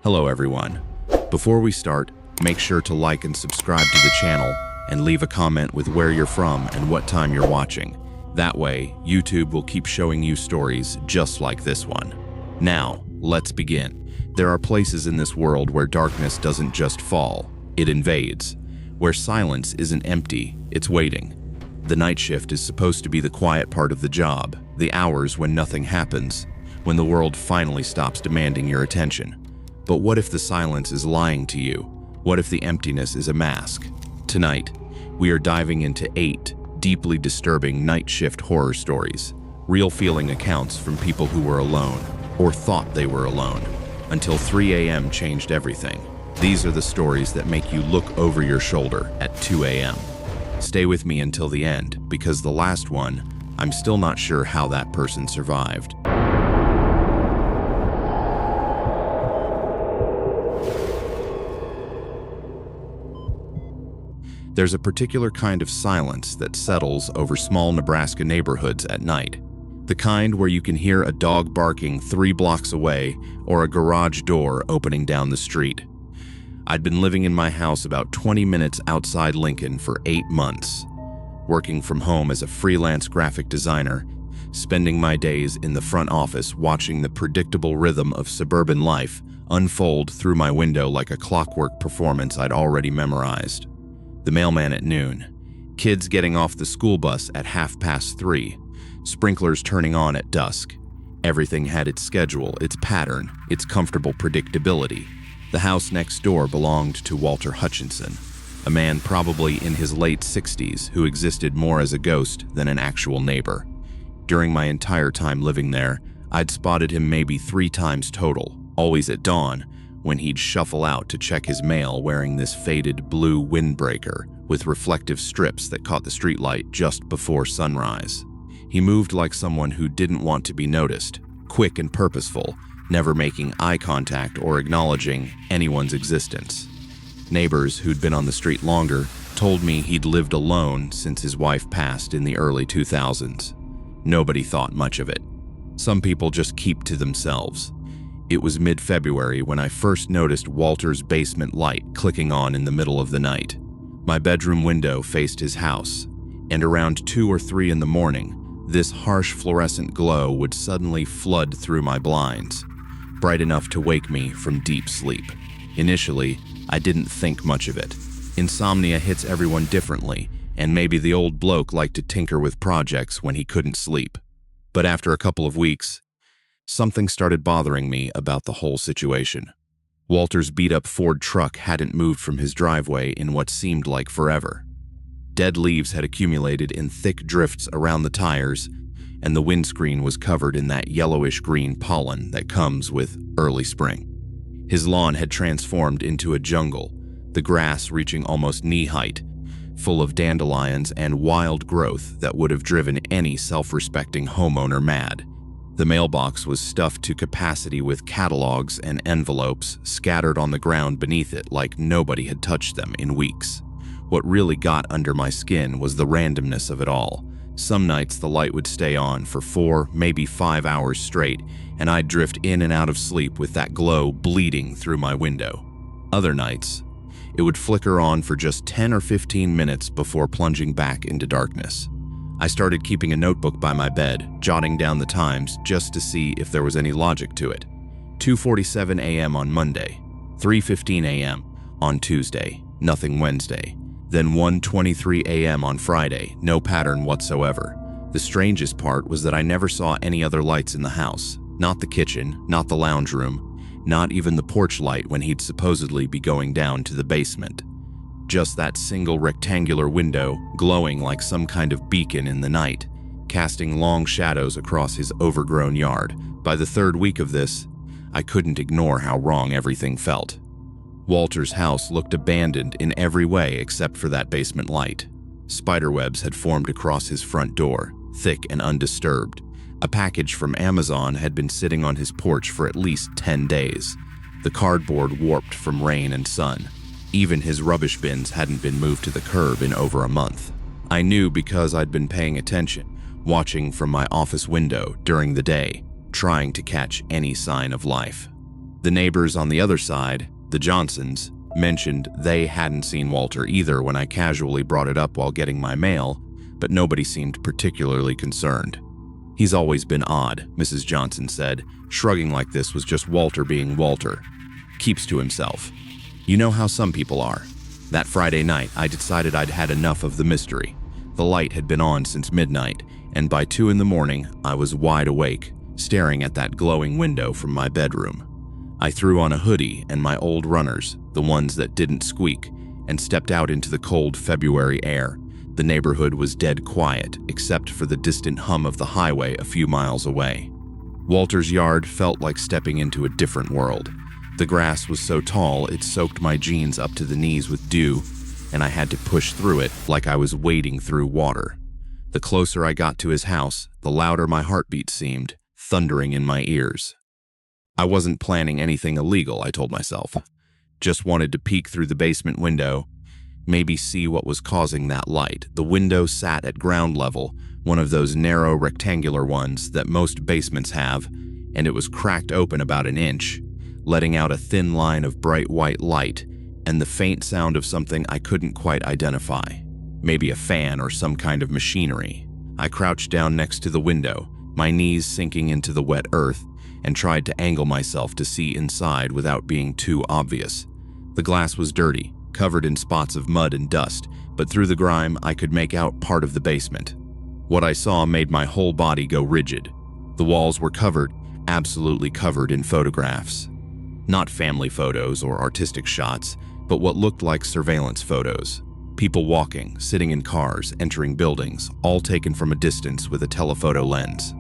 Hello everyone. Before we start, make sure to like and subscribe to the channel and leave a comment with where you're from and what time you're watching. That way, YouTube will keep showing you stories just like this one. Now, let's begin. There are places in this world where darkness doesn't just fall, it invades. Where silence isn't empty, it's waiting. The night shift is supposed to be the quiet part of the job, the hours when nothing happens, when the world finally stops demanding your attention. But what if the silence is lying to you? What if the emptiness is a mask? Tonight, we are diving into 8 deeply disturbing night shift horror stories, real feeling accounts from people who were alone, or thought they were alone, until 3 a.m. changed everything. These are the stories that make you look over your shoulder at 2 a.m. Stay with me until the end, because the last one, I'm still not sure how that person survived. There's a particular kind of silence that settles over small Nebraska neighborhoods at night. The kind where you can hear a dog barking 3 blocks away or a garage door opening down the street. I'd been living in my house about 20 minutes outside Lincoln for 8 months, working from home as a freelance graphic designer, spending my days in the front office watching the predictable rhythm of suburban life unfold through my window like a clockwork performance I'd already memorized. The mailman at noon, kids getting off the school bus at 3:30, sprinklers turning on at dusk. Everything had its schedule, its pattern, its comfortable predictability. The house next door belonged to Walter Hutchinson, a man probably in his late 60s who existed more as a ghost than an actual neighbor. During my entire time living there, I'd spotted him maybe 3 times total, always at dawn, when he'd shuffle out to check his mail wearing this faded blue windbreaker with reflective strips that caught the streetlight just before sunrise. He moved like someone who didn't want to be noticed, quick and purposeful, never making eye contact or acknowledging anyone's existence. Neighbors who'd been on the street longer told me he'd lived alone since his wife passed in the early 2000s. Nobody thought much of it. Some people just keep to themselves. It was mid-February when I first noticed Walter's basement light clicking on in the middle of the night. My bedroom window faced his house, and around 2 or 3 in the morning, this harsh fluorescent glow would suddenly flood through my blinds, bright enough to wake me from deep sleep. Initially, I didn't think much of it. Insomnia hits everyone differently, and maybe the old bloke liked to tinker with projects when he couldn't sleep. But after a couple of weeks, something started bothering me about the whole situation. Walter's beat-up Ford truck hadn't moved from his driveway in what seemed like forever. Dead leaves had accumulated in thick drifts around the tires, and the windscreen was covered in that yellowish-green pollen that comes with early spring. His lawn had transformed into a jungle, the grass reaching almost knee-height, full of dandelions and wild growth that would have driven any self-respecting homeowner mad. The mailbox was stuffed to capacity with catalogs and envelopes scattered on the ground beneath it like nobody had touched them in weeks. What really got under my skin was the randomness of it all. Some nights the light would stay on for 4, maybe 5 hours straight, and I'd drift in and out of sleep with that glow bleeding through my window. Other nights, it would flicker on for just 10 or 15 minutes before plunging back into darkness. I started keeping a notebook by my bed, jotting down the times just to see if there was any logic to it. 2:47 a.m. on Monday, 3:15 a.m. on Tuesday, nothing Wednesday, then 1:23 a.m. on Friday, no pattern whatsoever. The strangest part was that I never saw any other lights in the house, not the kitchen, not the lounge room, not even the porch light when he'd supposedly be going down to the basement. Just that single rectangular window glowing like some kind of beacon in the night, casting long shadows across his overgrown yard. By the 3rd week of this, I couldn't ignore how wrong everything felt. Walter's house looked abandoned in every way except for that basement light. Spiderwebs had formed across his front door, thick and undisturbed. A package from Amazon had been sitting on his porch for at least 10 days. The cardboard warped from rain and sun. Even his rubbish bins hadn't been moved to the curb in over a month. I knew because I'd been paying attention, watching from my office window during the day, trying to catch any sign of life. The neighbors on the other side, the Johnsons, mentioned they hadn't seen Walter either when I casually brought it up while getting my mail, but nobody seemed particularly concerned. "He's always been odd," Mrs. Johnson said, shrugging like this was just Walter being Walter. "Keeps to himself. You know how some people are." That Friday night, I decided I'd had enough of the mystery. The light had been on since midnight, and by 2 in the morning, I was wide awake, staring at that glowing window from my bedroom. I threw on a hoodie and my old runners, the ones that didn't squeak, and stepped out into the cold February air. The neighborhood was dead quiet, except for the distant hum of the highway a few miles away. Walter's yard felt like stepping into a different world. The grass was so tall it soaked my jeans up to the knees with dew, and I had to push through it like I was wading through water. The closer I got to his house, the louder my heartbeat seemed, thundering in my ears. I wasn't planning anything illegal, I told myself. Just wanted to peek through the basement window, maybe see what was causing that light. The window sat at ground level, one of those narrow rectangular ones that most basements have, and it was cracked open about an inch, letting out a thin line of bright white light and the faint sound of something I couldn't quite identify. Maybe a fan or some kind of machinery. I crouched down next to the window, my knees sinking into the wet earth, and tried to angle myself to see inside without being too obvious. The glass was dirty, covered in spots of mud and dust, but through the grime I could make out part of the basement. What I saw made my whole body go rigid. The walls were covered, absolutely covered in photographs. Not family photos or artistic shots, but what looked like surveillance photos. People walking, sitting in cars, entering buildings, all taken from a distance with a telephoto lens.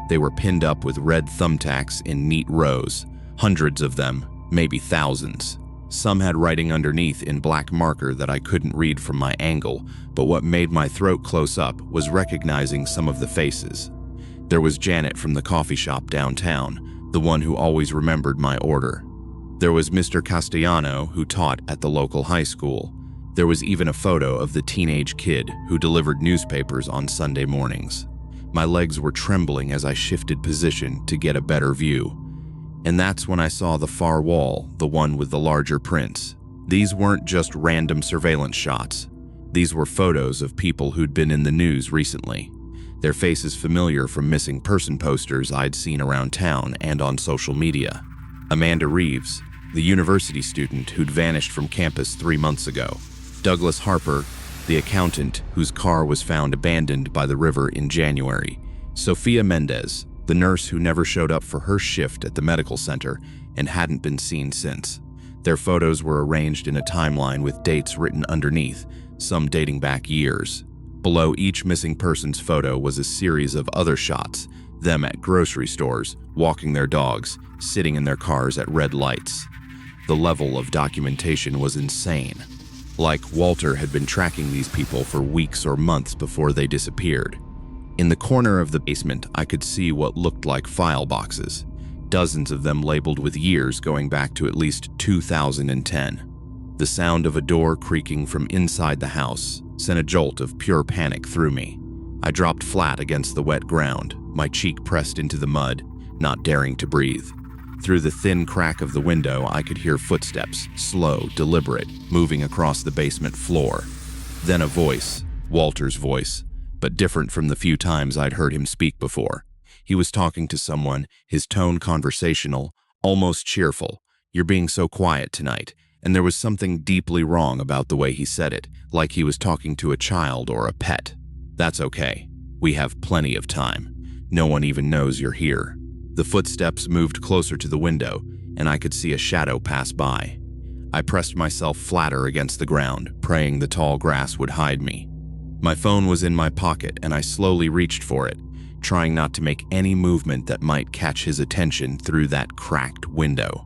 They were pinned up with red thumbtacks in neat rows, hundreds of them, maybe thousands. Some had writing underneath in black marker that I couldn't read from my angle, but what made my throat close up was recognizing some of the faces. There was Janet from the coffee shop downtown, the one who always remembered my order. There was Mr. Castellano, who taught at the local high school. There was even a photo of the teenage kid who delivered newspapers on Sunday mornings. My legs were trembling as I shifted position to get a better view. And that's when I saw the far wall, the one with the larger prints. These weren't just random surveillance shots. These were photos of people who'd been in the news recently. Their faces familiar from missing person posters I'd seen around town and on social media. Amanda Reeves, the university student who'd vanished from campus 3 months ago. Douglas Harper, the accountant whose car was found abandoned by the river in January. Sophia Mendez, the nurse who never showed up for her shift at the medical center and hadn't been seen since. Their photos were arranged in a timeline with dates written underneath, some dating back years. Below each missing person's photo was a series of other shots, them at grocery stores, walking their dogs, sitting in their cars at red lights. The level of documentation was insane. Like Walter had been tracking these people for weeks or months before they disappeared. In the corner of the basement, I could see what looked like file boxes, dozens of them labeled with years going back to at least 2010. The sound of a door creaking from inside the house sent a jolt of pure panic through me. I dropped flat against the wet ground, my cheek pressed into the mud, not daring to breathe. Through the thin crack of the window, I could hear footsteps, slow, deliberate, moving across the basement floor. Then a voice, Walter's voice, but different from the few times I'd heard him speak before. He was talking to someone, his tone conversational, almost cheerful. "You're being so quiet tonight." And there was something deeply wrong about the way he said it, like he was talking to a child or a pet. "That's okay. We have plenty of time. No one even knows you're here." The footsteps moved closer to the window, and I could see a shadow pass by. I pressed myself flatter against the ground, praying the tall grass would hide me. My phone was in my pocket, and I slowly reached for it, trying not to make any movement that might catch his attention through that cracked window.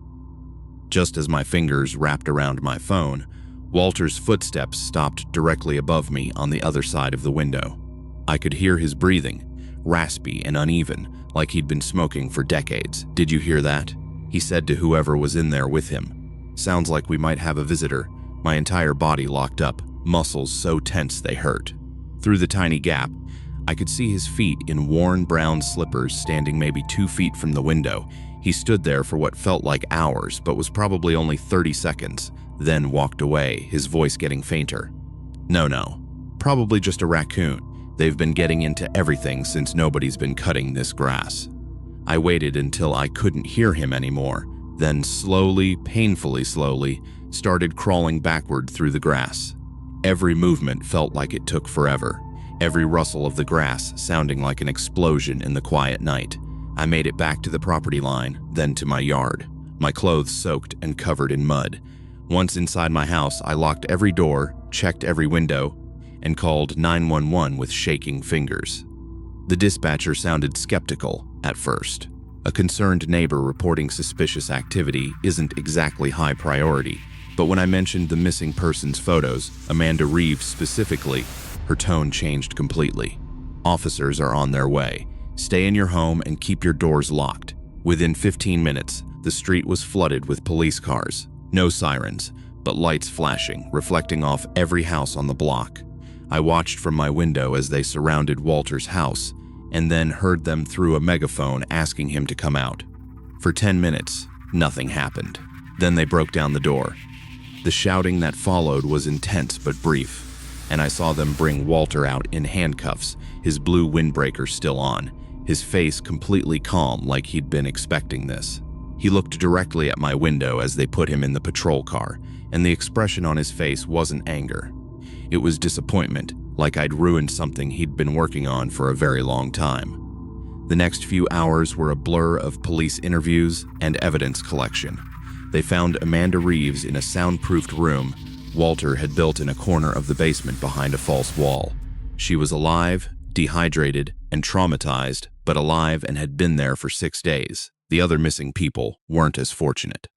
Just as my fingers wrapped around my phone, Walter's footsteps stopped directly above me on the other side of the window. I could hear his breathing, raspy and uneven, like he'd been smoking for decades. "Did you hear that?" he said to whoever was in there with him. "Sounds like we might have a visitor." My entire body locked up, muscles so tense they hurt. Through the tiny gap, I could see his feet in worn brown slippers standing maybe 2 feet from the window, He stood there for what felt like hours, but was probably only 30 seconds, then walked away, his voice getting fainter. No, probably just a raccoon. They've been getting into everything since nobody's been cutting this grass. I waited until I couldn't hear him anymore, then slowly, painfully slowly, started crawling backward through the grass. Every movement felt like it took forever, every rustle of the grass sounding like an explosion in the quiet night. I made it back to the property line, then to my yard, my clothes soaked and covered in mud. Once inside my house, I locked every door, checked every window, and called 911 with shaking fingers. The dispatcher sounded skeptical at first. A concerned neighbor reporting suspicious activity isn't exactly high priority, but when I mentioned the missing person's photos, Amanda Reeves specifically, her tone changed completely. Officers are on their way. Stay in your home and keep your doors locked. Within 15 minutes, the street was flooded with police cars. No sirens, but lights flashing, reflecting off every house on the block. I watched from my window as they surrounded Walter's house, and then heard them through a megaphone asking him to come out. For 10 minutes, nothing happened. Then they broke down the door. The shouting that followed was intense but brief, and I saw them bring Walter out in handcuffs, his blue windbreaker still on, his face completely calm like he'd been expecting this. He looked directly at my window as they put him in the patrol car, and the expression on his face wasn't anger. It was disappointment, like I'd ruined something he'd been working on for a very long time. The next few hours were a blur of police interviews and evidence collection. They found Amanda Reeves in a soundproofed room Walter had built in a corner of the basement behind a false wall. She was alive, dehydrated, and traumatized, but alive and had been there for 6 days. The other missing people weren't as fortunate.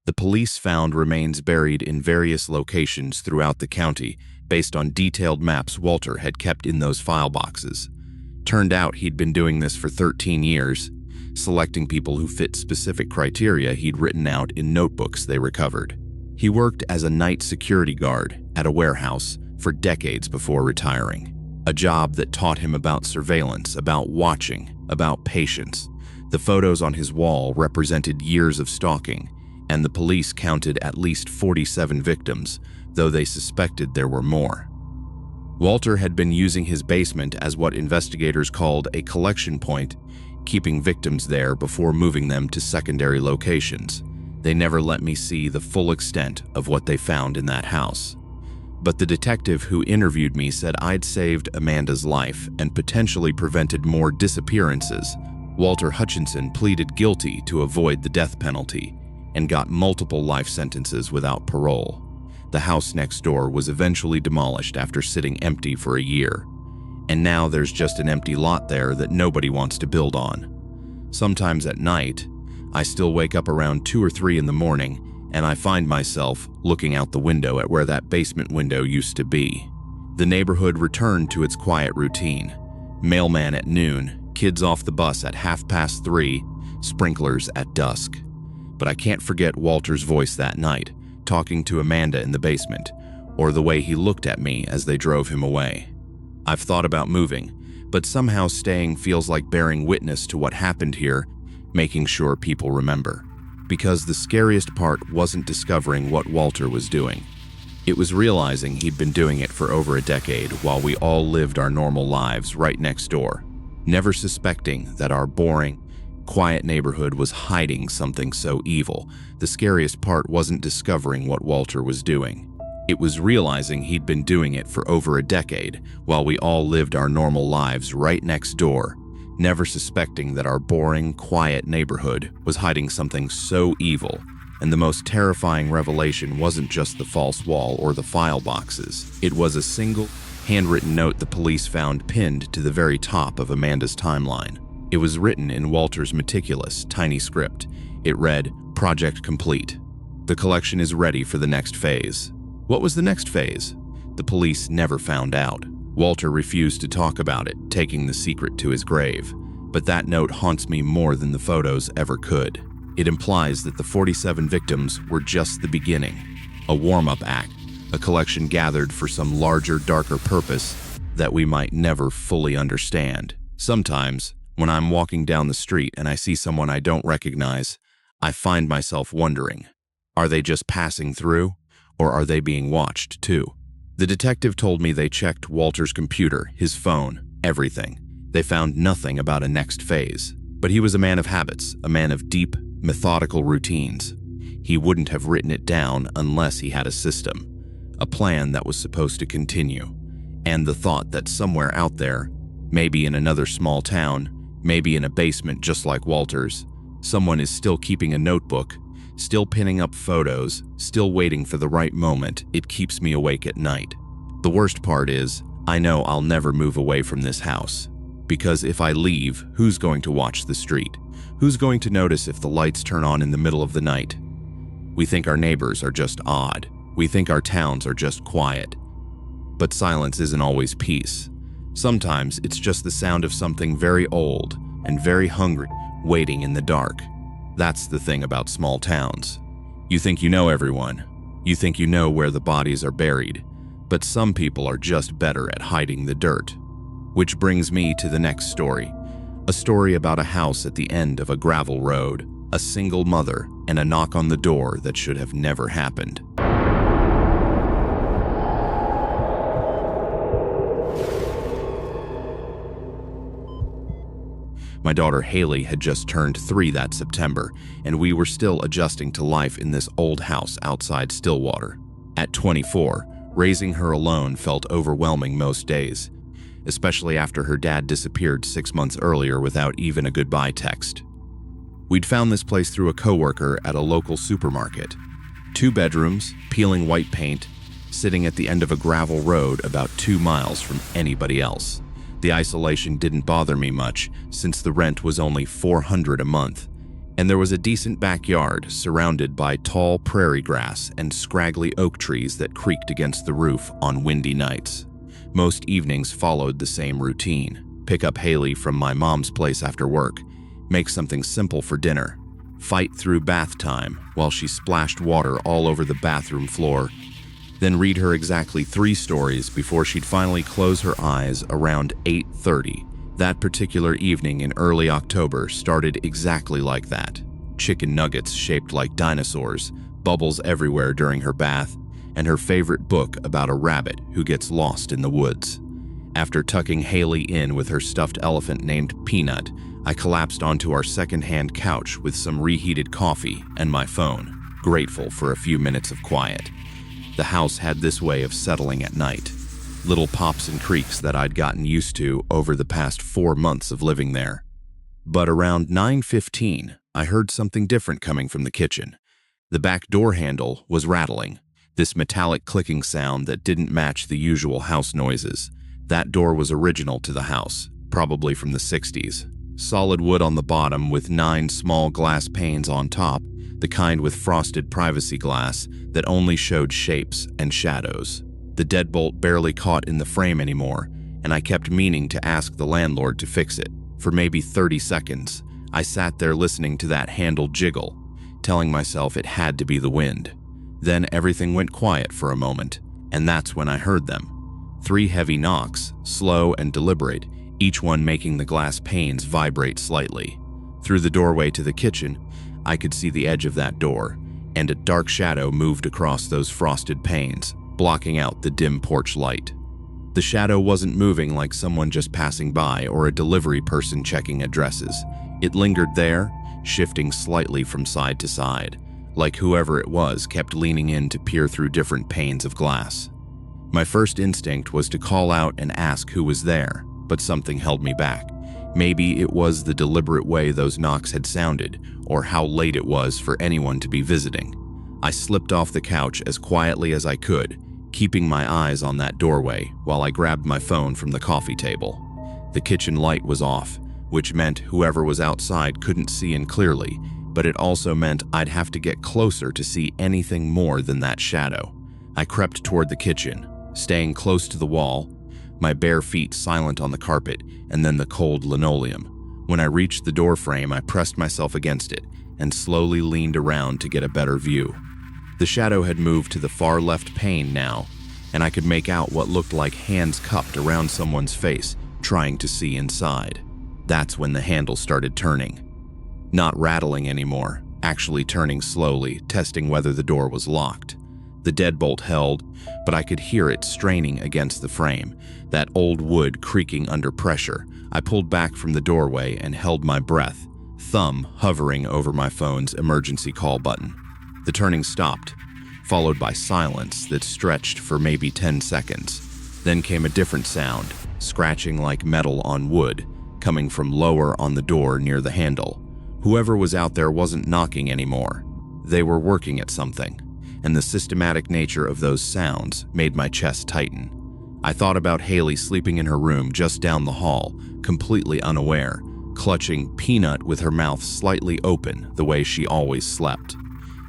The police found remains buried in various locations throughout the county based on detailed maps Walter had kept in those file boxes. Turned out he'd been doing this for 13 years, selecting people who fit specific criteria he'd written out in notebooks they recovered. He worked as a night security guard at a warehouse for decades before retiring, a job that taught him about surveillance, about watching, about patience. The photos on his wall represented years of stalking, and the police counted at least 47 victims, though they suspected there were more. Walter had been using his basement as what investigators called a collection point, keeping victims there before moving them to secondary locations. They never let me see the full extent of what they found in that house. But the detective who interviewed me said I'd saved Amanda's life and potentially prevented more disappearances. Walter Hutchinson pleaded guilty to avoid the death penalty and got multiple life sentences without parole. The house next door was eventually demolished after sitting empty for a year, and now there's just an empty lot there that nobody wants to build on. Sometimes at night, I still wake up around 2 or 3 in the morning, and I find myself looking out the window at where that basement window used to be. The neighborhood returned to its quiet routine. Mailman at noon, kids off the bus at 3:30, sprinklers at dusk. But I can't forget Walter's voice that night, talking to Amanda in the basement, or the way he looked at me as they drove him away. I've thought about moving, but somehow staying feels like bearing witness to what happened here, making sure people remember. Because the scariest part wasn't discovering what Walter was doing. It was realizing he'd been doing it for over a decade while we all lived our normal lives right next door, never suspecting that our boring, quiet neighborhood was hiding something so evil. The scariest part wasn't discovering what Walter was doing. It was realizing he'd been doing it for over a decade while we all lived our normal lives right next door, never suspecting that our boring, quiet neighborhood was hiding something so evil. And the most terrifying revelation wasn't just the false wall or the file boxes. It was a single, handwritten note the police found pinned to the very top of Amanda's timeline. It was written in Walter's meticulous, tiny script. It read, "Project complete. The collection is ready for the next phase." What was the next phase? The police never found out. Walter refused to talk about it, taking the secret to his grave. But that note haunts me more than the photos ever could. It implies that the 47 victims were just the beginning, a warm-up act, a collection gathered for some larger, darker purpose that we might never fully understand. Sometimes, When I'm walking down the street and I see someone I don't recognize, I find myself wondering, are they just passing through, or are they being watched too? The detective told me they checked Walter's computer, his phone, everything. They found nothing about a next phase. But he was a man of habits, a man of deep, methodical routines. He wouldn't have written it down unless he had a system, a plan that was supposed to continue, and the thought that somewhere out there, maybe in another small town, maybe in a basement just like Walter's, someone is still keeping a notebook, still pinning up photos, still waiting for the right moment. It keeps me awake at night. The worst part is, I know I'll never move away from this house. Because if I leave, who's going to watch the street? Who's going to notice if the lights turn on in the middle of the night? We think our neighbors are just odd. We think our towns are just quiet. But silence isn't always peace. Sometimes it's just the sound of something very old and very hungry waiting in the dark. That's the thing about small towns. You think you know everyone. You think you know where the bodies are buried. But some people are just better at hiding the dirt. Which brings me to the next story. A story about a house at the end of a gravel road, a single mother, and a knock on the door that should have never happened. My daughter Haley had just turned 3 that September, and we were still adjusting to life in this old house outside Stillwater. At 24, raising her alone felt overwhelming most days, especially after her dad disappeared 6 months earlier without even a goodbye text. We'd found this place through a coworker at a local supermarket. 2 bedrooms, peeling white paint, sitting at the end of a gravel road about 2 miles from anybody else. The isolation didn't bother me much since the rent was only $400 a month, and there was a decent backyard surrounded by tall prairie grass and scraggly oak trees that creaked against the roof on windy nights. Most evenings followed the same routine. Pick up Haley from my mom's place after work, make something simple for dinner, fight through bath time while she splashed water all over the bathroom floor, then read her exactly 3 stories before she'd finally close her eyes around 8:30. That particular evening in early October started exactly like that. Chicken nuggets shaped like dinosaurs, bubbles everywhere during her bath, and her favorite book about a rabbit who gets lost in the woods. After tucking Haley in with her stuffed elephant named Peanut, I collapsed onto our second-hand couch with some reheated coffee and my phone, grateful for a few minutes of quiet. The house had this way of settling at night, little pops and creaks that I'd gotten used to over the past 4 months of living there. But around 9:15, I heard something different coming from the kitchen. The back door handle was rattling, this metallic clicking sound that didn't match the usual house noises. That door was original to the house, probably from the 60s. Solid wood on the bottom with 9 small glass panes on top, the kind with frosted privacy glass that only showed shapes and shadows. The deadbolt barely caught in the frame anymore, and I kept meaning to ask the landlord to fix it. For maybe 30 seconds, I sat there listening to that handle jiggle, telling myself it had to be the wind. Then everything went quiet for a moment, and that's when I heard them. 3 heavy knocks, slow and deliberate, each one making the glass panes vibrate slightly. Through the doorway to the kitchen, I could see the edge of that door, and a dark shadow moved across those frosted panes, blocking out the dim porch light. The shadow wasn't moving like someone just passing by or a delivery person checking addresses. It lingered there, shifting slightly from side to side, like whoever it was kept leaning in to peer through different panes of glass. My first instinct was to call out and ask who was there, but something held me back. Maybe it was the deliberate way those knocks had sounded, or how late it was for anyone to be visiting. I slipped off the couch as quietly as I could, keeping my eyes on that doorway while I grabbed my phone from the coffee table. The kitchen light was off, which meant whoever was outside couldn't see in clearly, but it also meant I'd have to get closer to see anything more than that shadow. I crept toward the kitchen, staying close to the wall, my bare feet silent on the carpet and then the cold linoleum. When I reached the door frame, I pressed myself against it and slowly leaned around to get a better view. The shadow had moved to the far left pane now, and I could make out what looked like hands cupped around someone's face, trying to see inside. That's when the handle started turning. Not rattling anymore, actually turning slowly, testing whether the door was locked. The deadbolt held, but I could hear it straining against the frame, that old wood creaking under pressure. I pulled back from the doorway and held my breath, thumb hovering over my phone's emergency call button. The turning stopped, followed by silence that stretched for maybe 10 seconds. Then came a different sound, scratching like metal on wood, coming from lower on the door near the handle. Whoever was out there wasn't knocking anymore. They were working at something, and the systematic nature of those sounds made my chest tighten. I thought about Haley sleeping in her room just down the hall, completely unaware, clutching Peanut with her mouth slightly open the way she always slept.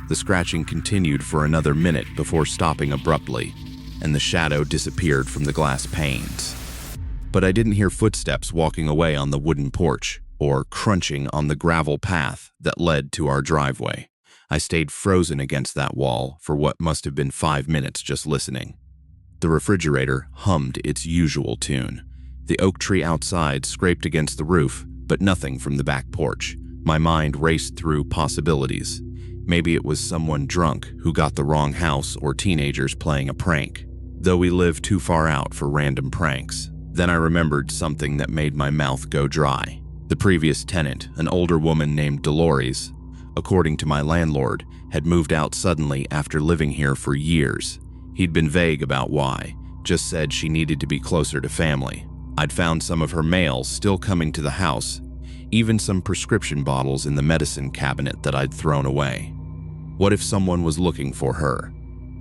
The scratching continued for another minute before stopping abruptly, and the shadow disappeared from the glass panes. But I didn't hear footsteps walking away on the wooden porch, or crunching on the gravel path that led to our driveway. I stayed frozen against that wall for what must have been 5 minutes just listening. The refrigerator hummed its usual tune. The oak tree outside scraped against the roof, but nothing from the back porch. My mind raced through possibilities. Maybe it was someone drunk who got the wrong house or teenagers playing a prank, though we live too far out for random pranks. Then I remembered something that made my mouth go dry. The previous tenant, an older woman named Dolores, according to my landlord, had moved out suddenly after living here for years. He'd been vague about why, just said she needed to be closer to family. I'd found some of her mail still coming to the house, even some prescription bottles in the medicine cabinet that I'd thrown away. What if someone was looking for her?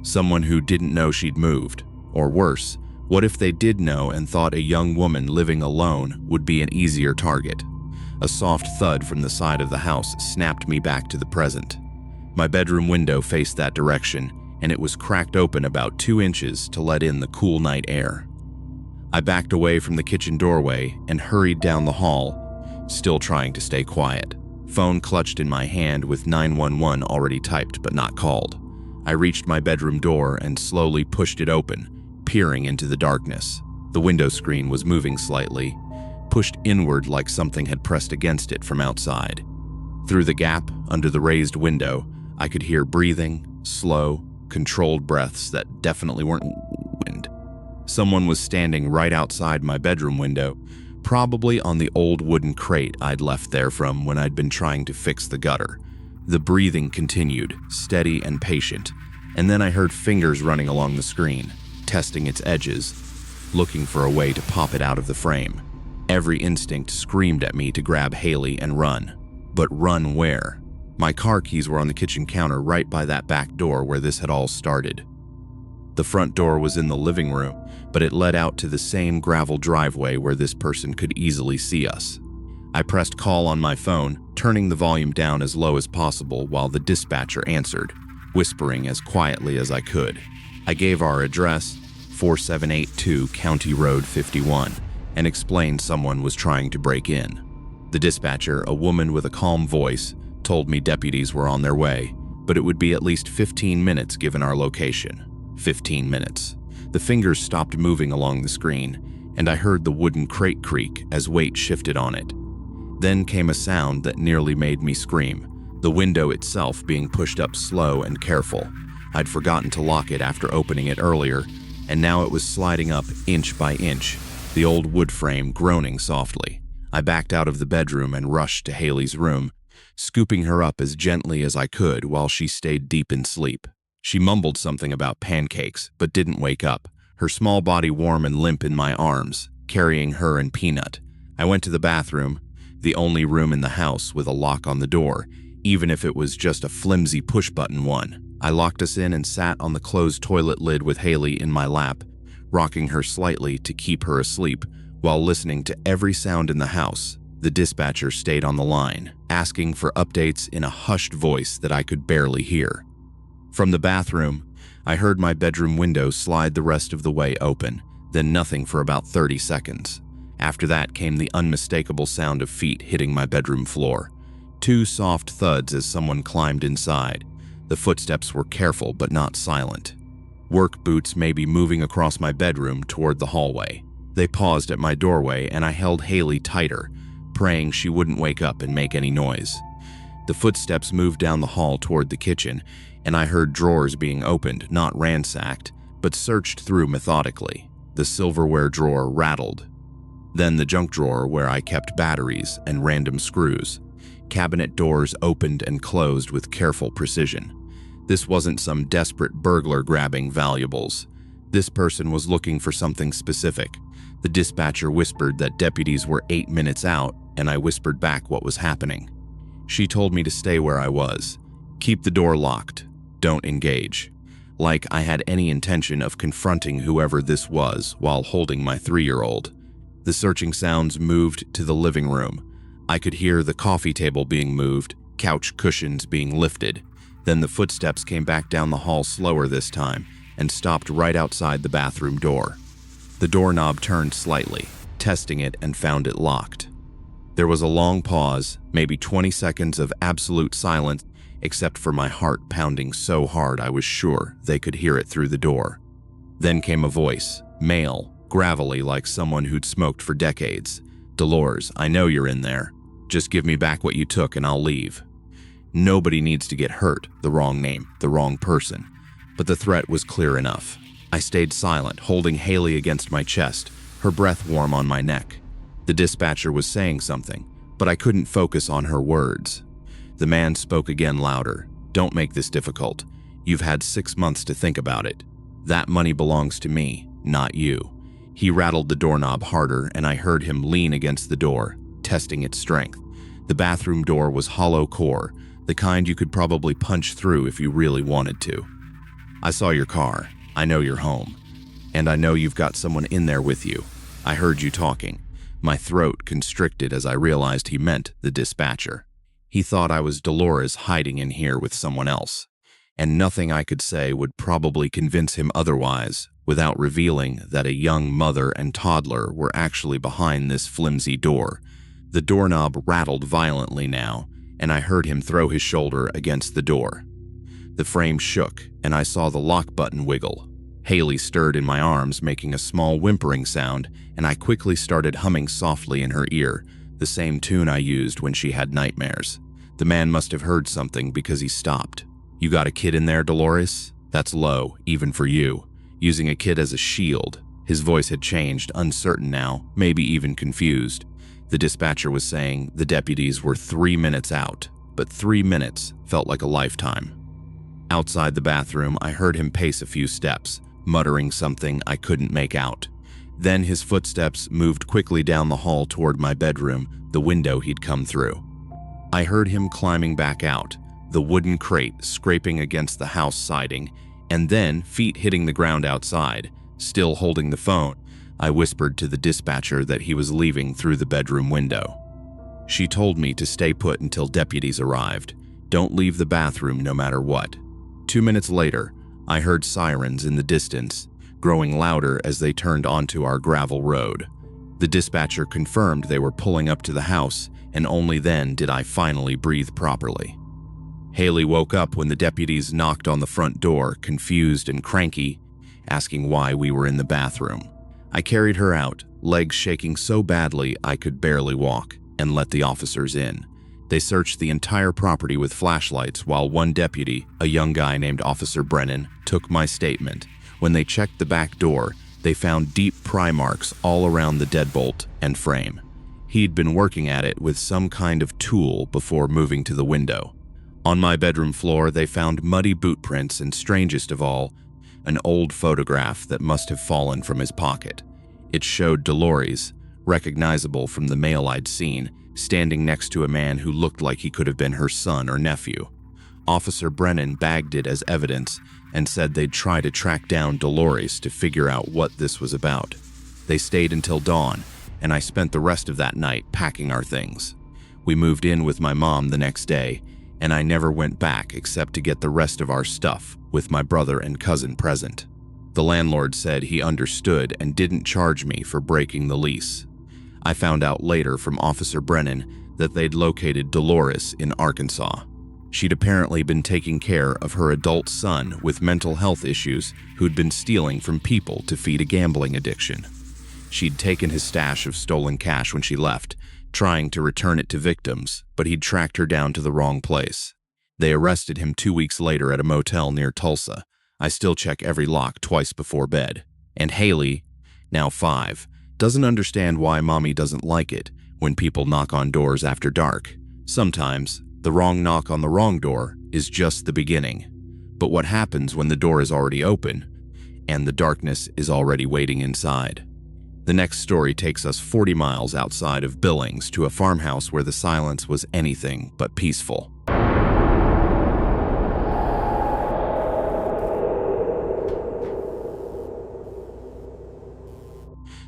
Someone who didn't know she'd moved? Or worse, what if they did know and thought a young woman living alone would be an easier target? A soft thud from the side of the house snapped me back to the present. My bedroom window faced that direction, and it was cracked open about 2 inches to let in the cool night air. I backed away from the kitchen doorway and hurried down the hall, still trying to stay quiet. Phone clutched in my hand with 911 already typed but not called. I reached my bedroom door and slowly pushed it open, peering into the darkness. The window screen was moving slightly, pushed inward like something had pressed against it from outside. Through the gap under the raised window, I could hear breathing, slow, controlled breaths that definitely weren't wind. Someone was standing right outside my bedroom window, probably on the old wooden crate I'd left there from when I'd been trying to fix the gutter. The breathing continued, steady and patient, and then I heard fingers running along the screen, testing its edges, looking for a way to pop it out of the frame. Every instinct screamed at me to grab Haley and run. But run where? My car keys were on the kitchen counter right by that back door where this had all started. The front door was in the living room, but it led out to the same gravel driveway where this person could easily see us. I pressed call on my phone, turning the volume down as low as possible while the dispatcher answered, whispering as quietly as I could. I gave our address, 4782 County Road 51, and explained someone was trying to break in. The dispatcher, a woman with a calm voice, told me deputies were on their way, but it would be at least 15 minutes given our location. 15 minutes. The fingers stopped moving along the screen, and I heard the wooden crate creak as weight shifted on it. Then came a sound that nearly made me scream, the window itself being pushed up slow and careful. I'd forgotten to lock it after opening it earlier, and now it was sliding up inch by inch, the old wood frame groaning softly. I backed out of the bedroom and rushed to Haley's room, scooping her up as gently as I could while she stayed deep in sleep. She mumbled something about pancakes, but didn't wake up, her small body warm and limp in my arms, carrying her and Peanut. I went to the bathroom, the only room in the house with a lock on the door, even if it was just a flimsy push-button one. I locked us in and sat on the closed toilet lid with Haley in my lap, rocking her slightly to keep her asleep, while listening to every sound in the house. The dispatcher stayed on the line, asking for updates in a hushed voice that I could barely hear. From the bathroom, I heard my bedroom window slide the rest of the way open, then nothing for about 30 seconds. After that came the unmistakable sound of feet hitting my bedroom floor. 2 soft thuds as someone climbed inside. The footsteps were careful but not silent. Work boots maybe moving across my bedroom toward the hallway. They paused at my doorway and I held Haley tighter, praying she wouldn't wake up and make any noise. The footsteps moved down the hall toward the kitchen, and I heard drawers being opened, not ransacked, but searched through methodically. The silverware drawer rattled. Then the junk drawer where I kept batteries and random screws. Cabinet doors opened and closed with careful precision. This wasn't some desperate burglar grabbing valuables. This person was looking for something specific. The dispatcher whispered that deputies were 8 minutes out, and I whispered back what was happening. She told me to stay where I was. Keep the door locked. Don't engage. Like I had any intention of confronting whoever this was while holding my 3-year-old. The searching sounds moved to the living room. I could hear the coffee table being moved, couch cushions being lifted. Then the footsteps came back down the hall slower this time and stopped right outside the bathroom door. The doorknob turned slightly, testing it, and found it locked. There was a long pause, maybe 20 seconds of absolute silence, except for my heart pounding so hard I was sure they could hear it through the door. Then came a voice, male, gravelly like someone who'd smoked for decades. "Dolores, I know you're in there. Just give me back what you took and I'll leave." Nobody needs to get hurt, the wrong name, the wrong person. But the threat was clear enough. I stayed silent, holding Haley against my chest, her breath warm on my neck. The dispatcher was saying something, but I couldn't focus on her words. The man spoke again louder. "Don't make this difficult. You've had 6 months to think about it. That money belongs to me, not you." He rattled the doorknob harder, and I heard him lean against the door, testing its strength. The bathroom door was hollow core, the kind you could probably punch through if you really wanted to. "I saw your car. I know you're home. And I know you've got someone in there with you. I heard you talking." My throat constricted as I realized he meant the dispatcher. He thought I was Dolores hiding in here with someone else, and nothing I could say would probably convince him otherwise without revealing that a young mother and toddler were actually behind this flimsy door. The doorknob rattled violently now, and I heard him throw his shoulder against the door. The frame shook, and I saw the lock button wiggle. Haley stirred in my arms, making a small whimpering sound, and I quickly started humming softly in her ear, the same tune I used when she had nightmares. The man must have heard something because he stopped. "You got a kid in there, Dolores? That's low, even for you. Using a kid as a shield." His voice had changed, uncertain now, maybe even confused. The dispatcher was saying the deputies were 3 minutes out, but 3 minutes felt like a lifetime. Outside the bathroom, I heard him pace a few steps, muttering something I couldn't make out. Then his footsteps moved quickly down the hall toward my bedroom, the window he'd come through. I heard him climbing back out, the wooden crate scraping against the house siding, and then feet hitting the ground outside. Still holding the phone, I whispered to the dispatcher that he was leaving through the bedroom window. She told me to stay put until deputies arrived. Don't leave the bathroom no matter what. 2 minutes later, I heard sirens in the distance, growing louder as they turned onto our gravel road. The dispatcher confirmed they were pulling up to the house, and only then did I finally breathe properly. Haley woke up when the deputies knocked on the front door, confused and cranky, asking why we were in the bathroom. I carried her out, legs shaking so badly I could barely walk, and let the officers in. They searched the entire property with flashlights while one deputy, a young guy named Officer Brennan, took my statement. When they checked the back door, they found deep pry marks all around the deadbolt and frame. He'd been working at it with some kind of tool before moving to the window. On my bedroom floor, they found muddy boot prints and, strangest of all, an old photograph that must have fallen from his pocket. It showed Dolores, recognizable from the mail I'd seen, standing next to a man who looked like he could have been her son or nephew. Officer Brennan bagged it as evidence and said they'd try to track down Dolores to figure out what this was about. They stayed until dawn, and I spent the rest of that night packing our things. We moved in with my mom the next day, and I never went back except to get the rest of our stuff, with my brother and cousin present. The landlord said he understood and didn't charge me for breaking the lease. I found out later from Officer Brennan that they'd located Dolores in Arkansas. She'd apparently been taking care of her adult son with mental health issues who'd been stealing from people to feed a gambling addiction. She'd taken his stash of stolen cash when she left, trying to return it to victims, but he'd tracked her down to the wrong place. They arrested him 2 weeks later at a motel near Tulsa. I still check every lock twice before bed. And Haley, now 5, doesn't understand why Mommy doesn't like it when people knock on doors after dark. Sometimes, the wrong knock on the wrong door is just the beginning. But what happens when the door is already open and the darkness is already waiting inside? The next story takes us 40 miles outside of Billings to a farmhouse where the silence was anything but peaceful.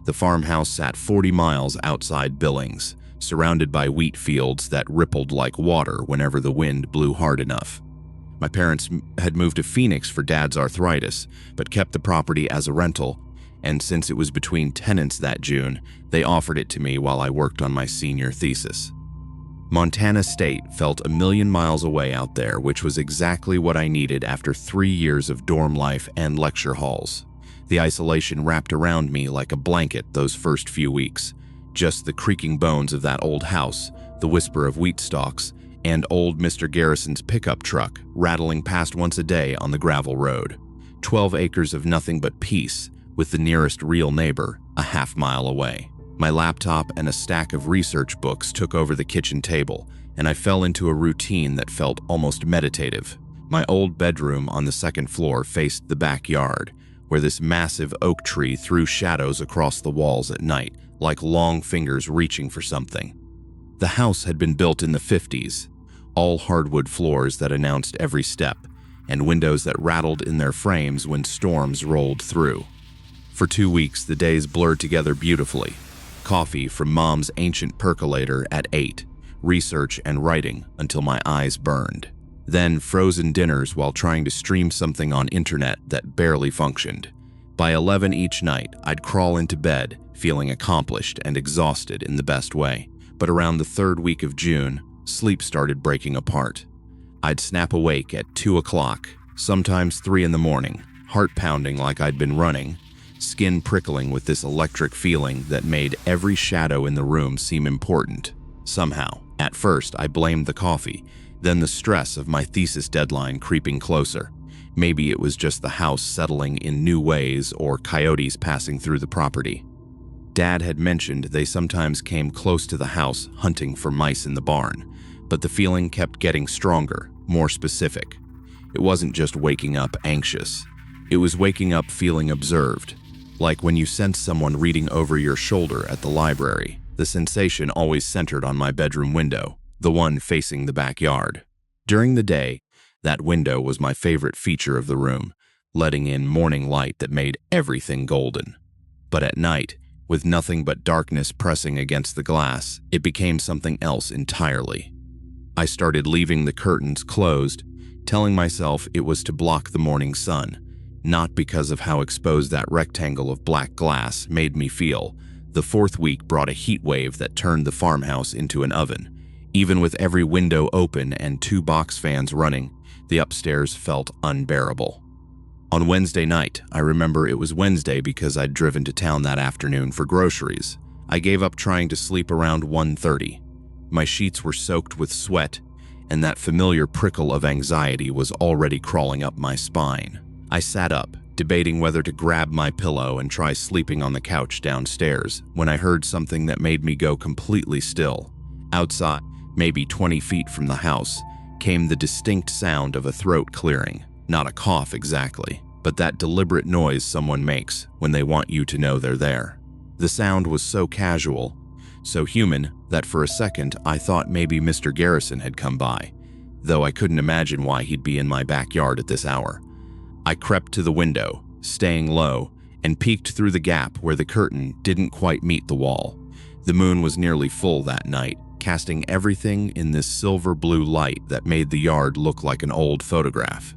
The farmhouse sat 40 miles outside Billings, surrounded by wheat fields that rippled like water whenever the wind blew hard enough. My parents had moved to Phoenix for Dad's arthritis, but kept the property as a rental, and since it was between tenants that June, they offered it to me while I worked on my senior thesis. Montana State felt a million miles away out there, which was exactly what I needed after 3 years of dorm life and lecture halls. The isolation wrapped around me like a blanket those first few weeks. Just the creaking bones of that old house, the whisper of wheat stalks, and old Mr. Garrison's pickup truck rattling past once a day on the gravel road. 12 acres of nothing but peace, with the nearest real neighbor a half-mile away. My laptop and a stack of research books took over the kitchen table, and I fell into a routine that felt almost meditative. My old bedroom on the second floor faced the backyard, where this massive oak tree threw shadows across the walls at night, like long fingers reaching for something. The house had been built in the 50s, all hardwood floors that announced every step, and windows that rattled in their frames when storms rolled through. For 2 weeks, the days blurred together beautifully. Coffee from Mom's ancient percolator at 8, research and writing until my eyes burned. Then frozen dinners while trying to stream something on internet that barely functioned. By 11 each night, I'd crawl into bed, feeling accomplished and exhausted in the best way. But around the 3rd week of June, sleep started breaking apart. I'd snap awake at 2 o'clock, sometimes 3 in the morning, heart pounding like I'd been running, skin prickling with this electric feeling that made every shadow in the room seem important. Somehow, at first, I blamed the coffee, then the stress of my thesis deadline creeping closer. Maybe it was just the house settling in new ways or coyotes passing through the property. Dad had mentioned they sometimes came close to the house hunting for mice in the barn, but the feeling kept getting stronger, more specific. It wasn't just waking up anxious. It was waking up feeling observed, like when you sense someone reading over your shoulder at the library. The sensation always centered on my bedroom window, the one facing the backyard. During the day, that window was my favorite feature of the room, letting in morning light that made everything golden. But at night, with nothing but darkness pressing against the glass, it became something else entirely. I started leaving the curtains closed, telling myself it was to block the morning sun, not because of how exposed that rectangle of black glass made me feel. The 4th week brought a heat wave that turned the farmhouse into an oven. Even with every window open and 2 box fans running, the upstairs felt unbearable. On Wednesday night, I remember it was Wednesday because I'd driven to town that afternoon for groceries. I gave up trying to sleep around 1:30. My sheets were soaked with sweat, and that familiar prickle of anxiety was already crawling up my spine. I sat up, debating whether to grab my pillow and try sleeping on the couch downstairs, when I heard something that made me go completely still. Outside, maybe 20 feet from the house, came the distinct sound of a throat clearing. Not a cough exactly, but that deliberate noise someone makes when they want you to know they're there. The sound was so casual, so human, that for a second I thought maybe Mr. Garrison had come by, though I couldn't imagine why he'd be in my backyard at this hour. I crept to the window, staying low, and peeked through the gap where the curtain didn't quite meet the wall. The moon was nearly full that night, casting everything in this silver-blue light that made the yard look like an old photograph.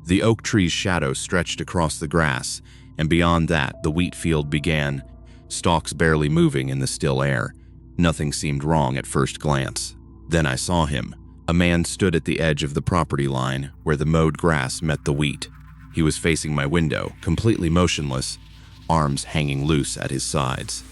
The oak tree's shadow stretched across the grass, and beyond that, the wheat field began, stalks barely moving in the still air. Nothing seemed wrong at first glance. Then I saw him. A man stood at the edge of the property line, where the mowed grass met the wheat. He was facing my window, completely motionless, arms hanging loose at his sides.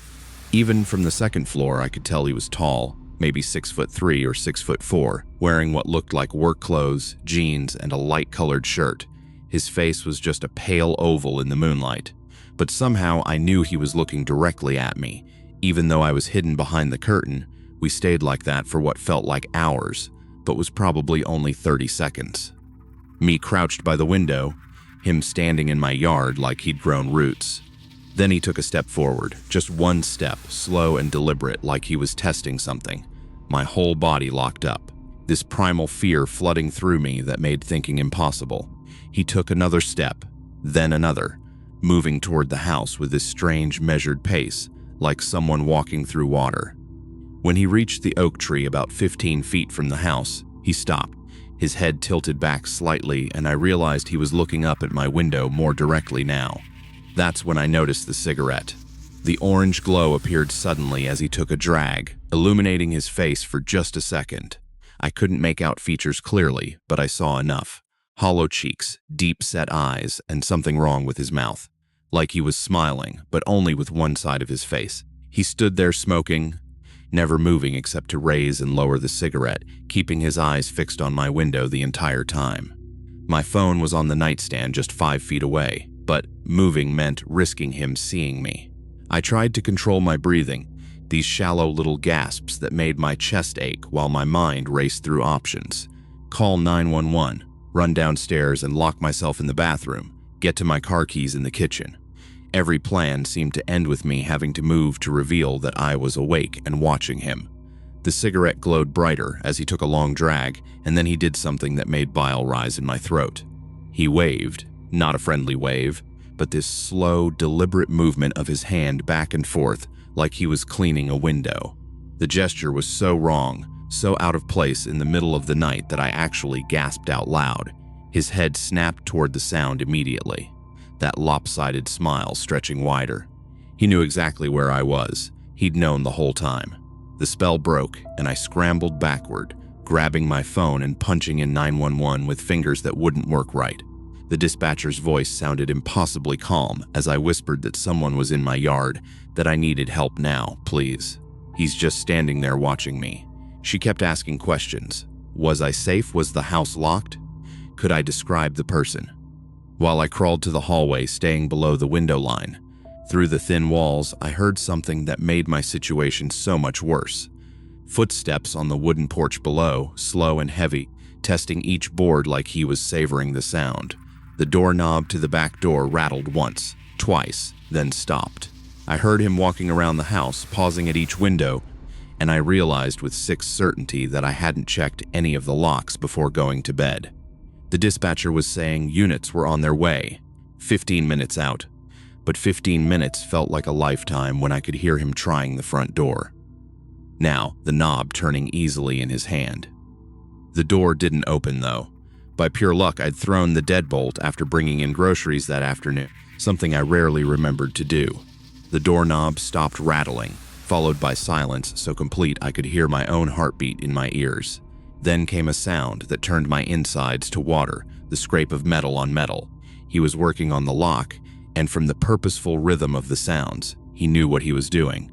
Even from the second floor, I could tell he was tall, maybe 6'3" or 6'4", wearing what looked like work clothes, jeans, and a light-colored shirt. His face was just a pale oval in the moonlight. But somehow I knew he was looking directly at me. Even though I was hidden behind the curtain, we stayed like that for what felt like hours, but was probably only 30 seconds. Me crouched by the window, him standing in my yard like he'd grown roots. Then he took a step forward, just one step, slow and deliberate, like he was testing something. My whole body locked up, this primal fear flooding through me that made thinking impossible. He took another step, then another, moving toward the house with this strange measured pace, like someone walking through water. When he reached the oak tree about 15 feet from the house, he stopped. His head tilted back slightly, and I realized he was looking up at my window more directly now. That's when I noticed the cigarette. The orange glow appeared suddenly as he took a drag, illuminating his face for just a second. I couldn't make out features clearly, but I saw enough. Hollow cheeks, deep-set eyes, and something wrong with his mouth. Like he was smiling, but only with one side of his face. He stood there smoking, never moving except to raise and lower the cigarette, keeping his eyes fixed on my window the entire time. My phone was on the nightstand just 5 feet away, but moving meant risking him seeing me. I tried to control my breathing, these shallow little gasps that made my chest ache while my mind raced through options. Call 911, run downstairs and lock myself in the bathroom, get to my car keys in the kitchen. Every plan seemed to end with me having to move to reveal that I was awake and watching him. The cigarette glowed brighter as he took a long drag, and then he did something that made bile rise in my throat. He waved, not a friendly wave, but this slow, deliberate movement of his hand back and forth like he was cleaning a window. The gesture was so wrong, so out of place in the middle of the night that I actually gasped out loud. His head snapped toward the sound immediately, that lopsided smile stretching wider. He knew exactly where I was. He'd known the whole time. The spell broke, and I scrambled backward, grabbing my phone and punching in 911 with fingers that wouldn't work right. The dispatcher's voice sounded impossibly calm as I whispered that someone was in my yard, that I needed help now, please. He's just standing there watching me. She kept asking questions. Was I safe? Was the house locked? Could I describe the person? While I crawled to the hallway, staying below the window line, through the thin walls, I heard something that made my situation so much worse. Footsteps on the wooden porch below, slow and heavy, testing each board like he was savoring the sound. The doorknob to the back door rattled once, twice, then stopped. I heard him walking around the house, pausing at each window, and I realized with sick certainty that I hadn't checked any of the locks before going to bed. The dispatcher was saying units were on their way, 15 minutes out, but 15 minutes felt like a lifetime when I could hear him trying the front door. Now, the knob turning easily in his hand. The door didn't open, though. By pure luck, I'd thrown the deadbolt after bringing in groceries that afternoon, something I rarely remembered to do. The doorknob stopped rattling, followed by silence so complete I could hear my own heartbeat in my ears. Then came a sound that turned my insides to water, the scrape of metal on metal. He was working on the lock, and from the purposeful rhythm of the sounds, he knew what he was doing.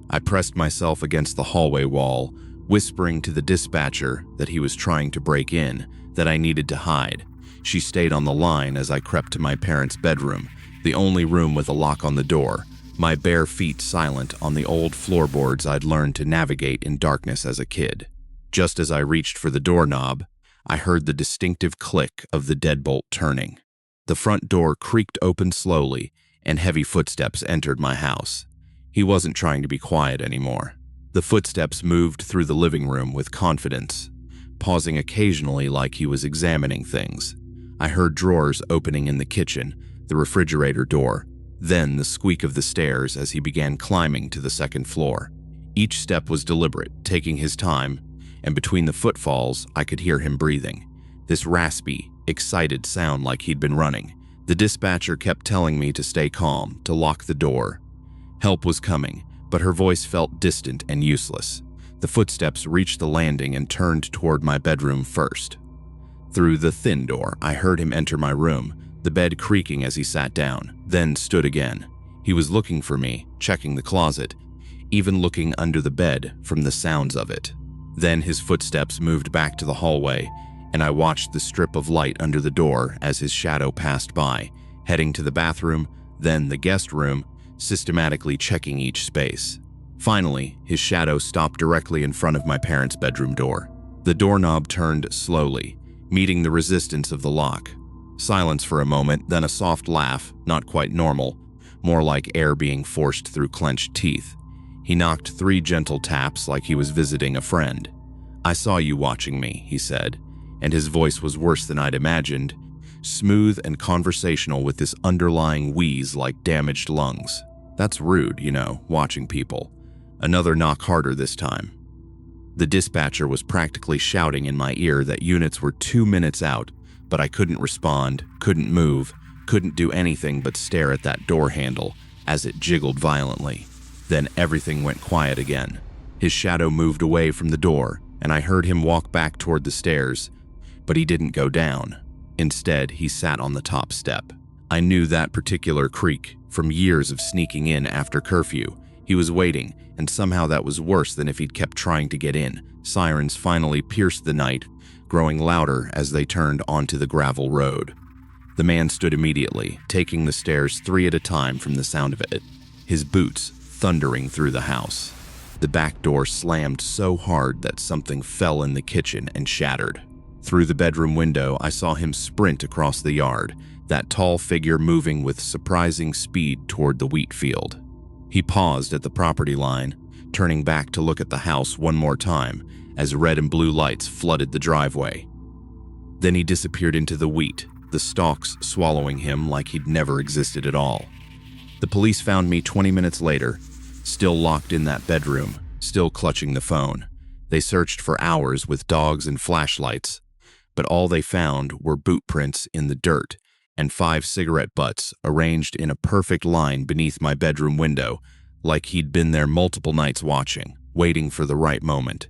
I pressed myself against the hallway wall, whispering to the dispatcher that he was trying to break in, that I needed to hide. She stayed on the line as I crept to my parents' bedroom, the only room with a lock on the door, my bare feet silent on the old floorboards I'd learned to navigate in darkness as a kid. Just as I reached for the doorknob, I heard the distinctive click of the deadbolt turning. The front door creaked open slowly, and heavy footsteps entered my house. He wasn't trying to be quiet anymore. The footsteps moved through the living room with confidence, pausing occasionally like he was examining things. I heard drawers opening in the kitchen, the refrigerator door, then the squeak of the stairs as he began climbing to the second floor. Each step was deliberate, taking his time, and between the footfalls, I could hear him breathing. This raspy, excited sound like he'd been running. The dispatcher kept telling me to stay calm, to lock the door. Help was coming, but her voice felt distant and useless. The footsteps reached the landing and turned toward my bedroom first. Through the thin door, I heard him enter my room, the bed creaking as he sat down, then stood again. He was looking for me, checking the closet. even looking under the bed from the sounds of it. Then his footsteps moved back to the hallway, and I watched the strip of light under the door as his shadow passed by, heading to the bathroom, then the guest room, systematically checking each space. Finally, his shadow stopped directly in front of my parents' bedroom door. The doorknob turned slowly, meeting the resistance of the lock. Silence for a moment, then a soft laugh, not quite normal, more like air being forced through clenched teeth. He knocked 3 gentle taps like he was visiting a friend. "I saw you watching me," he said, and his voice was worse than I'd imagined, smooth and conversational with this underlying wheeze like damaged lungs. That's rude, watching people. Another knock harder this time. The dispatcher was practically shouting in my ear that units were 2 minutes out, but I couldn't respond, couldn't move, couldn't do anything but stare at that door handle as it jiggled violently. Then everything went quiet again. His shadow moved away from the door, and I heard him walk back toward the stairs, but he didn't go down. Instead, he sat on the top step. I knew that particular creak from years of sneaking in after curfew. He was waiting, and somehow that was worse than if he'd kept trying to get in. Sirens finally pierced the night, growing louder as they turned onto the gravel road. The man stood immediately, taking the stairs 3 at a time from the sound of it, his boots thundering through the house. The back door slammed so hard that something fell in the kitchen and shattered. Through the bedroom window, I saw him sprint across the yard, that tall figure moving with surprising speed toward the wheat field. He paused at the property line, turning back to look at the house one more time as red and blue lights flooded the driveway. Then he disappeared into the wheat, the stalks swallowing him like he'd never existed at all. The police found me 20 minutes later, still locked in that bedroom, still clutching the phone. They searched for hours with dogs and flashlights, but all they found were boot prints in the dirt and 5 cigarette butts arranged in a perfect line beneath my bedroom window, like he'd been there multiple nights watching, waiting for the right moment.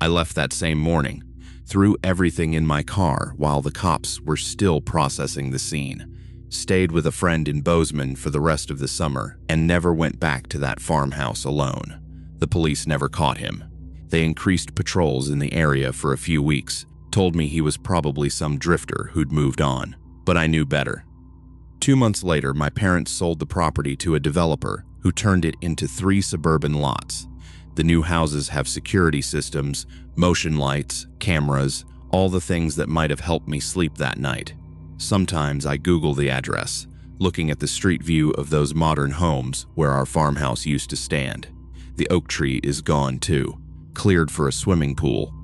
I left that same morning, threw everything in my car while the cops were still processing the scene, stayed with a friend in Bozeman for the rest of the summer, and never went back to that farmhouse alone. The police never caught him. They increased patrols in the area for a few weeks, told me he was probably some drifter who'd moved on. But I knew better. 2 months later, my parents sold the property to a developer who turned it into 3 suburban lots. The new houses have security systems, motion lights, cameras, all the things that might have helped me sleep that night. Sometimes I Google the address, looking at the street view of those modern homes where our farmhouse used to stand. The oak tree is gone too, cleared for a swimming pool.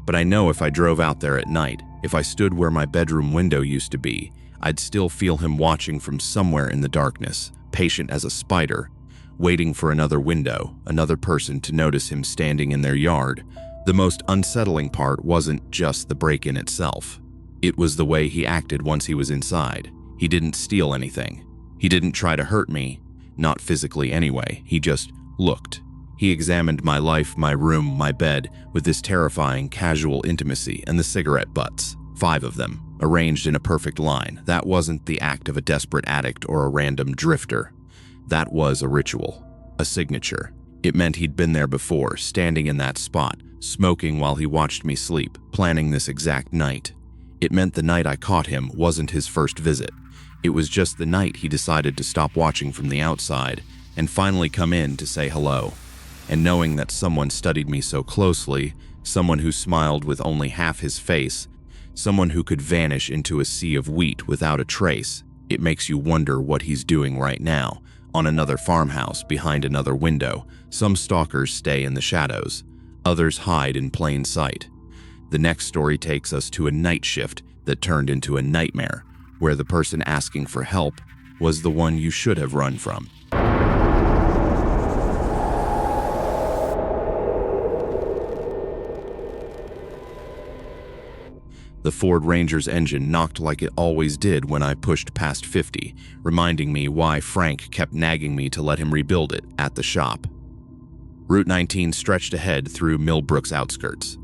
But I know if I drove out there at night, if I stood where my bedroom window used to be, I'd still feel him watching from somewhere in the darkness, patient as a spider, waiting for another window, another person to notice him standing in their yard. The most unsettling part wasn't just the break-in itself. It was the way he acted once he was inside. He didn't steal anything. He didn't try to hurt me, not physically anyway. He just looked. He examined my life, my room, my bed, with this terrifying casual intimacy, and the cigarette butts, 5 of them, arranged in a perfect line. That wasn't the act of a desperate addict or a random drifter. That was a ritual, a signature. It meant he'd been there before, standing in that spot, smoking while he watched me sleep, planning this exact night. It meant the night I caught him wasn't his first visit. It was just the night he decided to stop watching from the outside and finally come in to say hello. And knowing that someone studied me so closely, someone who smiled with only half his face, someone who could vanish into a sea of wheat without a trace, it makes you wonder what he's doing right now, on another farmhouse behind another window. Some stalkers stay in the shadows, others hide in plain sight. The next story takes us to a night shift that turned into a nightmare, where the person asking for help was the one you should have run from. The Ford Ranger's engine knocked like it always did when I pushed past 50, reminding me why Frank kept nagging me to let him rebuild it at the shop. Route 19 stretched ahead through Millbrook's outskirts.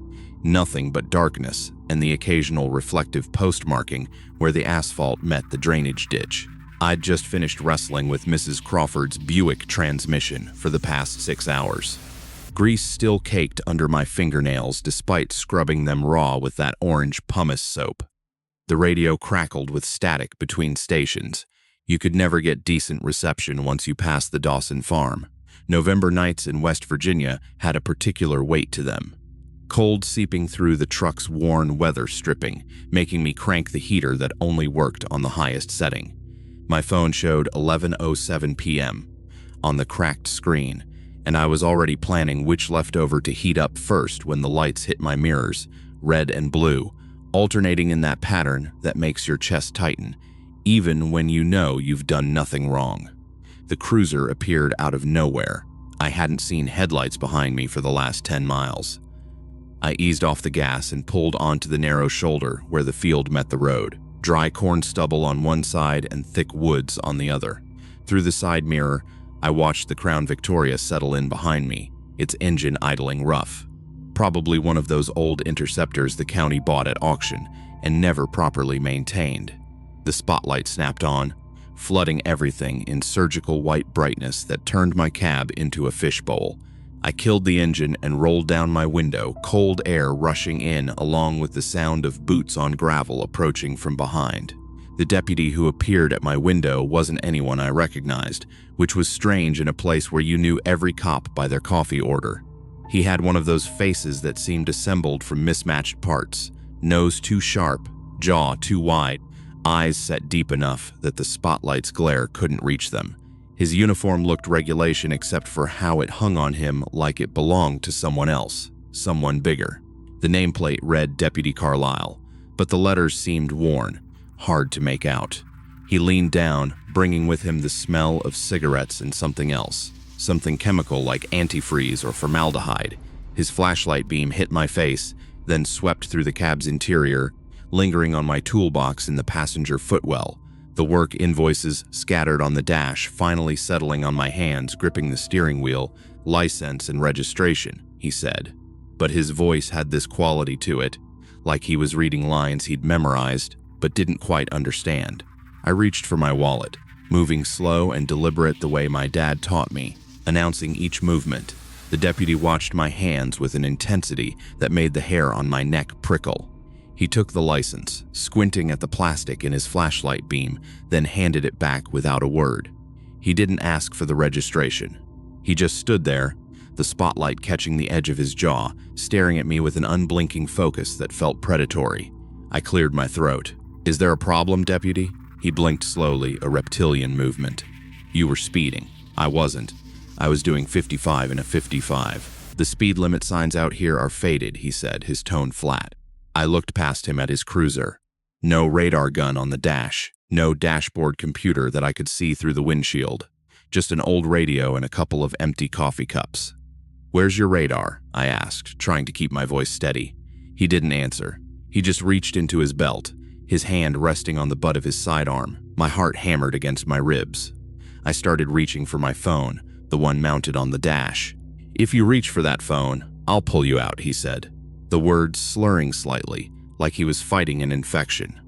Nothing but darkness and the occasional reflective post marking where the asphalt met the drainage ditch. I'd just finished wrestling with Mrs. Crawford's Buick transmission for the past 6 hours. Grease still caked under my fingernails despite scrubbing them raw with that orange pumice soap. The radio crackled with static between stations. You could never get decent reception once you passed the Dawson farm. November nights in West Virginia had a particular weight to them. Cold seeping through the truck's worn weather stripping, making me crank the heater that only worked on the highest setting. My phone showed 11:07 p.m. on the cracked screen, and I was already planning which leftover to heat up first when the lights hit my mirrors, red and blue, alternating in that pattern that makes your chest tighten, even when you know you've done nothing wrong. The cruiser appeared out of nowhere. I hadn't seen headlights behind me for the last 10 miles. I eased off the gas and pulled onto the narrow shoulder where the field met the road, dry corn stubble on one side and thick woods on the other. Through the side mirror, I watched the Crown Victoria settle in behind me, its engine idling rough. Probably one of those old Interceptors the county bought at auction and never properly maintained. The spotlight snapped on, flooding everything in surgical white brightness that turned my cab into a fishbowl. I killed the engine and rolled down my window, cold air rushing in along with the sound of boots on gravel approaching from behind. The deputy who appeared at my window wasn't anyone I recognized, which was strange in a place where you knew every cop by their coffee order. He had one of those faces that seemed assembled from mismatched parts, nose too sharp, jaw too wide, eyes set deep enough that the spotlight's glare couldn't reach them. His uniform looked regulation except for how it hung on him like it belonged to someone else, someone bigger. The nameplate read Deputy Carlisle, but the letters seemed worn, hard to make out. He leaned down, bringing with him the smell of cigarettes and something else, something chemical like antifreeze or formaldehyde. His flashlight beam hit my face, then swept through the cab's interior, lingering on my toolbox in the passenger footwell. The work invoices scattered on the dash, finally settling on my hands, gripping the steering wheel. License and registration, he said. But his voice had this quality to it, like he was reading lines he'd memorized, but didn't quite understand. I reached for my wallet, moving slow and deliberate the way my dad taught me, announcing each movement. The deputy watched my hands with an intensity that made the hair on my neck prickle. He took the license, squinting at the plastic in his flashlight beam, then handed it back without a word. He didn't ask for the registration. He just stood there, the spotlight catching the edge of his jaw, staring at me with an unblinking focus that felt predatory. I cleared my throat. "Is there a problem, deputy?" He blinked slowly, a reptilian movement. "You were speeding." "I wasn't. I was doing 55 in a 55. The speed limit signs out here are faded," he said, his tone flat. I looked past him at his cruiser. No radar gun on the dash, no dashboard computer that I could see through the windshield. Just an old radio and a couple of empty coffee cups. "Where's your radar?" I asked, trying to keep my voice steady. He didn't answer. He just reached into his belt, his hand resting on the butt of his sidearm. My heart hammered against my ribs. I started reaching for my phone, the one mounted on the dash. "If you reach for that phone, I'll pull you out," he said, the words slurring slightly, like he was fighting an infection.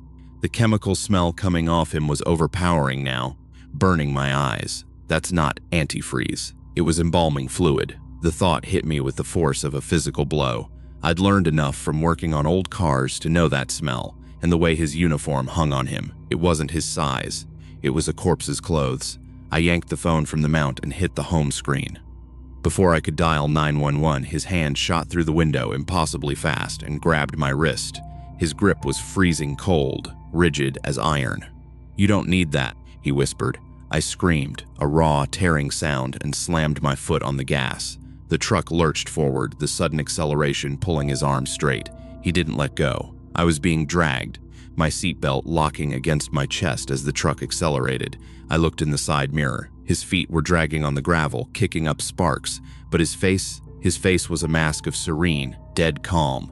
The chemical smell coming off him was overpowering now, burning my eyes. That's not antifreeze. It was embalming fluid. The thought hit me with the force of a physical blow. I'd learned enough from working on old cars to know that smell, and the way his uniform hung on him. It wasn't his size. It was a corpse's clothes. I yanked the phone from the mount and hit the home screen. Before I could dial 911, his hand shot through the window impossibly fast and grabbed my wrist. His grip was freezing cold, rigid as iron. "You don't need that," he whispered. I screamed, a raw, tearing sound, and slammed my foot on the gas. The truck lurched forward, the sudden acceleration pulling his arm straight. He didn't let go. I was being dragged, my seatbelt locking against my chest as the truck accelerated. I looked in the side mirror. His feet were dragging on the gravel, kicking up sparks, but his face was a mask of serene, dead calm.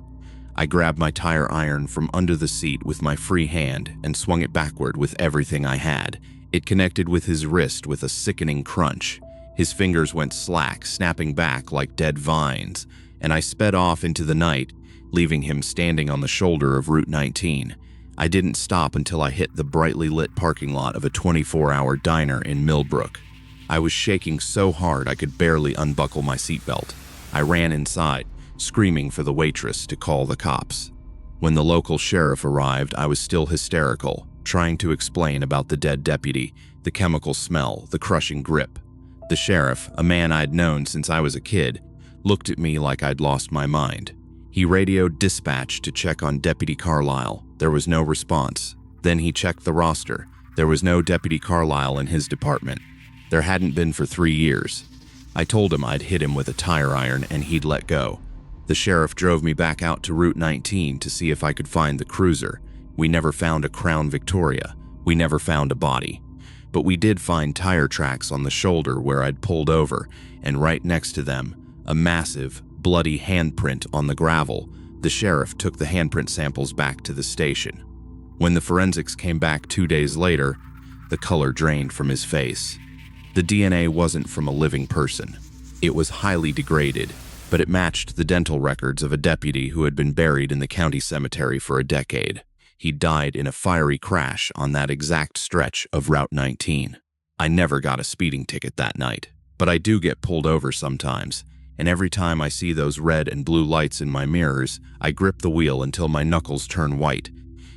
I grabbed my tire iron from under the seat with my free hand and swung it backward with everything I had. It connected with his wrist with a sickening crunch. His fingers went slack, snapping back like dead vines, and I sped off into the night, leaving him standing on the shoulder of Route 19. I didn't stop until I hit the brightly lit parking lot of a 24-hour diner in Millbrook. I was shaking so hard I could barely unbuckle my seatbelt. I ran inside, screaming for the waitress to call the cops. When the local sheriff arrived, I was still hysterical, trying to explain about the dead deputy, the chemical smell, the crushing grip. The sheriff, a man I'd known since I was a kid, looked at me like I'd lost my mind. He radioed dispatch to check on Deputy Carlisle. There was no response. Then he checked the roster. There was no Deputy Carlisle in his department. There hadn't been for 3 years. I told him I'd hit him with a tire iron and he'd let go. The sheriff drove me back out to Route 19 to see if I could find the cruiser. We never found a Crown Victoria. We never found a body. But we did find tire tracks on the shoulder where I'd pulled over, and right next to them, a massive, bloody handprint on the gravel. The sheriff took the handprint samples back to the station. When the forensics came back 2 days later, the color drained from his face. The DNA wasn't from a living person. It was highly degraded, but it matched the dental records of a deputy who had been buried in the county cemetery for a decade. He died in a fiery crash on that exact stretch of Route 19. I never got a speeding ticket that night, but I do get pulled over sometimes, and every time I see those red and blue lights in my mirrors, I grip the wheel until my knuckles turn white,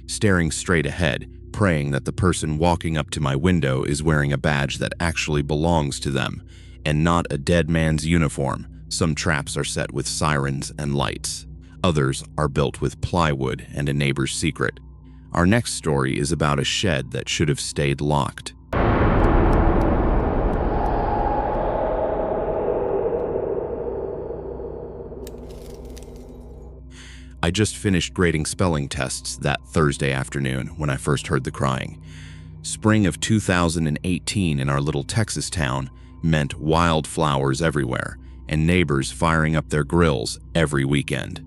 staring straight ahead, praying that the person walking up to my window is wearing a badge that actually belongs to them, and not a dead man's uniform. Some traps are set with sirens and lights. Others are built with plywood and a neighbor's secret. Our next story is about a shed that should have stayed locked. I just finished grading spelling tests that Thursday afternoon when I first heard the crying. Spring of 2018 in our little Texas town meant wildflowers everywhere and neighbors firing up their grills every weekend.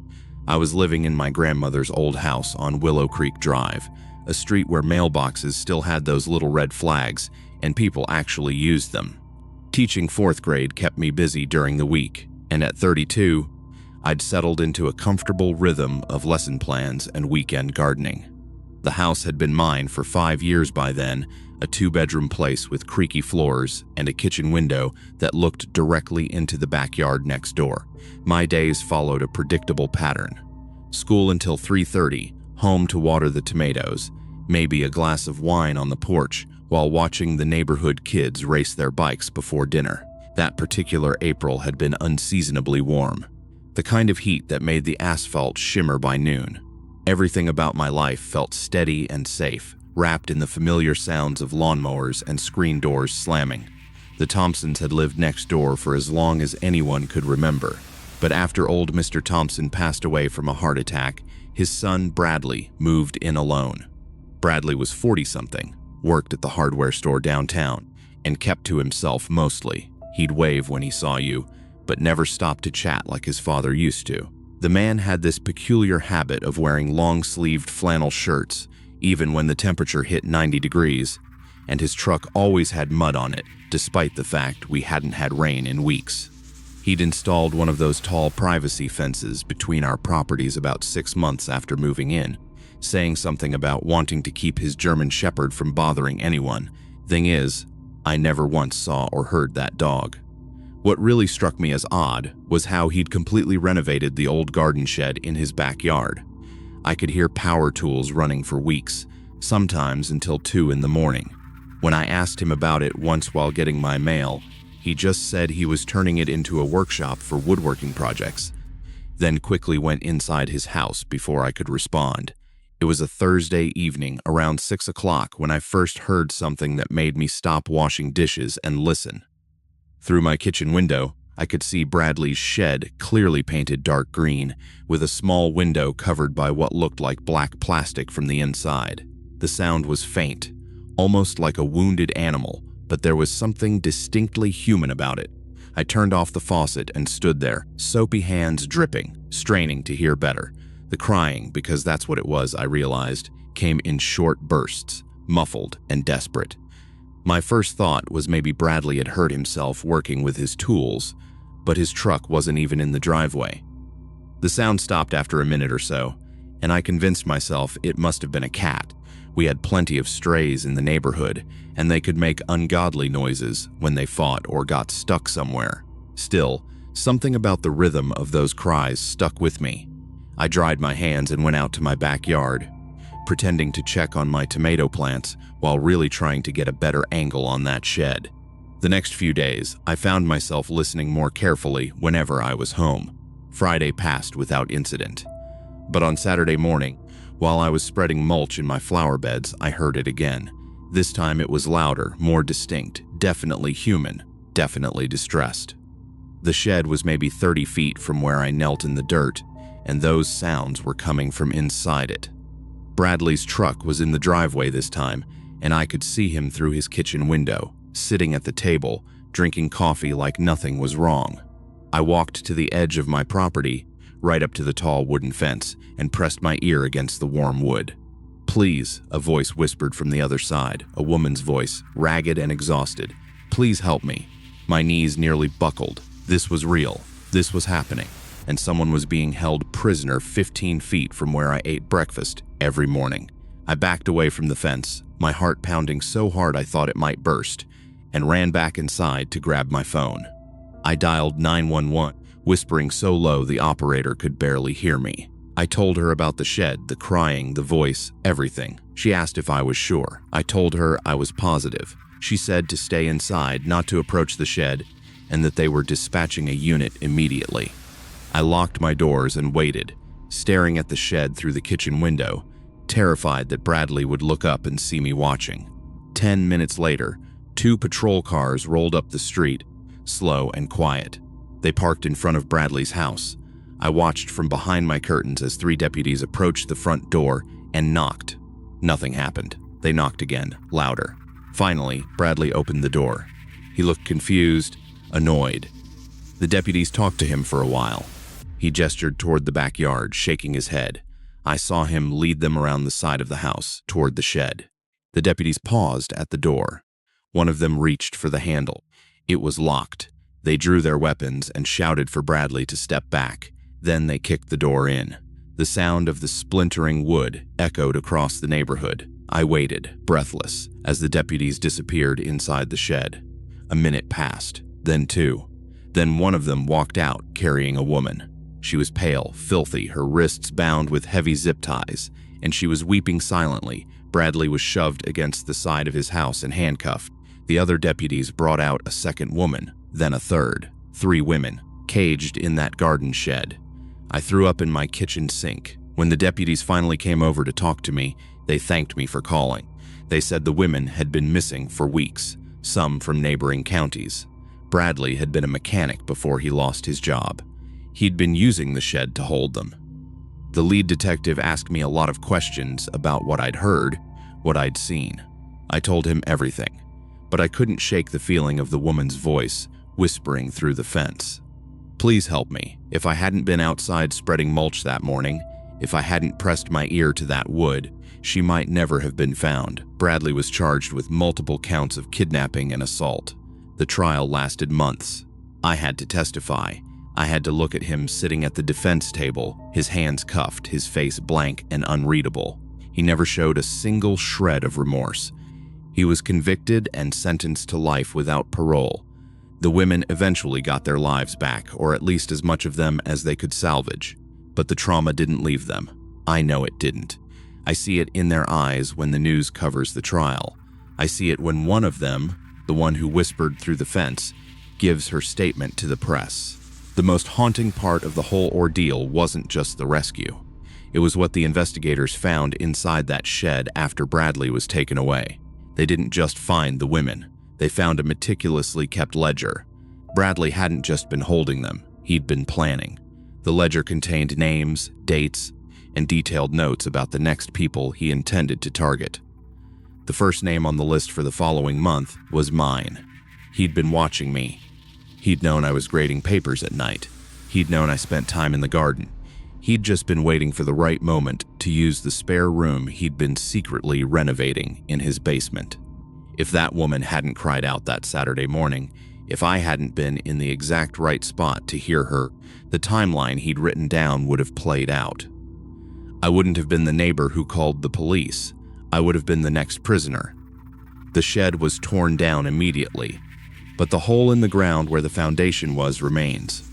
I was living in my grandmother's old house on Willow Creek Drive, a street where mailboxes still had those little red flags and people actually used them. Teaching 4th grade kept me busy during the week, and at 32, I'd settled into a comfortable rhythm of lesson plans and weekend gardening. The house had been mine for 5 years by then, a 2-bedroom place with creaky floors and a kitchen window that looked directly into the backyard next door. My days followed a predictable pattern. School until 3:30, home to water the tomatoes, maybe a glass of wine on the porch while watching the neighborhood kids race their bikes before dinner. That particular April had been unseasonably warm. The kind of heat that made the asphalt shimmer by noon. Everything about my life felt steady and safe, wrapped in the familiar sounds of lawnmowers and screen doors slamming. The Thompsons had lived next door for as long as anyone could remember, but after old Mr. Thompson passed away from a heart attack, his son Bradley moved in alone. Bradley was 40-something, worked at the hardware store downtown, and kept to himself mostly. He'd wave when he saw you, but never stopped to chat like his father used to. The man had this peculiar habit of wearing long-sleeved flannel shirts, even when the temperature hit 90 degrees, and his truck always had mud on it, despite the fact we hadn't had rain in weeks. He'd installed one of those tall privacy fences between our properties about 6 months after moving in, saying something about wanting to keep his German Shepherd from bothering anyone. Thing is, I never once saw or heard that dog. What really struck me as odd was how he'd completely renovated the old garden shed in his backyard. I could hear power tools running for weeks, sometimes until 2 in the morning. When I asked him about it once while getting my mail, he just said he was turning it into a workshop for woodworking projects, then quickly went inside his house before I could respond. It was a Thursday evening around 6 o'clock when I first heard something that made me stop washing dishes and listen. Through my kitchen window, I could see Bradley's shed clearly painted dark green, with a small window covered by what looked like black plastic from the inside. The sound was faint, almost like a wounded animal, but there was something distinctly human about it. I turned off the faucet and stood there, soapy hands dripping, straining to hear better. The crying, because that's what it was, I realized, came in short bursts, muffled and desperate. My first thought was maybe Bradley had hurt himself working with his tools, but his truck wasn't even in the driveway. The sound stopped after a minute or so, and I convinced myself it must have been a cat. We had plenty of strays in the neighborhood, and they could make ungodly noises when they fought or got stuck somewhere. Still, something about the rhythm of those cries stuck with me. I dried my hands and went out to my backyard, pretending to check on my tomato plants while really trying to get a better angle on that shed. The next few days, I found myself listening more carefully whenever I was home. Friday passed without incident. But on Saturday morning, while I was spreading mulch in my flower beds, I heard it again. This time it was louder, more distinct, definitely human, definitely distressed. The shed was maybe 30 feet from where I knelt in the dirt, and those sounds were coming from inside it. Bradley's truck was in the driveway this time, and I could see him through his kitchen window, sitting at the table, drinking coffee like nothing was wrong. I walked to the edge of my property, right up to the tall wooden fence, and pressed my ear against the warm wood. "Please," a voice whispered from the other side, a woman's voice, ragged and exhausted. "Please help me." My knees nearly buckled. This was real. This was happening. And someone was being held prisoner 15 feet from where I ate breakfast every morning. I backed away from the fence, my heart pounding so hard I thought it might burst, and ran back inside to grab my phone. I dialed 911, whispering so low the operator could barely hear me. I told her about the shed, the crying, the voice, everything. She asked if I was sure. I told her I was positive. She said to stay inside, not to approach the shed, and that they were dispatching a unit immediately. I locked my doors and waited, staring at the shed through the kitchen window, terrified that Bradley would look up and see me watching. 10 minutes later, 2 patrol cars rolled up the street, slow and quiet. They parked in front of Bradley's house. I watched from behind my curtains as 3 deputies approached the front door and knocked. Nothing happened. They knocked again, louder. Finally, Bradley opened the door. He looked confused, annoyed. The deputies talked to him for a while. He gestured toward the backyard, shaking his head. I saw him lead them around the side of the house, toward the shed. The deputies paused at the door. One of them reached for the handle. It was locked. They drew their weapons and shouted for Bradley to step back. Then they kicked the door in. The sound of the splintering wood echoed across the neighborhood. I waited, breathless, as the deputies disappeared inside the shed. A minute passed, then 2. Then one of them walked out, carrying a woman. She was pale, filthy, her wrists bound with heavy zip ties, and she was weeping silently. Bradley was shoved against the side of his house and handcuffed. The other deputies brought out a second woman, then a third. 3 women, caged in that garden shed. I threw up in my kitchen sink. When the deputies finally came over to talk to me, they thanked me for calling. They said the women had been missing for weeks, some from neighboring counties. Bradley had been a mechanic before he lost his job. He'd been using the shed to hold them. The lead detective asked me a lot of questions about what I'd heard, what I'd seen. I told him everything, but I couldn't shake the feeling of the woman's voice whispering through the fence. "Please help me. If I hadn't been outside spreading mulch that morning, if I hadn't pressed my ear to that wood, she might never have been found." Bradley was charged with multiple counts of kidnapping and assault. The trial lasted months. I had to testify. I had to look at him sitting at the defense table, his hands cuffed, his face blank and unreadable. He never showed a single shred of remorse. He was convicted and sentenced to life without parole. The women eventually got their lives back, or at least as much of them as they could salvage. But the trauma didn't leave them. I know it didn't. I see it in their eyes when the news covers the trial. I see it when one of them, the one who whispered through the fence, gives her statement to the press. The most haunting part of the whole ordeal wasn't just the rescue. It was what the investigators found inside that shed after Bradley was taken away. They didn't just find the women. They found a meticulously kept ledger. Bradley hadn't just been holding them, he'd been planning. The ledger contained names, dates, and detailed notes about the next people he intended to target. The first name on the list for the following month was mine. He'd been watching me. He'd known I was grading papers at night. He'd known I spent time in the garden. He'd just been waiting for the right moment to use the spare room he'd been secretly renovating in his basement. If that woman hadn't cried out that Saturday morning, if I hadn't been in the exact right spot to hear her, the timeline he'd written down would have played out. I wouldn't have been the neighbor who called the police. I would have been the next prisoner. The shed was torn down immediately, but the hole in the ground where the foundation was remains.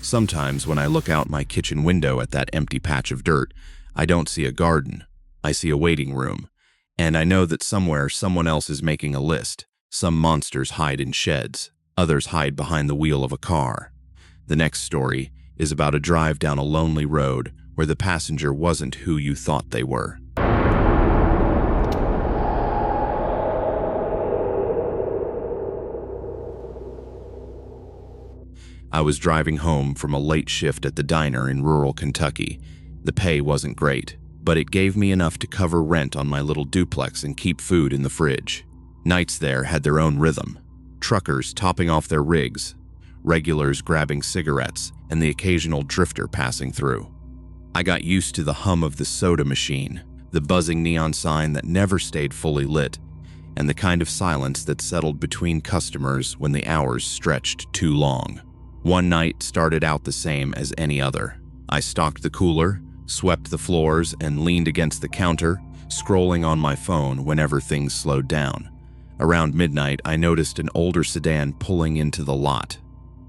Sometimes when I look out my kitchen window at that empty patch of dirt, I don't see a garden. I see a waiting room. And I know that somewhere someone else is making a list. Some monsters hide in sheds. Others hide behind the wheel of a car. The next story is about a drive down a lonely road where the passenger wasn't who you thought they were. I was driving home from a late shift at the diner in rural Kentucky. The pay wasn't great, but it gave me enough to cover rent on my little duplex and keep food in the fridge. Nights there had their own rhythm. Truckers topping off their rigs, regulars grabbing cigarettes, and the occasional drifter passing through. I got used to the hum of the soda machine, the buzzing neon sign that never stayed fully lit, and the kind of silence that settled between customers when the hours stretched too long. One night started out the same as any other. I stocked the cooler, swept the floors, and leaned against the counter, scrolling on my phone whenever things slowed down. Around midnight, I noticed an older sedan pulling into the lot.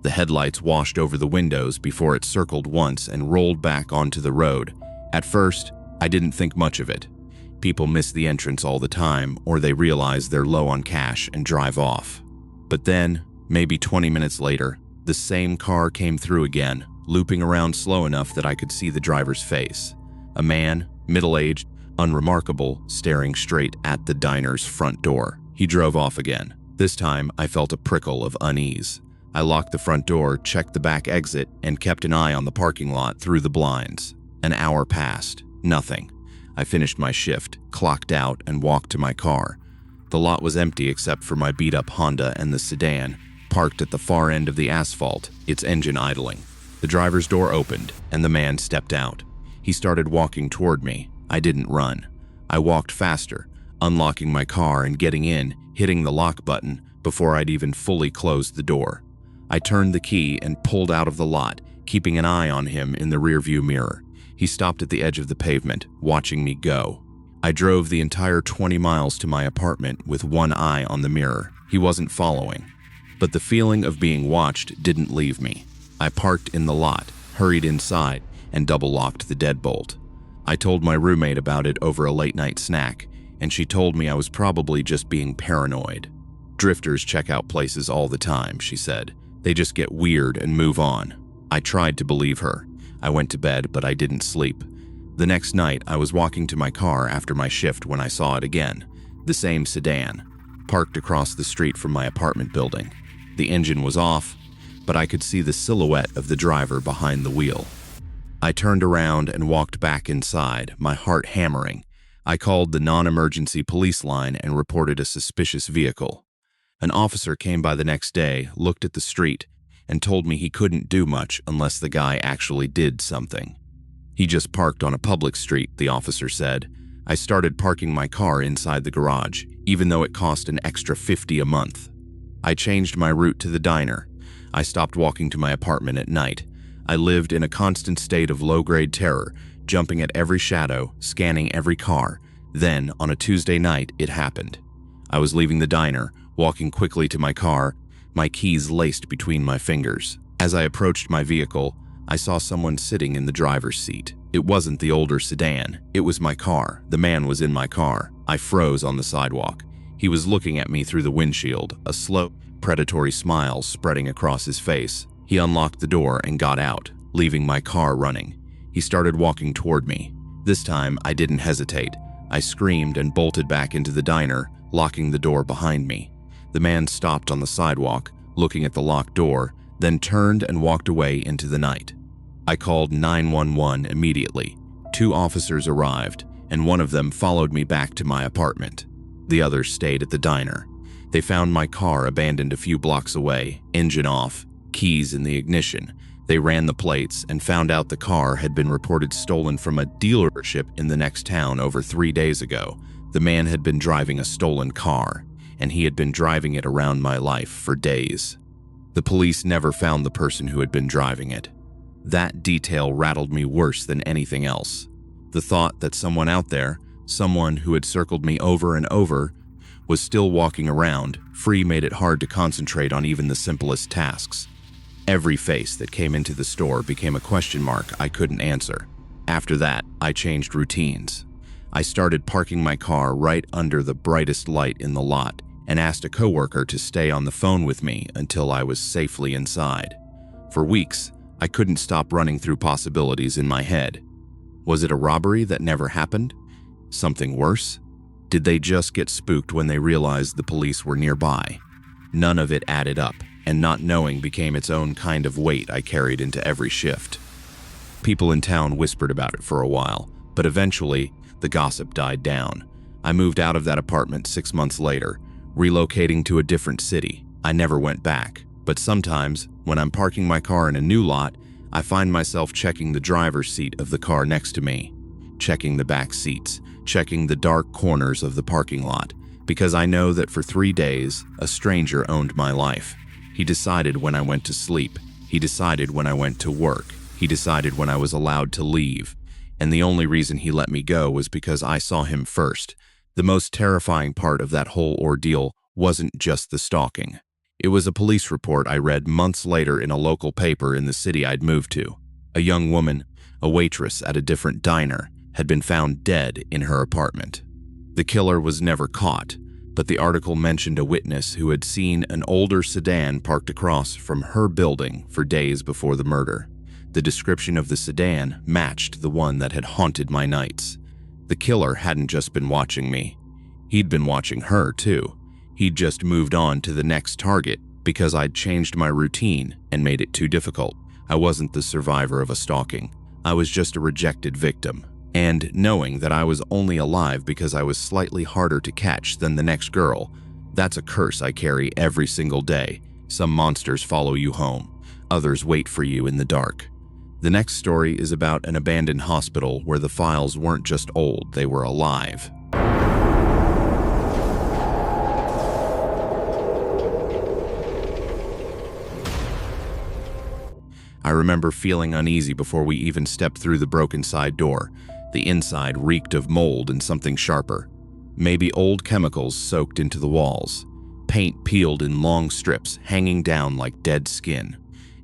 The headlights washed over the windows before it circled once and rolled back onto the road. At first, I didn't think much of it. People miss the entrance all the time, or they realize they're low on cash and drive off. But then, maybe 20 minutes later, the same car came through again, looping around slow enough that I could see the driver's face. A man, middle-aged, unremarkable, staring straight at the diner's front door. He drove off again. This time, I felt a prickle of unease. I locked the front door, checked the back exit, and kept an eye on the parking lot through the blinds. An hour passed. Nothing. I finished my shift, clocked out, and walked to my car. The lot was empty except for my beat-up Honda and the sedan, parked at the far end of the asphalt, its engine idling. The driver's door opened, and the man stepped out. He started walking toward me. I didn't run. I walked faster, unlocking my car and getting in, hitting the lock button before I'd even fully closed the door. I turned the key and pulled out of the lot, keeping an eye on him in the rearview mirror. He stopped at the edge of the pavement, watching me go. I drove the entire 20 miles to my apartment with one eye on the mirror. He wasn't following. But the feeling of being watched didn't leave me. I parked in the lot, hurried inside, and double-locked the deadbolt. I told my roommate about it over a late-night snack, and she told me I was probably just being paranoid. Drifters check out places all the time, she said. They just get weird and move on. I tried to believe her. I went to bed, but I didn't sleep. The next night, I was walking to my car after my shift when I saw it again. The same sedan, parked across the street from my apartment building. The engine was off, but I could see the silhouette of the driver behind the wheel. I turned around and walked back inside, my heart hammering. I called the non-emergency police line and reported a suspicious vehicle. An officer came by the next day, looked at the street, and told me he couldn't do much unless the guy actually did something. He just parked on a public street, the officer said. I started parking my car inside the garage, even though it cost an extra $50 a month. I changed my route to the diner. I stopped walking to my apartment at night. I lived in a constant state of low-grade terror, jumping at every shadow, scanning every car. Then, on a Tuesday night, it happened. I was leaving the diner, walking quickly to my car, my keys laced between my fingers. As I approached my vehicle, I saw someone sitting in the driver's seat. It wasn't the older sedan. It was my car. The man was in my car. I froze on the sidewalk. He was looking at me through the windshield, a slow, predatory smile spreading across his face. He unlocked the door and got out, leaving my car running. He started walking toward me. This time, I didn't hesitate. I screamed and bolted back into the diner, locking the door behind me. The man stopped on the sidewalk, looking at the locked door, then turned and walked away into the night. I called 911 immediately. 2 officers arrived, and one of them followed me back to my apartment. The other stayed at the diner. They found my car abandoned a few blocks away, engine off, keys in the ignition. They ran the plates and found out the car had been reported stolen from a dealership in the next town over 3 days ago. The man had been driving a stolen car, and he had been driving it around my life for days. The police never found the person who had been driving it. That detail rattled me worse than anything else. The thought that someone out there, someone who had circled me over and over, was still walking around, free, made it hard to concentrate on even the simplest tasks. Every face that came into the store became a question mark I couldn't answer. After that, I changed routines. I started parking my car right under the brightest light in the lot and asked a coworker to stay on the phone with me until I was safely inside. For weeks, I couldn't stop running through possibilities in my head. Was it a robbery that never happened? Something worse? Did they just get spooked when they realized the police were nearby? None of it added up, and not knowing became its own kind of weight I carried into every shift. People in town whispered about it for a while, but eventually, the gossip died down. I moved out of that apartment 6 months later, relocating to a different city. I never went back, but sometimes, when I'm parking my car in a new lot, I find myself checking the driver's seat of the car next to me, checking the back seats, checking the dark corners of the parking lot, because I know that for 3 days, a stranger owned my life. He decided when I went to sleep. He decided when I went to work. He decided when I was allowed to leave. And the only reason he let me go was because I saw him first. The most terrifying part of that whole ordeal wasn't just the stalking. It was a police report I read months later in a local paper in the city I'd moved to. A young woman, a waitress at a different diner, had been found dead in her apartment. The killer was never caught, but the article mentioned a witness who had seen an older sedan parked across from her building for days before the murder. The description of the sedan matched the one that had haunted my nights. The killer hadn't just been watching me. He'd been watching her, too. He'd just moved on to the next target because I'd changed my routine and made it too difficult. I wasn't the survivor of a stalking. I was just a rejected victim. And knowing that I was only alive because I was slightly harder to catch than the next girl, that's a curse I carry every single day. Some monsters follow you home. Others wait for you in the dark. The next story is about an abandoned hospital where the files weren't just old, they were alive. I remember feeling uneasy before we even stepped through the broken side door. The inside reeked of mold and something sharper. Maybe old chemicals soaked into the walls. Paint peeled in long strips, hanging down like dead skin.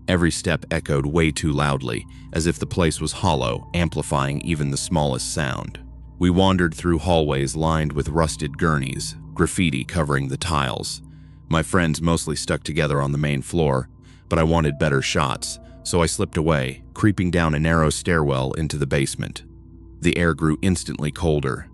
Every step echoed way too loudly, as if the place was hollow, amplifying even the smallest sound. We wandered through hallways lined with rusted gurneys, graffiti covering the tiles. My friends mostly stuck together on the main floor, but I wanted better shots, so I slipped away, creeping down a narrow stairwell into the basement. The air grew instantly colder.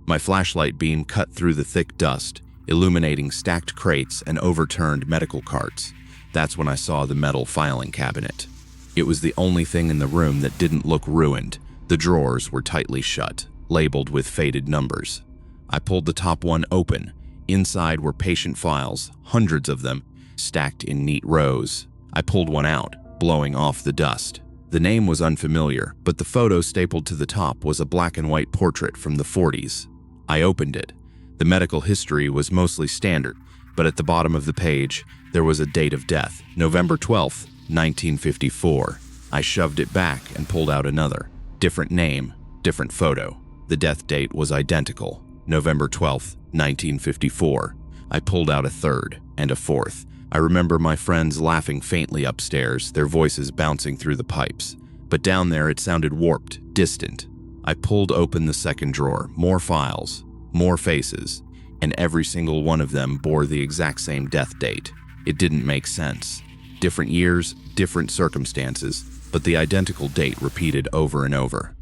My flashlight beam cut through the thick dust, illuminating stacked crates and overturned medical carts. That's when I saw the metal filing cabinet. It was the only thing in the room that didn't look ruined. The drawers were tightly shut, labeled with faded numbers. I pulled the top one open. Inside were patient files, hundreds of them, stacked in neat rows. I pulled one out, blowing off the dust. The name was unfamiliar, but the photo stapled to the top was a black and white portrait from the 40s. I opened it. The medical history was mostly standard, but at the bottom of the page, there was a date of death, November 12th, 1954. I shoved it back and pulled out another. Different name, different photo. The death date was identical, November 12th, 1954. I pulled out a third and a fourth. I remember my friends laughing faintly upstairs, their voices bouncing through the pipes. But down there it sounded warped, distant. I pulled open the second drawer, more files, more faces, and every single one of them bore the exact same death date. It didn't make sense. Different years, different circumstances, but the identical date repeated over and over.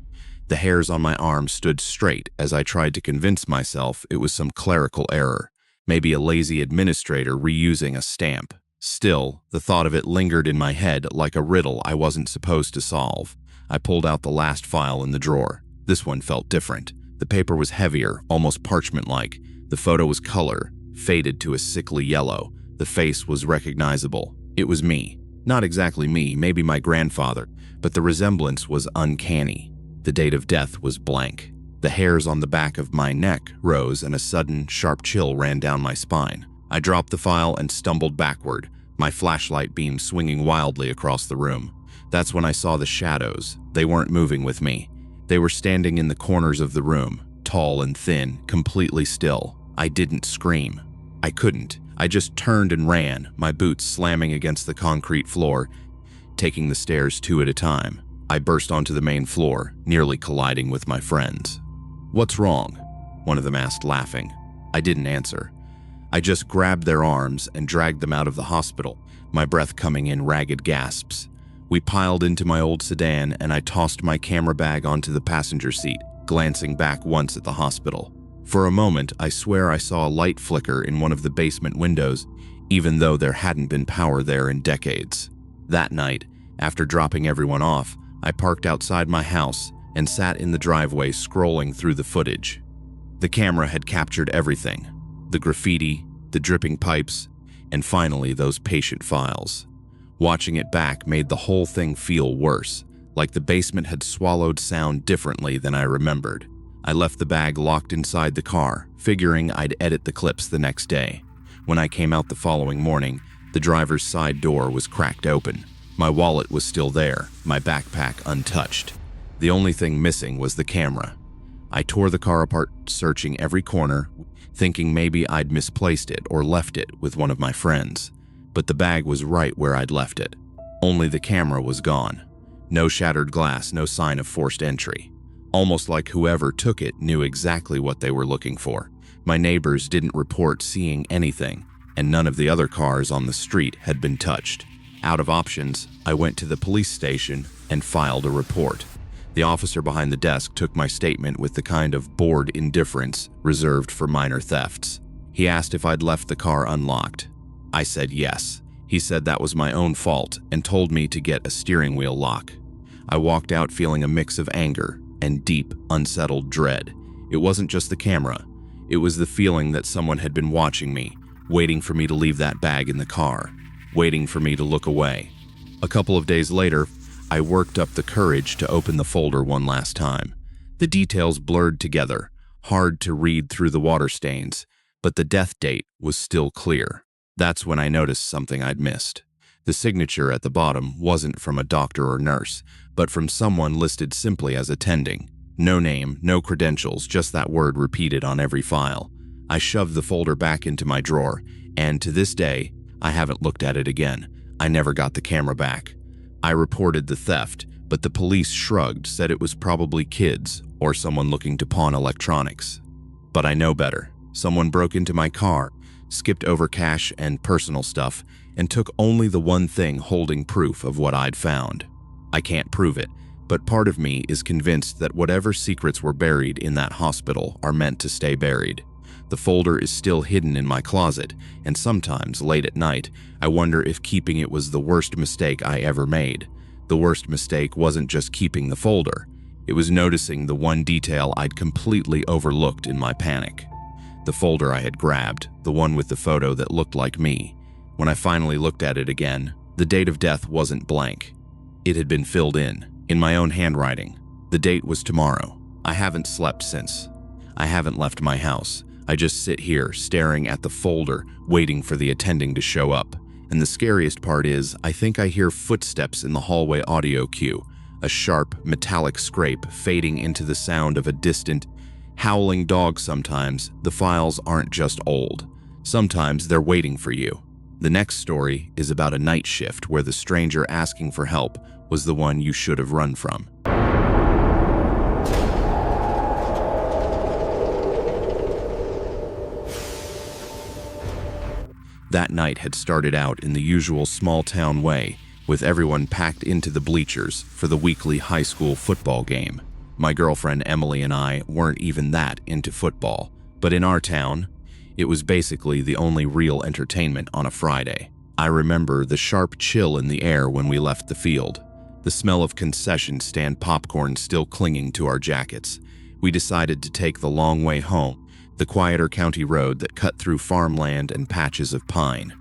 The hairs on my arm stood straight as I tried to convince myself it was some clerical error. Maybe a lazy administrator reusing a stamp. Still, the thought of it lingered in my head like a riddle I wasn't supposed to solve. I pulled out the last file in the drawer. This one felt different. The paper was heavier, almost parchment-like. The photo was color, faded to a sickly yellow. The face was recognizable. It was me. Not exactly me, maybe my grandfather, but the resemblance was uncanny. The date of death was blank. The hairs on the back of my neck rose and a sudden, sharp chill ran down my spine. I dropped the file and stumbled backward, my flashlight beam swinging wildly across the room. That's when I saw the shadows. They weren't moving with me. They were standing in the corners of the room, tall and thin, completely still. I didn't scream. I couldn't. I just turned and ran, my boots slamming against the concrete floor, taking the stairs 2 at a time. I burst onto the main floor, nearly colliding with my friends. "What's wrong?" one of them asked, laughing. I didn't answer. I just grabbed their arms and dragged them out of the hospital, my breath coming in ragged gasps. We piled into my old sedan and I tossed my camera bag onto the passenger seat, glancing back once at the hospital. For a moment, I swear I saw a light flicker in one of the basement windows, even though there hadn't been power there in decades. That night, after dropping everyone off, I parked outside my house and sat in the driveway scrolling through the footage. The camera had captured everything: the graffiti, the dripping pipes, and finally those patient files. Watching it back made the whole thing feel worse, like the basement had swallowed sound differently than I remembered. I left the bag locked inside the car, figuring I'd edit the clips the next day. When I came out the following morning, the driver's side door was cracked open. My wallet was still there, my backpack untouched. The only thing missing was the camera. I tore the car apart, searching every corner, thinking maybe I'd misplaced it or left it with one of my friends. But the bag was right where I'd left it. Only the camera was gone. No shattered glass, no sign of forced entry. Almost like whoever took it knew exactly what they were looking for. My neighbors didn't report seeing anything, and none of the other cars on the street had been touched. Out of options, I went to the police station and filed a report. The officer behind the desk took my statement with the kind of bored indifference reserved for minor thefts. He asked if I'd left the car unlocked. I said yes. He said that was my own fault and told me to get a steering wheel lock. I walked out feeling a mix of anger and deep, unsettled dread. It wasn't just the camera. It was the feeling that someone had been watching me, waiting for me to leave that bag in the car, waiting for me to look away. A couple of days later, I worked up the courage to open the folder one last time. The details blurred together, hard to read through the water stains, but the death date was still clear. That's when I noticed something I'd missed. The signature at the bottom wasn't from a doctor or nurse, but from someone listed simply as attending. No name, no credentials, just that word repeated on every file. I shoved the folder back into my drawer, and to this day, I haven't looked at it again. I never got the camera back. I reported the theft, but the police shrugged, said it was probably kids or someone looking to pawn electronics. But I know better. Someone broke into my car, skipped over cash and personal stuff, and took only the one thing holding proof of what I'd found. I can't prove it, but part of me is convinced that whatever secrets were buried in that hospital are meant to stay buried. The folder is still hidden in my closet, and sometimes, late at night, I wonder if keeping it was the worst mistake I ever made. The worst mistake wasn't just keeping the folder. It was noticing the one detail I'd completely overlooked in my panic. The folder I had grabbed, the one with the photo that looked like me. When I finally looked at it again, the date of death wasn't blank. It had been filled in my own handwriting. The date was tomorrow. I haven't slept since. I haven't left my house. I just sit here, staring at the folder, waiting for the attending to show up. And the scariest part is, I think I hear footsteps in the hallway audio cue, a sharp, metallic scrape fading into the sound of a distant, howling dog. Sometimes the files aren't just old. Sometimes they're waiting for you. The next story is about a night shift where the stranger asking for help was the one you should have run from. That night had started out in the usual small-town way, with everyone packed into the bleachers for the weekly high school football game. My girlfriend Emily and I weren't even that into football, but in our town, it was basically the only real entertainment on a Friday. I remember the sharp chill in the air when we left the field, the smell of concession stand popcorn still clinging to our jackets. We decided to take the long way home, the quieter county road that cut through farmland and patches of pine.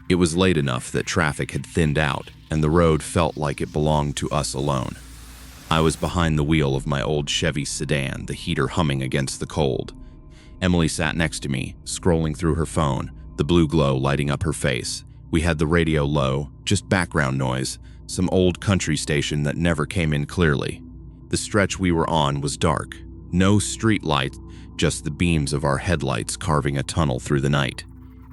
It was late enough that traffic had thinned out, and the road felt like it belonged to us alone. I was behind the wheel of my old Chevy sedan, the heater humming against the cold. Emily sat next to me, scrolling through her phone, the blue glow lighting up her face. We had the radio low, just background noise, some old country station that never came in clearly. The stretch we were on was dark. No street lights, just the beams of our headlights carving a tunnel through the night.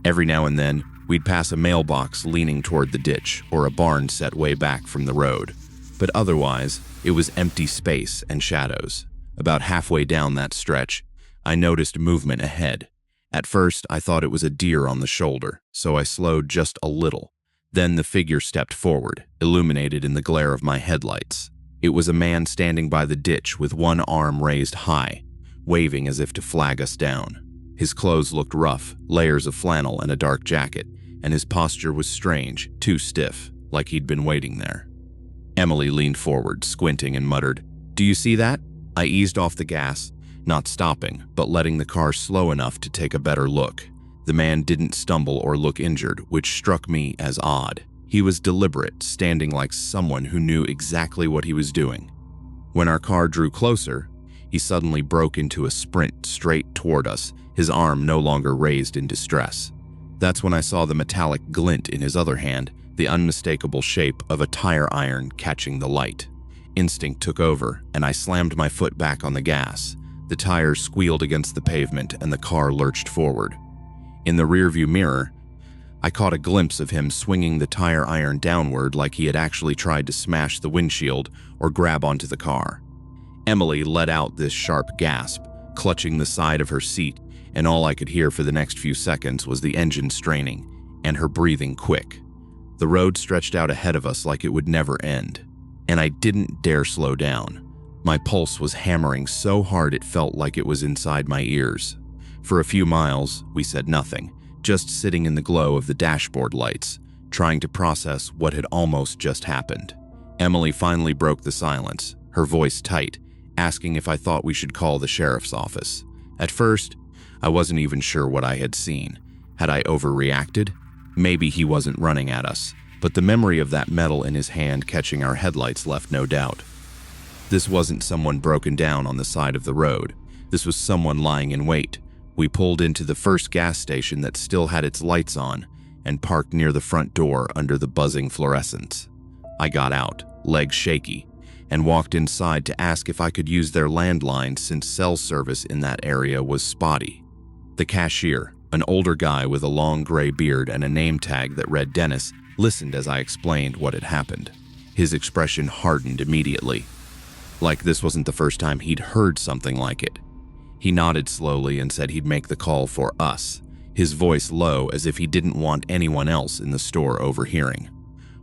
Every now and then, we'd pass a mailbox leaning toward the ditch or a barn set way back from the road. But otherwise, it was empty space and shadows. About halfway down that stretch, I noticed movement ahead. At first, I thought it was a deer on the shoulder, so I slowed just a little. Then the figure stepped forward, illuminated in the glare of my headlights. It was a man standing by the ditch with one arm raised high, waving as if to flag us down. His clothes looked rough, layers of flannel and a dark jacket, and his posture was strange, too stiff, like he'd been waiting there. Emily leaned forward, squinting, and muttered, "Do you see that?" I eased off the gas, not stopping, but letting the car slow enough to take a better look. The man didn't stumble or look injured, which struck me as odd. He was deliberate, standing like someone who knew exactly what he was doing. When our car drew closer, he suddenly broke into a sprint straight toward us, his arm no longer raised in distress. That's when I saw the metallic glint in his other hand, the unmistakable shape of a tire iron catching the light. Instinct took over, and I slammed my foot back on the gas. The tires squealed against the pavement, and the car lurched forward. In the rearview mirror, I caught a glimpse of him swinging the tire iron downward like he had actually tried to smash the windshield or grab onto the car. Emily let out this sharp gasp, clutching the side of her seat, and all I could hear for the next few seconds was the engine straining and her breathing quick. The road stretched out ahead of us like it would never end, and I didn't dare slow down. My pulse was hammering so hard it felt like it was inside my ears. For a few miles, we said nothing, just sitting in the glow of the dashboard lights, trying to process what had almost just happened. Emily finally broke the silence, her voice tight, asking if I thought we should call the sheriff's office. At first, I wasn't even sure what I had seen. Had I overreacted? Maybe he wasn't running at us, but the memory of that metal in his hand catching our headlights left no doubt. This wasn't someone broken down on the side of the road. This was someone lying in wait. We pulled into the first gas station that still had its lights on and parked near the front door under the buzzing fluorescence. I got out, legs shaky, and walked inside to ask if I could use their landline since cell service in that area was spotty. The cashier, an older guy with a long gray beard and a name tag that read Dennis, listened as I explained what had happened. His expression hardened immediately, like this wasn't the first time he'd heard something like it. He nodded slowly and said he'd make the call for us, his voice low as if he didn't want anyone else in the store overhearing.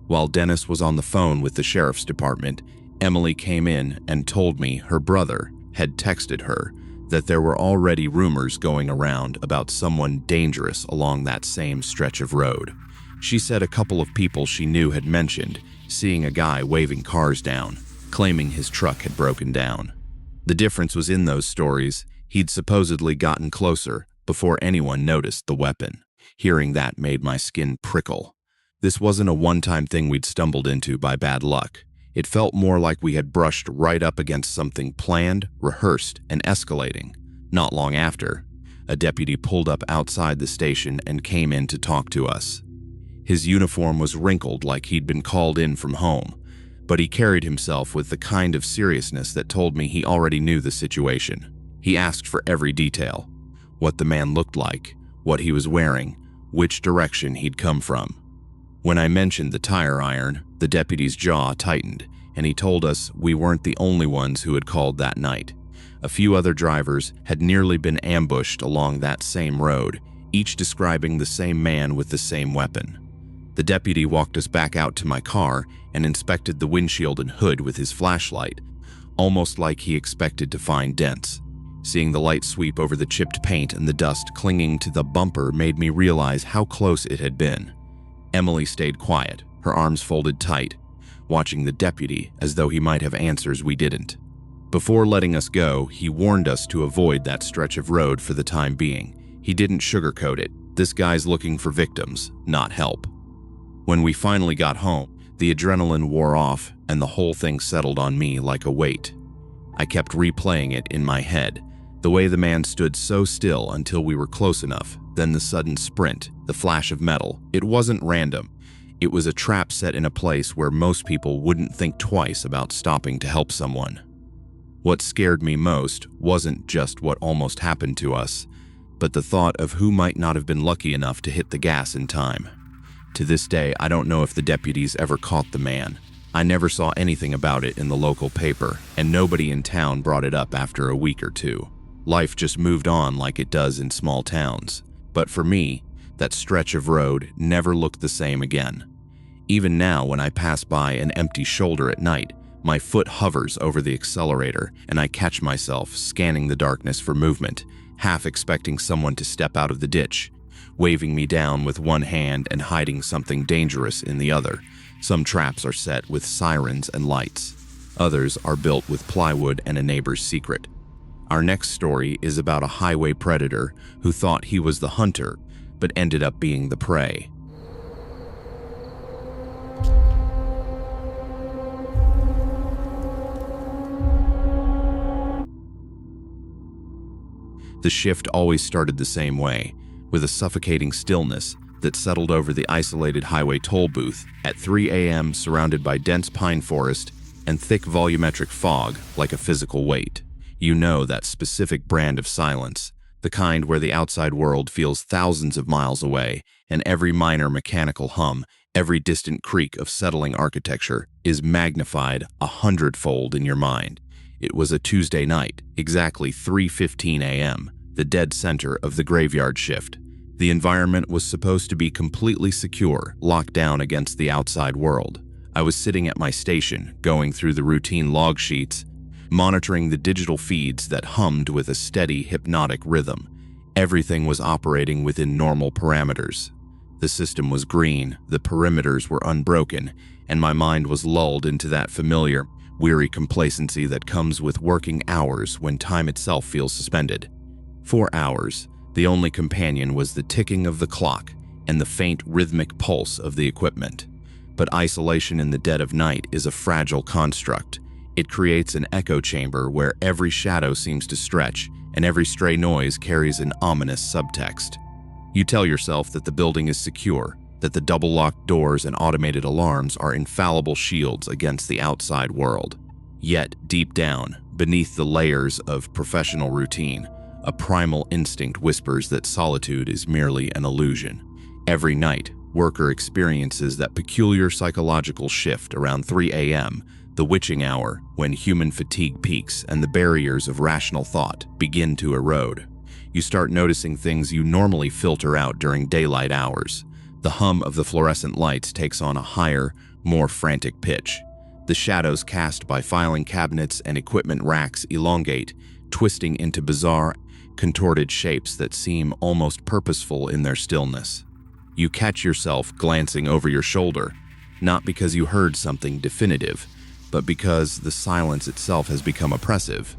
While Dennis was on the phone with the sheriff's department, Emily came in and told me her brother had texted her that there were already rumors going around about someone dangerous along that same stretch of road. She said a couple of people she knew had mentioned seeing a guy waving cars down, claiming his truck had broken down. The difference was in those stories, he'd supposedly gotten closer before anyone noticed the weapon. Hearing that made my skin prickle. This wasn't a one-time thing we'd stumbled into by bad luck. It felt more like we had brushed right up against something planned, rehearsed, and escalating. Not long after, a deputy pulled up outside the station and came in to talk to us. His uniform was wrinkled like he'd been called in from home, but he carried himself with the kind of seriousness that told me he already knew the situation. He asked for every detail: what the man looked like, what he was wearing, which direction he'd come from. When I mentioned the tire iron, the deputy's jaw tightened, and he told us we weren't the only ones who had called that night. A few other drivers had nearly been ambushed along that same road, each describing the same man with the same weapon. The deputy walked us back out to my car and inspected the windshield and hood with his flashlight, almost like he expected to find dents. Seeing the light sweep over the chipped paint and the dust clinging to the bumper made me realize how close it had been. Emily stayed quiet, her arms folded tight, watching the deputy as though he might have answers we didn't. Before letting us go, he warned us to avoid that stretch of road for the time being. He didn't sugarcoat it. This guy's looking for victims, not help. When we finally got home, the adrenaline wore off and the whole thing settled on me like a weight. I kept replaying it in my head, the way the man stood so still until we were close enough, then the sudden sprint, the flash of metal. It wasn't random. It was a trap set in a place where most people wouldn't think twice about stopping to help someone. What scared me most wasn't just what almost happened to us, but the thought of who might not have been lucky enough to hit the gas in time. To this day, I don't know if the deputies ever caught the man. I never saw anything about it in the local paper, and nobody in town brought it up after a week or two. Life just moved on like it does in small towns. But for me, that stretch of road never looked the same again. Even now, when I pass by an empty shoulder at night, my foot hovers over the accelerator, and I catch myself scanning the darkness for movement, half expecting someone to step out of the ditch, waving me down with one hand and hiding something dangerous in the other. Some traps are set with sirens and lights. Others are built with plywood and a neighbor's secret. Our next story is about a highway predator who thought he was the hunter, but ended up being the prey. The shift always started the same way, with a suffocating stillness that settled over the isolated highway toll booth at 3 a.m., surrounded by dense pine forest and thick volumetric fog like a physical weight. You know that specific brand of silence, the kind where the outside world feels thousands of miles away, and every minor mechanical hum, every distant creak of settling architecture is magnified 100-fold in your mind. It was a Tuesday night, exactly 3:15 a.m., the dead center of the graveyard shift. The environment was supposed to be completely secure, locked down against the outside world. I was sitting at my station, going through the routine log sheets, monitoring the digital feeds that hummed with a steady, hypnotic rhythm. Everything was operating within normal parameters. The system was green, the perimeters were unbroken, and my mind was lulled into that familiar, weary complacency that comes with working hours when time itself feels suspended. 4 hours. The only companion was the ticking of the clock and the faint rhythmic pulse of the equipment. But isolation in the dead of night is a fragile construct. It creates an echo chamber where every shadow seems to stretch and every stray noise carries an ominous subtext. You tell yourself that the building is secure, that the double-locked doors and automated alarms are infallible shields against the outside world. Yet, deep down, beneath the layers of professional routine, a primal instinct whispers that solitude is merely an illusion. Every night, worker experiences that peculiar psychological shift around 3 a.m., the witching hour when human fatigue peaks and the barriers of rational thought begin to erode. You start noticing things you normally filter out during daylight hours. The hum of the fluorescent lights takes on a higher, more frantic pitch. The shadows cast by filing cabinets and equipment racks elongate, twisting into bizarre, contorted shapes that seem almost purposeful in their stillness. You catch yourself glancing over your shoulder, not because you heard something definitive, but because the silence itself has become oppressive,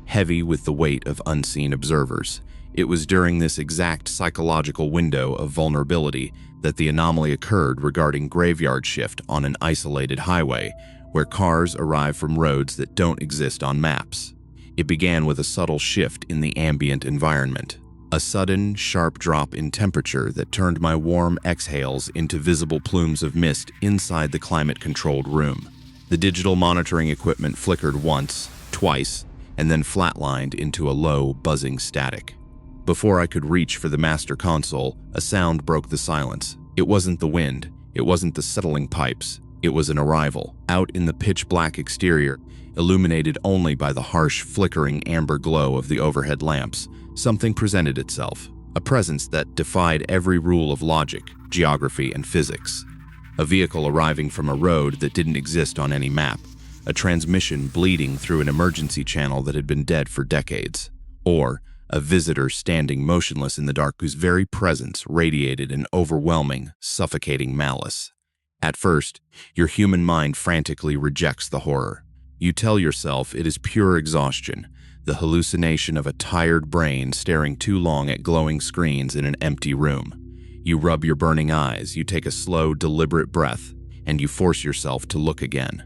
heavy with the weight of unseen observers. It was during this exact psychological window of vulnerability that the anomaly occurred regarding graveyard shift on an isolated highway, where cars arrive from roads that don't exist on maps. It began with a subtle shift in the ambient environment, a sudden, sharp drop in temperature that turned my warm exhales into visible plumes of mist inside the climate-controlled room. The digital monitoring equipment flickered once, twice, and then flatlined into a low, buzzing static. Before I could reach for the master console, a sound broke the silence. It wasn't the wind, it wasn't the settling pipes, it was an arrival. Out in the pitch-black exterior, illuminated only by the harsh, flickering amber glow of the overhead lamps, something presented itself, a presence that defied every rule of logic, geography, and physics. A vehicle arriving from a road that didn't exist on any map, a transmission bleeding through an emergency channel that had been dead for decades, or a visitor standing motionless in the dark whose very presence radiated an overwhelming, suffocating malice. At first, your human mind frantically rejects the horror. You tell yourself it is pure exhaustion, the hallucination of a tired brain staring too long at glowing screens in an empty room. You rub your burning eyes, you take a slow, deliberate breath, and you force yourself to look again.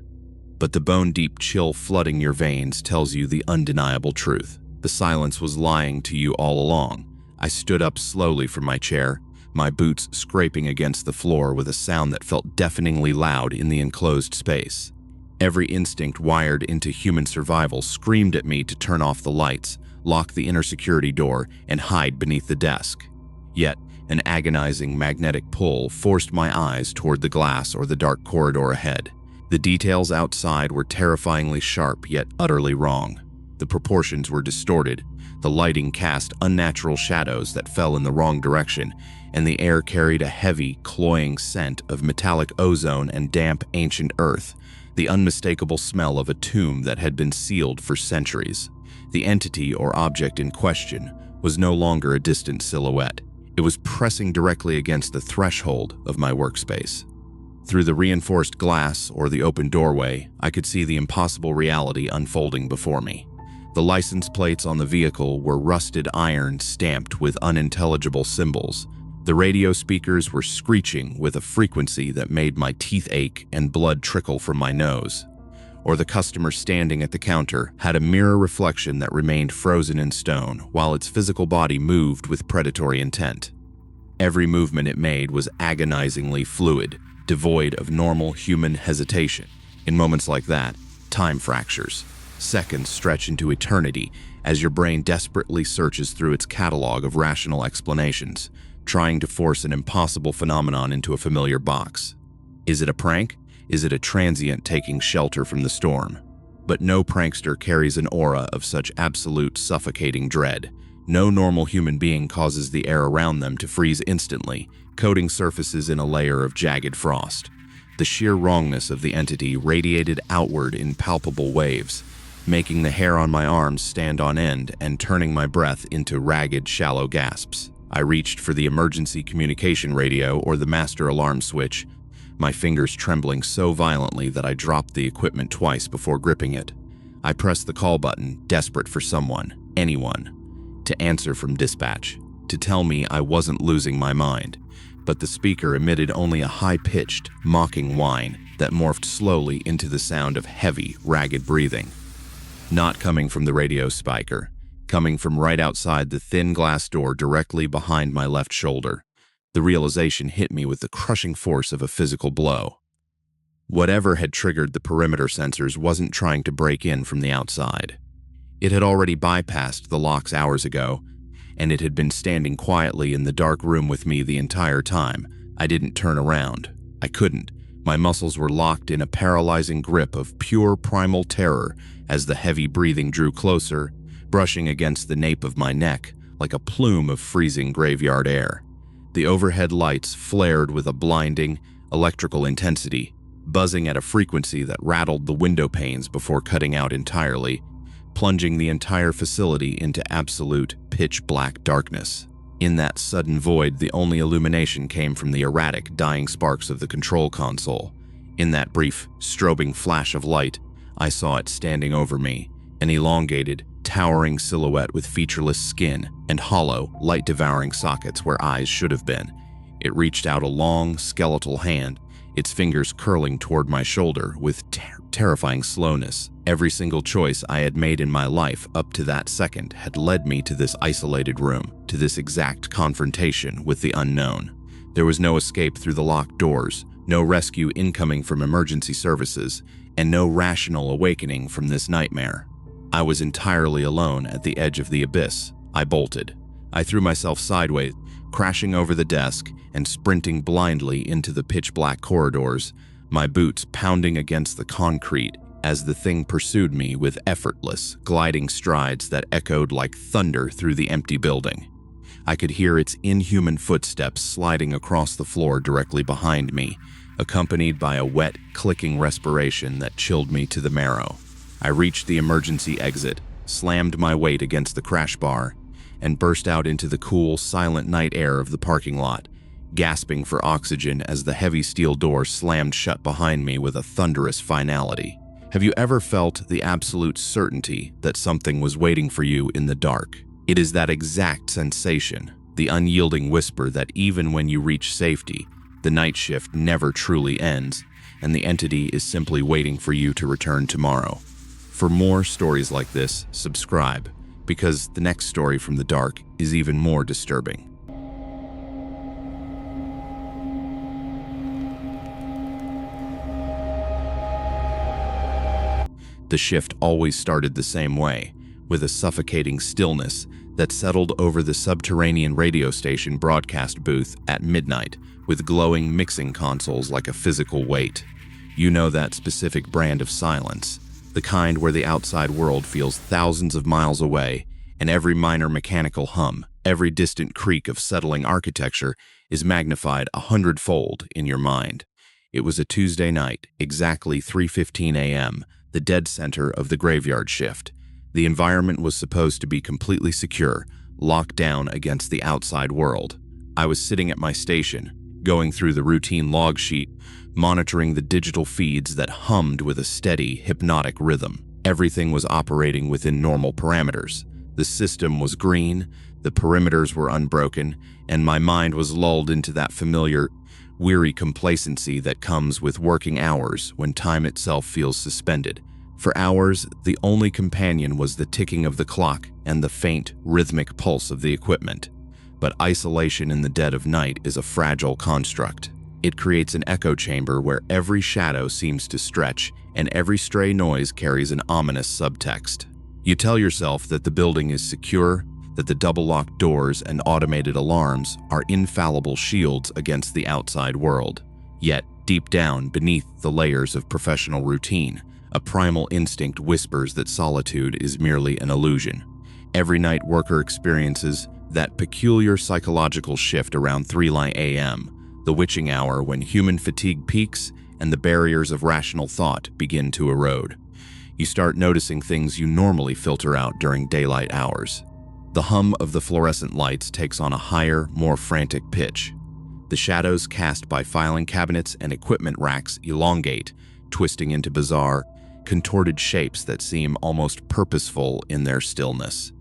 But the bone-deep chill flooding your veins tells you the undeniable truth. The silence was lying to you all along. I stood up slowly from my chair, my boots scraping against the floor with a sound that felt deafeningly loud in the enclosed space. Every instinct wired into human survival screamed at me to turn off the lights, lock the inner security door, and hide beneath the desk. Yet, an agonizing magnetic pull forced my eyes toward the glass or the dark corridor ahead. The details outside were terrifyingly sharp, yet utterly wrong. The proportions were distorted, the lighting cast unnatural shadows that fell in the wrong direction, and the air carried a heavy, cloying scent of metallic ozone and damp, ancient earth, the unmistakable smell of a tomb that had been sealed for centuries. The entity or object in question was no longer a distant silhouette. It was pressing directly against the threshold of my workspace. Through the reinforced glass or the open doorway, I could see the impossible reality unfolding before me. The license plates on the vehicle were rusted iron stamped with unintelligible symbols. The radio speakers were screeching with a frequency that made my teeth ache and blood trickle from my nose. Or the customer standing at the counter had a mirror reflection that remained frozen in stone while its physical body moved with predatory intent. Every movement it made was agonizingly fluid, devoid of normal human hesitation. In moments like that, time fractures. Seconds stretch into eternity as your brain desperately searches through its catalog of rational explanations, trying to force an impossible phenomenon into a familiar box. Is it a prank? Is it a transient taking shelter from the storm? But no prankster carries an aura of such absolute suffocating dread. No normal human being causes the air around them to freeze instantly, coating surfaces in a layer of jagged frost. The sheer wrongness of the entity radiated outward in palpable waves, making the hair on my arms stand on end and turning my breath into ragged, shallow gasps. I reached for the emergency communication radio or the master alarm switch, my fingers trembling so violently that I dropped the equipment twice before gripping it. I pressed the call button, desperate for someone, anyone, to answer from dispatch, to tell me I wasn't losing my mind. But the speaker emitted only a high-pitched, mocking whine that morphed slowly into the sound of heavy, ragged breathing. Not coming from the radio speaker, coming from right outside the thin glass door directly behind my left shoulder. The realization hit me with the crushing force of a physical blow. Whatever had triggered the perimeter sensors wasn't trying to break in from the outside. It had already bypassed the locks hours ago, and it had been standing quietly in the dark room with me the entire time. I didn't turn around. I couldn't. My muscles were locked in a paralyzing grip of pure primal terror as the heavy breathing drew closer, brushing against the nape of my neck like a plume of freezing graveyard air. The overhead lights flared with a blinding, electrical intensity, buzzing at a frequency that rattled the window panes before cutting out entirely, plunging the entire facility into absolute pitch-black darkness. In that sudden void, the only illumination came from the erratic, dying sparks of the control console. In that brief, strobing flash of light, I saw it standing over me, an elongated, towering silhouette with featureless skin and hollow, light-devouring sockets where eyes should have been. It reached out a long, skeletal hand, its fingers curling toward my shoulder with terrifying slowness. Every single choice I had made in my life up to that second had led me to this isolated room, to this exact confrontation with the unknown. There was no escape through the locked doors, no rescue incoming from emergency services, and no rational awakening from this nightmare. I was entirely alone at the edge of the abyss. I bolted. I threw myself sideways, crashing over the desk and sprinting blindly into the pitch-black corridors, my boots pounding against the concrete as the thing pursued me with effortless, gliding strides that echoed like thunder through the empty building. I could hear its inhuman footsteps sliding across the floor directly behind me, accompanied by a wet, clicking respiration that chilled me to the marrow. I reached the emergency exit, slammed my weight against the crash bar, and burst out into the cool, silent night air of the parking lot, gasping for oxygen as the heavy steel door slammed shut behind me with a thunderous finality. Have you ever felt the absolute certainty that something was waiting for you in the dark? It is that exact sensation, the unyielding whisper that even when you reach safety, the night shift never truly ends, and the entity is simply waiting for you to return tomorrow. For more stories like this, subscribe, because the next story from the dark is even more disturbing. The shift always started the same way, with a suffocating stillness that settled over the subterranean radio station broadcast booth at midnight, with glowing mixing consoles like a physical weight. You know that specific brand of silence, the kind where the outside world feels thousands of miles away, and every minor mechanical hum, every distant creak of settling architecture is magnified 100-fold in your mind. It was a Tuesday night, exactly 3:15 a.m., the dead center of the graveyard shift. The environment was supposed to be completely secure, locked down against the outside world. I was sitting at my station, going through the routine log sheet, monitoring the digital feeds that hummed with a steady, hypnotic rhythm. Everything was operating within normal parameters. The system was green, the perimeters were unbroken, and my mind was lulled into that familiar, weary complacency that comes with working hours when time itself feels suspended. For hours, the only companion was the ticking of the clock and the faint, rhythmic pulse of the equipment. But isolation in the dead of night is a fragile construct. It creates an echo chamber where every shadow seems to stretch and every stray noise carries an ominous subtext. You tell yourself that the building is secure, that the double-locked doors and automated alarms are infallible shields against the outside world. Yet, deep down beneath the layers of professional routine, a primal instinct whispers that solitude is merely an illusion. Every night worker experiences that peculiar psychological shift around 3 a.m., the witching hour when human fatigue peaks and the barriers of rational thought begin to erode. You start noticing things you normally filter out during daylight hours. The hum of the fluorescent lights takes on a higher, more frantic pitch. The shadows cast by filing cabinets and equipment racks elongate, twisting into bizarre, contorted shapes that seem almost purposeful in their stillness.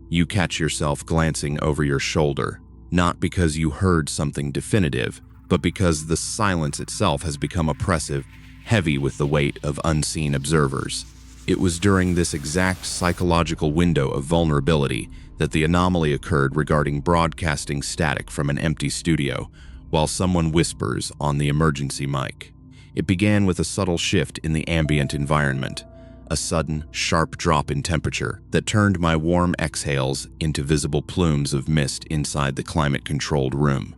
You catch yourself glancing over your shoulder, not because you heard something definitive, but because the silence itself has become oppressive, heavy with the weight of unseen observers. It was during this exact psychological window of vulnerability that the anomaly occurred regarding broadcasting static from an empty studio, while someone whispers on the emergency mic. It began with a subtle shift in the ambient environment, a sudden, sharp drop in temperature that turned my warm exhales into visible plumes of mist inside the climate-controlled room.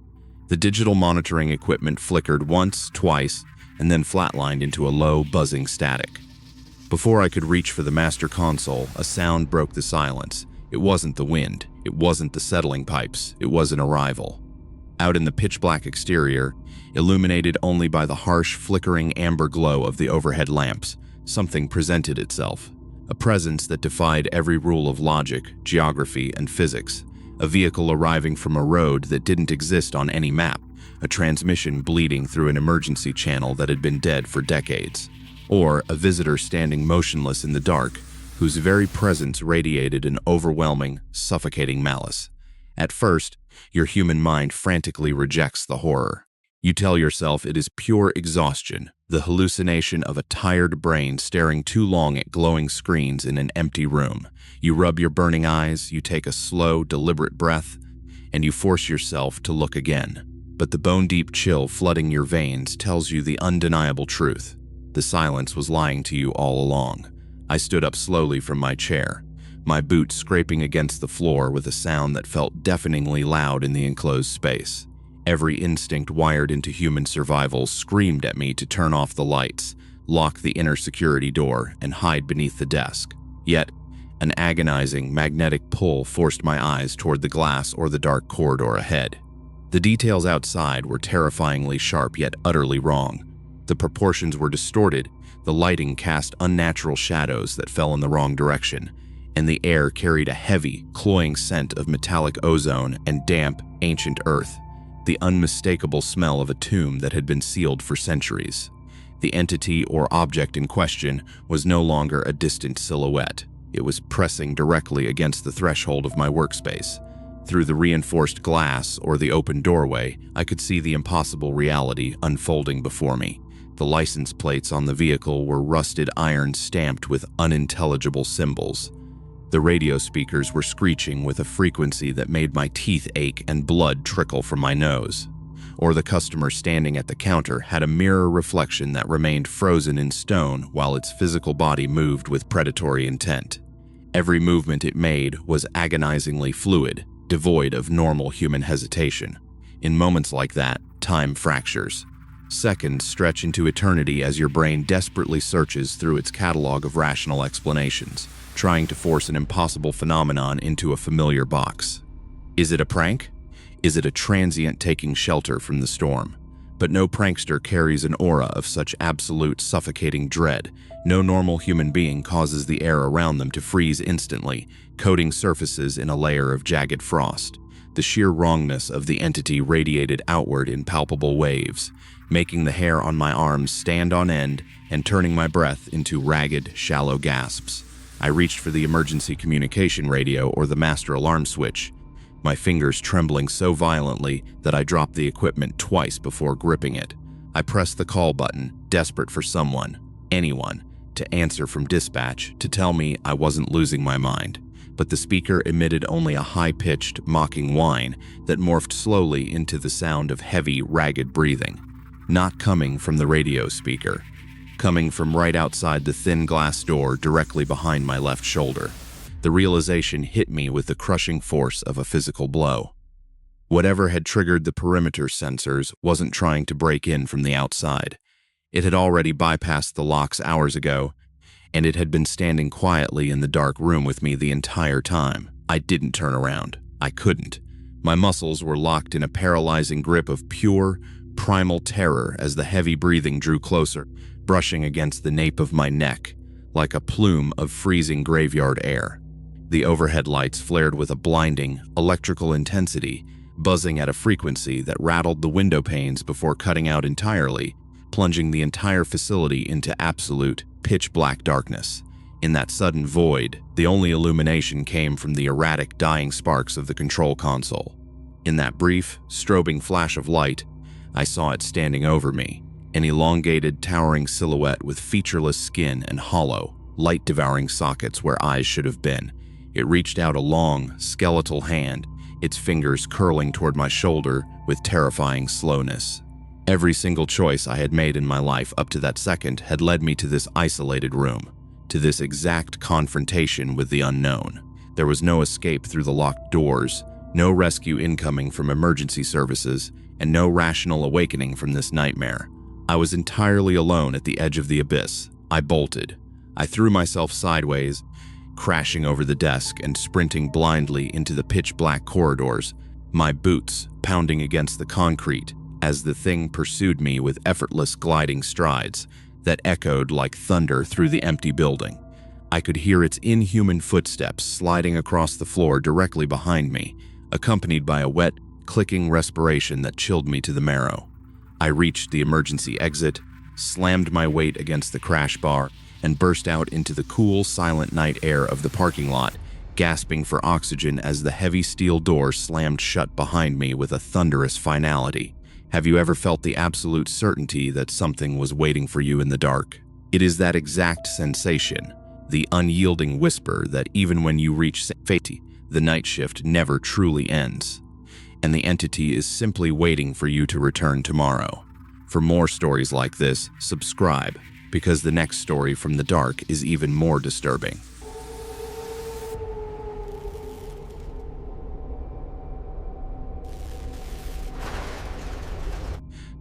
The digital monitoring equipment flickered once, twice, and then flatlined into a low, buzzing static. Before I could reach for the master console, a sound broke the silence. It wasn't the wind, it wasn't the settling pipes, it was an arrival. Out in the pitch-black exterior, illuminated only by the harsh, flickering amber glow of the overhead lamps, something presented itself. A presence that defied every rule of logic, geography, and physics. A vehicle arriving from a road that didn't exist on any map. A transmission bleeding through an emergency channel that had been dead for decades. Or a visitor standing motionless in the dark, whose very presence radiated an overwhelming, suffocating malice. At first, your human mind frantically rejects the horror. You tell yourself it is pure exhaustion, the hallucination of a tired brain staring too long at glowing screens in an empty room. You rub your burning eyes, you take a slow, deliberate breath, and you force yourself to look again. But the bone-deep chill flooding your veins tells you the undeniable truth. The silence was lying to you all along. I stood up slowly from my chair, my boots scraping against the floor with a sound that felt deafeningly loud in the enclosed space. Every instinct wired into human survival screamed at me to turn off the lights, lock the inner security door, and hide beneath the desk. Yet, an agonizing, magnetic pull forced my eyes toward the glass or the dark corridor ahead. The details outside were terrifyingly sharp yet utterly wrong. The proportions were distorted, the lighting cast unnatural shadows that fell in the wrong direction, and the air carried a heavy, cloying scent of metallic ozone and damp, ancient earth, the unmistakable smell of a tomb that had been sealed for centuries. The entity or object in question was no longer a distant silhouette. It was pressing directly against the threshold of my workspace. Through the reinforced glass or the open doorway, I could see the impossible reality unfolding before me. The license plates on the vehicle were rusted iron stamped with unintelligible symbols. The radio speakers were screeching with a frequency that made my teeth ache and blood trickle from my nose. or the customer standing at the counter had a mirror reflection that remained frozen in stone while its physical body moved with predatory intent. Every movement it made was agonizingly fluid, devoid of normal human hesitation. In moments like that, time fractures. Seconds stretch into eternity as your brain desperately searches through its catalog of rational explanations, trying to force an impossible phenomenon into a familiar box. Is it a prank? Is it a transient taking shelter from the storm? But no prankster carries an aura of such absolute suffocating dread. No normal human being causes the air around them to freeze instantly, coating surfaces in a layer of jagged frost. The sheer wrongness of the entity radiated outward in palpable waves, making the hair on my arms stand on end and turning my breath into ragged, shallow gasps. I reached for the emergency communication radio or the master alarm switch, my fingers trembling so violently that I dropped the equipment twice before gripping it. I pressed the call button, desperate for someone, anyone, to answer from dispatch to tell me I wasn't losing my mind. But the speaker emitted only a high-pitched, mocking whine that morphed slowly into the sound of heavy, ragged breathing. Not coming from the radio speaker, coming from right outside the thin glass door directly behind my left shoulder. The realization hit me with the crushing force of a physical blow. Whatever had triggered the perimeter sensors wasn't trying to break in from the outside. It had already bypassed the locks hours ago, and it had been standing quietly in the dark room with me the entire time. I didn't turn around. I couldn't. My muscles were locked in a paralyzing grip of pure, primal terror as the heavy breathing drew closer, brushing against the nape of my neck, like a plume of freezing graveyard air. The overhead lights flared with a blinding, electrical intensity, buzzing at a frequency that rattled the window panes before cutting out entirely, plunging the entire facility into absolute, pitch-black darkness. In that sudden void, the only illumination came from the erratic, dying sparks of the control console. In that brief, strobing flash of light, I saw it standing over me, an elongated, towering silhouette with featureless skin and hollow, light-devouring sockets where eyes should have been. It reached out a long, skeletal hand, its fingers curling toward my shoulder with terrifying slowness. Every single choice I had made in my life up to that second had led me to this isolated room, to this exact confrontation with the unknown. There was no escape through the locked doors, no rescue incoming from emergency services, and no rational awakening from this nightmare. I was entirely alone at the edge of the abyss. I bolted. I threw myself sideways, crashing over the desk and sprinting blindly into the pitch-black corridors, my boots pounding against the concrete as the thing pursued me with effortless gliding strides that echoed like thunder through the empty building. I could hear its inhuman footsteps sliding across the floor directly behind me, accompanied by a wet, clicking respiration that chilled me to the marrow. I reached the emergency exit, slammed my weight against the crash bar, and burst out into the cool, silent night air of the parking lot, gasping for oxygen as the heavy steel door slammed shut behind me with a thunderous finality. Have you ever felt the absolute certainty that something was waiting for you in the dark? It is that exact sensation, the unyielding whisper that even when you reach safety, the night shift never truly ends, and the entity is simply waiting for you to return tomorrow. For more stories like this, subscribe, because the next story from the dark is even more disturbing.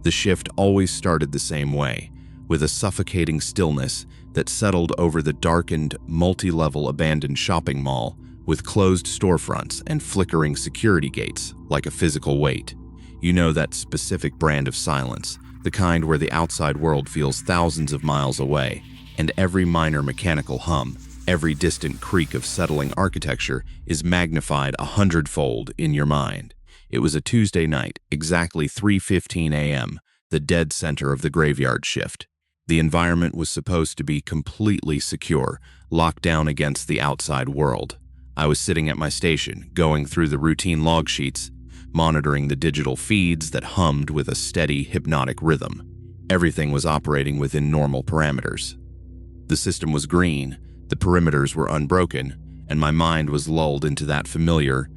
The shift always started the same way, with a suffocating stillness that settled over the darkened, multi-level abandoned shopping mall with closed storefronts and flickering security gates like a physical weight. You know that specific brand of silence, the kind where the outside world feels thousands of miles away, and every minor mechanical hum, every distant creak of settling architecture is magnified 100-fold in your mind. It was a Tuesday night, exactly 3:15 a.m., the dead center of the graveyard shift. The environment was supposed to be completely secure, locked down against the outside world. I was sitting at my station, going through the routine log sheets, monitoring the digital feeds that hummed with a steady, hypnotic rhythm. Everything was operating within normal parameters. The system was green, the perimeters were unbroken, and my mind was lulled into that familiar,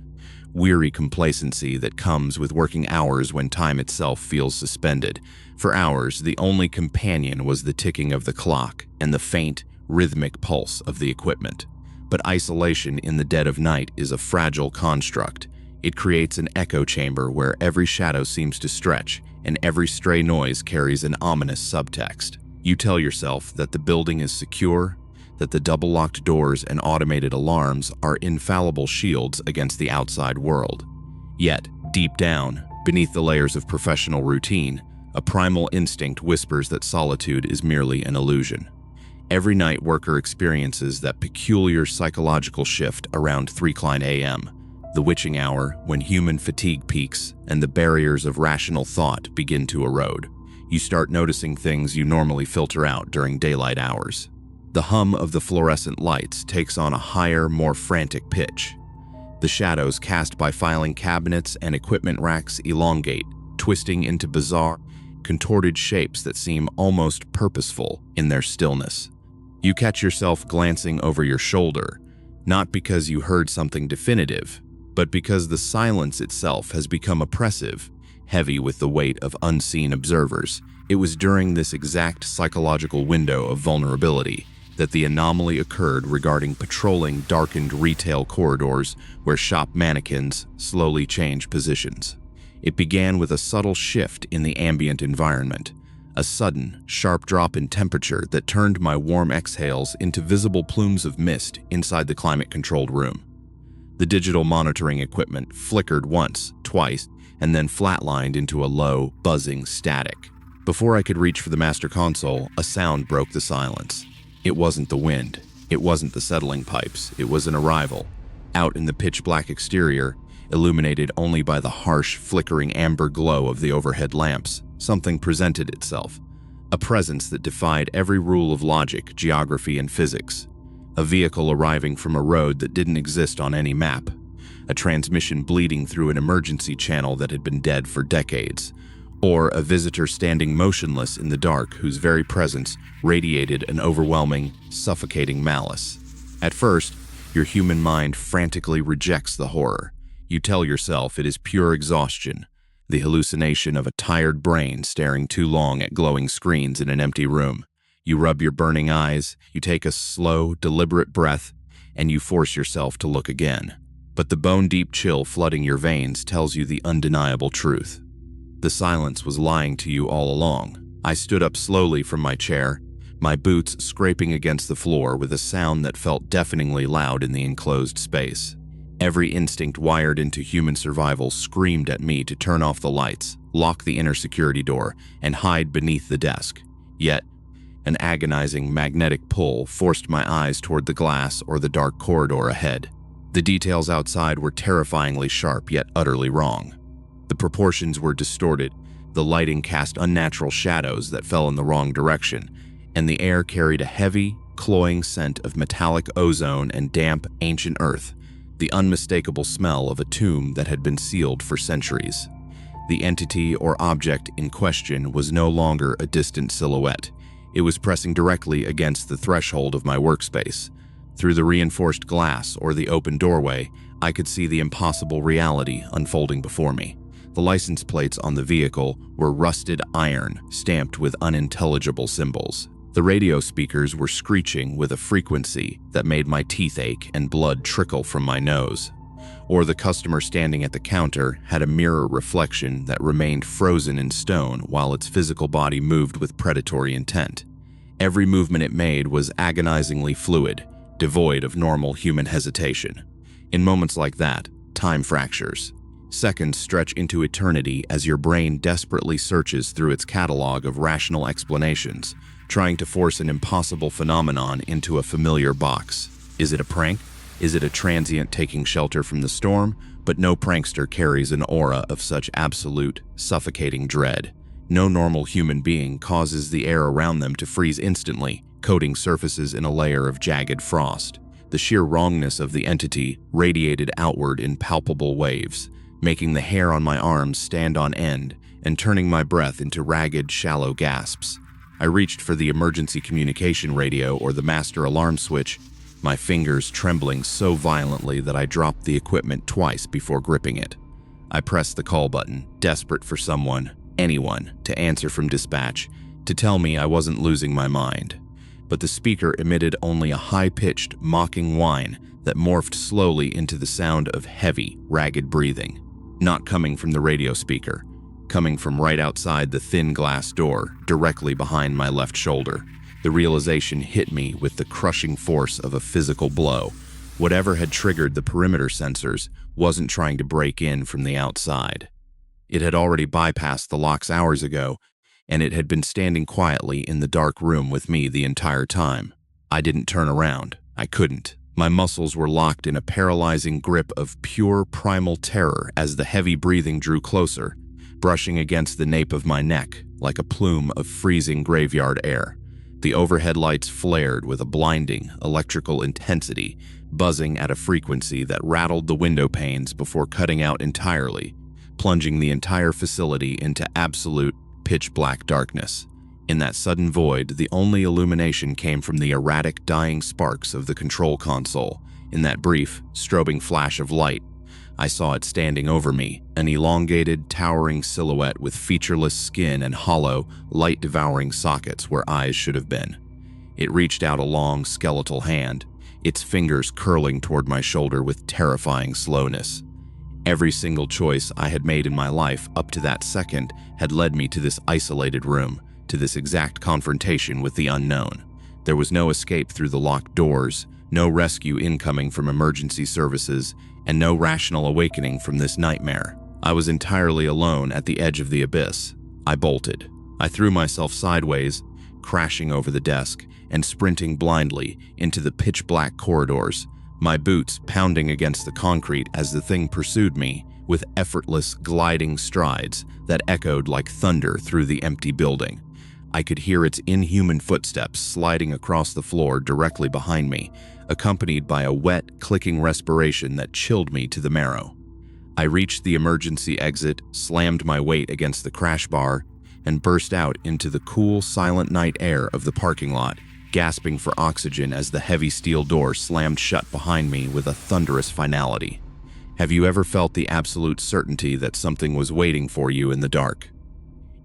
weary complacency that comes with working hours when time itself feels suspended. For hours, the only companion was the ticking of the clock and the faint, rhythmic pulse of the equipment. But isolation in the dead of night is a fragile construct. It creates an echo chamber where every shadow seems to stretch and every stray noise carries an ominous subtext. You tell yourself that the building is secure, that the double-locked doors and automated alarms are infallible shields against the outside world. Yet, deep down, beneath the layers of professional routine, a primal instinct whispers that solitude is merely an illusion. Every night worker experiences that peculiar psychological shift around 3 a.m., the witching hour when human fatigue peaks and the barriers of rational thought begin to erode. You start noticing things you normally filter out during daylight hours. The hum of the fluorescent lights takes on a higher, more frantic pitch. The shadows cast by filing cabinets and equipment racks elongate, twisting into bizarre, contorted shapes that seem almost purposeful in their stillness. You catch yourself glancing over your shoulder, not because you heard something definitive, but because the silence itself has become oppressive, heavy with the weight of unseen observers. It was during this exact psychological window of vulnerability that the anomaly occurred regarding patrolling darkened retail corridors where shop mannequins slowly change positions. It began with a subtle shift in the ambient environment, a sudden, sharp drop in temperature that turned my warm exhales into visible plumes of mist inside the climate-controlled room. The digital monitoring equipment flickered once, twice, and then flatlined into a low, buzzing static. Before I could reach for the master console, a sound broke the silence. It wasn't the wind. It wasn't the settling pipes. It was an arrival. Out in the pitch-black exterior, illuminated only by the harsh, flickering amber glow of the overhead lamps, something presented itself. A presence that defied every rule of logic, geography, and physics. A vehicle arriving from a road that didn't exist on any map. A transmission bleeding through an emergency channel that had been dead for decades. Or a visitor standing motionless in the dark whose very presence radiated an overwhelming, suffocating malice. At first, your human mind frantically rejects the horror. You tell yourself it is pure exhaustion, the hallucination of a tired brain staring too long at glowing screens in an empty room. You rub your burning eyes, you take a slow, deliberate breath, and you force yourself to look again. But the bone-deep chill flooding your veins tells you the undeniable truth. The silence was lying to you all along. I stood up slowly from my chair, my boots scraping against the floor with a sound that felt deafeningly loud in the enclosed space. Every instinct wired into human survival screamed at me to turn off the lights, lock the inner security door, and hide beneath the desk. Yet, an agonizing magnetic pull forced my eyes toward the glass or the dark corridor ahead. The details outside were terrifyingly sharp yet utterly wrong. The proportions were distorted, the lighting cast unnatural shadows that fell in the wrong direction, and the air carried a heavy, cloying scent of metallic ozone and damp, ancient earth, the unmistakable smell of a tomb that had been sealed for centuries. The entity or object in question was no longer a distant silhouette. It was pressing directly against the threshold of my workspace. Through the reinforced glass or the open doorway, I could see the impossible reality unfolding before me. The license plates on the vehicle were rusted iron, stamped with unintelligible symbols. The radio speakers were screeching with a frequency that made my teeth ache and blood trickle from my nose. Or the customer standing at the counter had a mirror reflection that remained frozen in stone while its physical body moved with predatory intent. Every movement it made was agonizingly fluid, devoid of normal human hesitation. In moments like that, time fractures. Seconds stretch into eternity as your brain desperately searches through its catalog of rational explanations, trying to force an impossible phenomenon into a familiar box. Is it a prank? Is it a transient taking shelter from the storm? But no prankster carries an aura of such absolute, suffocating dread. No normal human being causes the air around them to freeze instantly, coating surfaces in a layer of jagged frost. The sheer wrongness of the entity radiated outward in palpable waves, making the hair on my arms stand on end and turning my breath into ragged, shallow gasps. I reached for the emergency communication radio or the master alarm switch, my fingers trembling so violently that I dropped the equipment twice before gripping it. I pressed the call button, desperate for someone, anyone, to answer from dispatch, to tell me I wasn't losing my mind. But the speaker emitted only a high-pitched, mocking whine that morphed slowly into the sound of heavy, ragged breathing, not coming from the radio speaker, coming from right outside the thin glass door, directly behind my left shoulder. The realization hit me with the crushing force of a physical blow. Whatever had triggered the perimeter sensors wasn't trying to break in from the outside. It had already bypassed the locks hours ago, and it had been standing quietly in the dark room with me the entire time. I didn't turn around. I couldn't. My muscles were locked in a paralyzing grip of pure primal terror as the heavy breathing drew closer, brushing against the nape of my neck like a plume of freezing graveyard air. The overhead lights flared with a blinding electrical intensity, buzzing at a frequency that rattled the window panes before cutting out entirely, plunging the entire facility into absolute pitch-black darkness. In that sudden void, the only illumination came from the erratic, dying sparks of the control console. In that brief, strobing flash of light, I saw it standing over me, an elongated, towering silhouette with featureless skin and hollow, light-devouring sockets where eyes should have been. It reached out a long, skeletal hand, its fingers curling toward my shoulder with terrifying slowness. Every single choice I had made in my life up to that second had led me to this isolated room, to this exact confrontation with the unknown. There was no escape through the locked doors, no rescue incoming from emergency services, and no rational awakening from this nightmare. I was entirely alone at the edge of the abyss. I bolted. I threw myself sideways, crashing over the desk and sprinting blindly into the pitch-black corridors, my boots pounding against the concrete as the thing pursued me with effortless, gliding strides that echoed like thunder through the empty building. I could hear its inhuman footsteps sliding across the floor directly behind me, accompanied by a wet, clicking respiration that chilled me to the marrow. I reached the emergency exit, slammed my weight against the crash bar, and burst out into the cool, silent night air of the parking lot, gasping for oxygen as the heavy steel door slammed shut behind me with a thunderous finality. Have you ever felt the absolute certainty that something was waiting for you in the dark?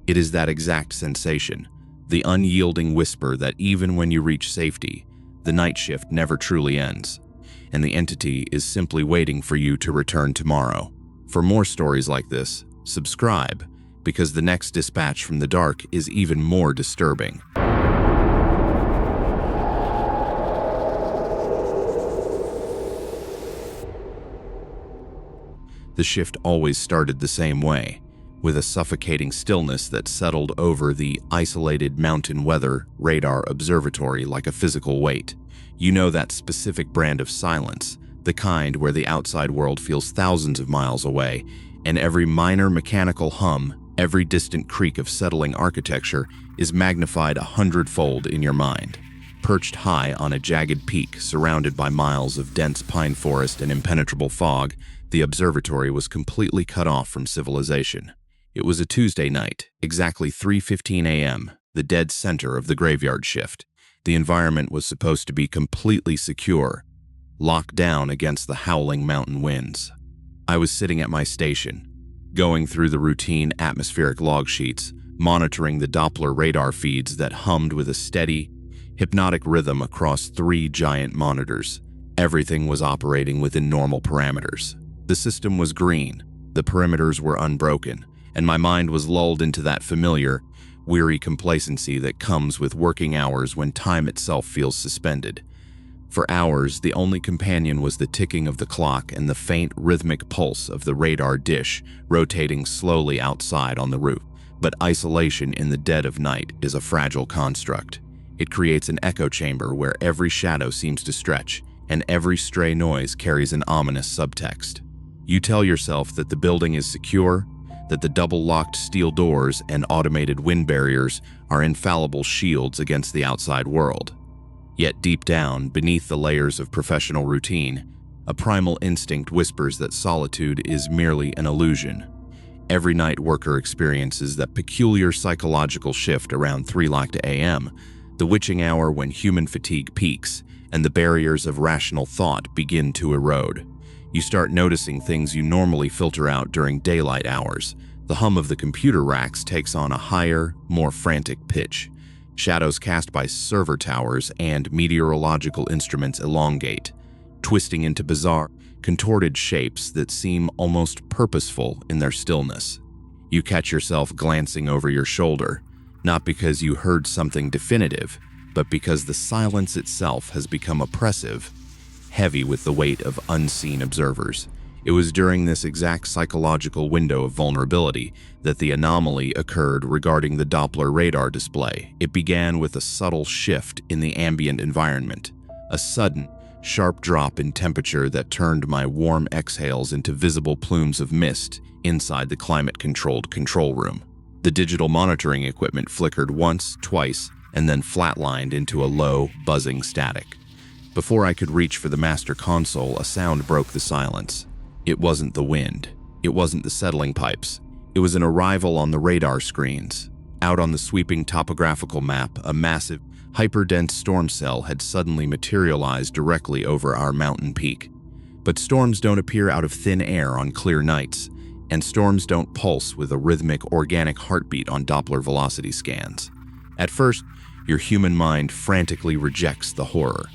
It is that exact sensation, the unyielding whisper that even when you reach safety, the night shift never truly ends, and the entity is simply waiting for you to return tomorrow. For more stories like this, subscribe, because the next dispatch from the dark is even more disturbing. The shift always started the same way, with a suffocating stillness that settled over the isolated mountain weather radar observatory like a physical weight. You know, that specific brand of silence, the kind where the outside world feels thousands of miles away, and every minor mechanical hum, every distant creak of settling architecture is magnified 100-fold in your mind. Perched high on a jagged peak surrounded by miles of dense pine forest and impenetrable fog, the observatory was completely cut off from civilization. It was a Tuesday night, exactly 3:15 a.m., the dead center of the graveyard shift. The environment was supposed to be completely secure, locked down against the howling mountain winds. I was sitting at my station, going through the routine atmospheric log sheets, monitoring the Doppler radar feeds that hummed with a steady, hypnotic rhythm across 3 giant monitors. Everything was operating within normal parameters. The system was green, the perimeters were unbroken, and my mind was lulled into that familiar, weary complacency that comes with working hours when time itself feels suspended. For hours, the only companion was the ticking of the clock and the faint, rhythmic pulse of the radar dish rotating slowly outside on the roof. But isolation in the dead of night is a fragile construct. It creates an echo chamber where every shadow seems to stretch, and every stray noise carries an ominous subtext. You tell yourself that the building is secure, that the double-locked steel doors and automated wind barriers are infallible shields against the outside world. Yet deep down, beneath the layers of professional routine, a primal instinct whispers that solitude is merely an illusion. Every night worker experiences that peculiar psychological shift around 3 a.m., the witching hour when human fatigue peaks and the barriers of rational thought begin to erode. You start noticing things you normally filter out during daylight hours. The hum of the computer racks takes on a higher, more frantic pitch. Shadows cast by server towers and meteorological instruments elongate, twisting into bizarre, contorted shapes that seem almost purposeful in their stillness. You catch yourself glancing over your shoulder, not because you heard something definitive, but because the silence itself has become oppressive, heavy with the weight of unseen observers. It was during this exact psychological window of vulnerability that the anomaly occurred regarding the Doppler radar display. It began with a subtle shift in the ambient environment, a sudden, sharp drop in temperature that turned my warm exhales into visible plumes of mist inside the climate-controlled control room. The digital monitoring equipment flickered once, twice, and then flatlined into a low, buzzing static. Before I could reach for the master console, a sound broke the silence. It wasn't the wind. It wasn't the settling pipes. It was an arrival on the radar screens. Out on the sweeping topographical map, a massive, hyperdense storm cell had suddenly materialized directly over our mountain peak. But storms don't appear out of thin air on clear nights, and storms don't pulse with a rhythmic, organic heartbeat on Doppler velocity scans. At first, your human mind frantically rejects the horror.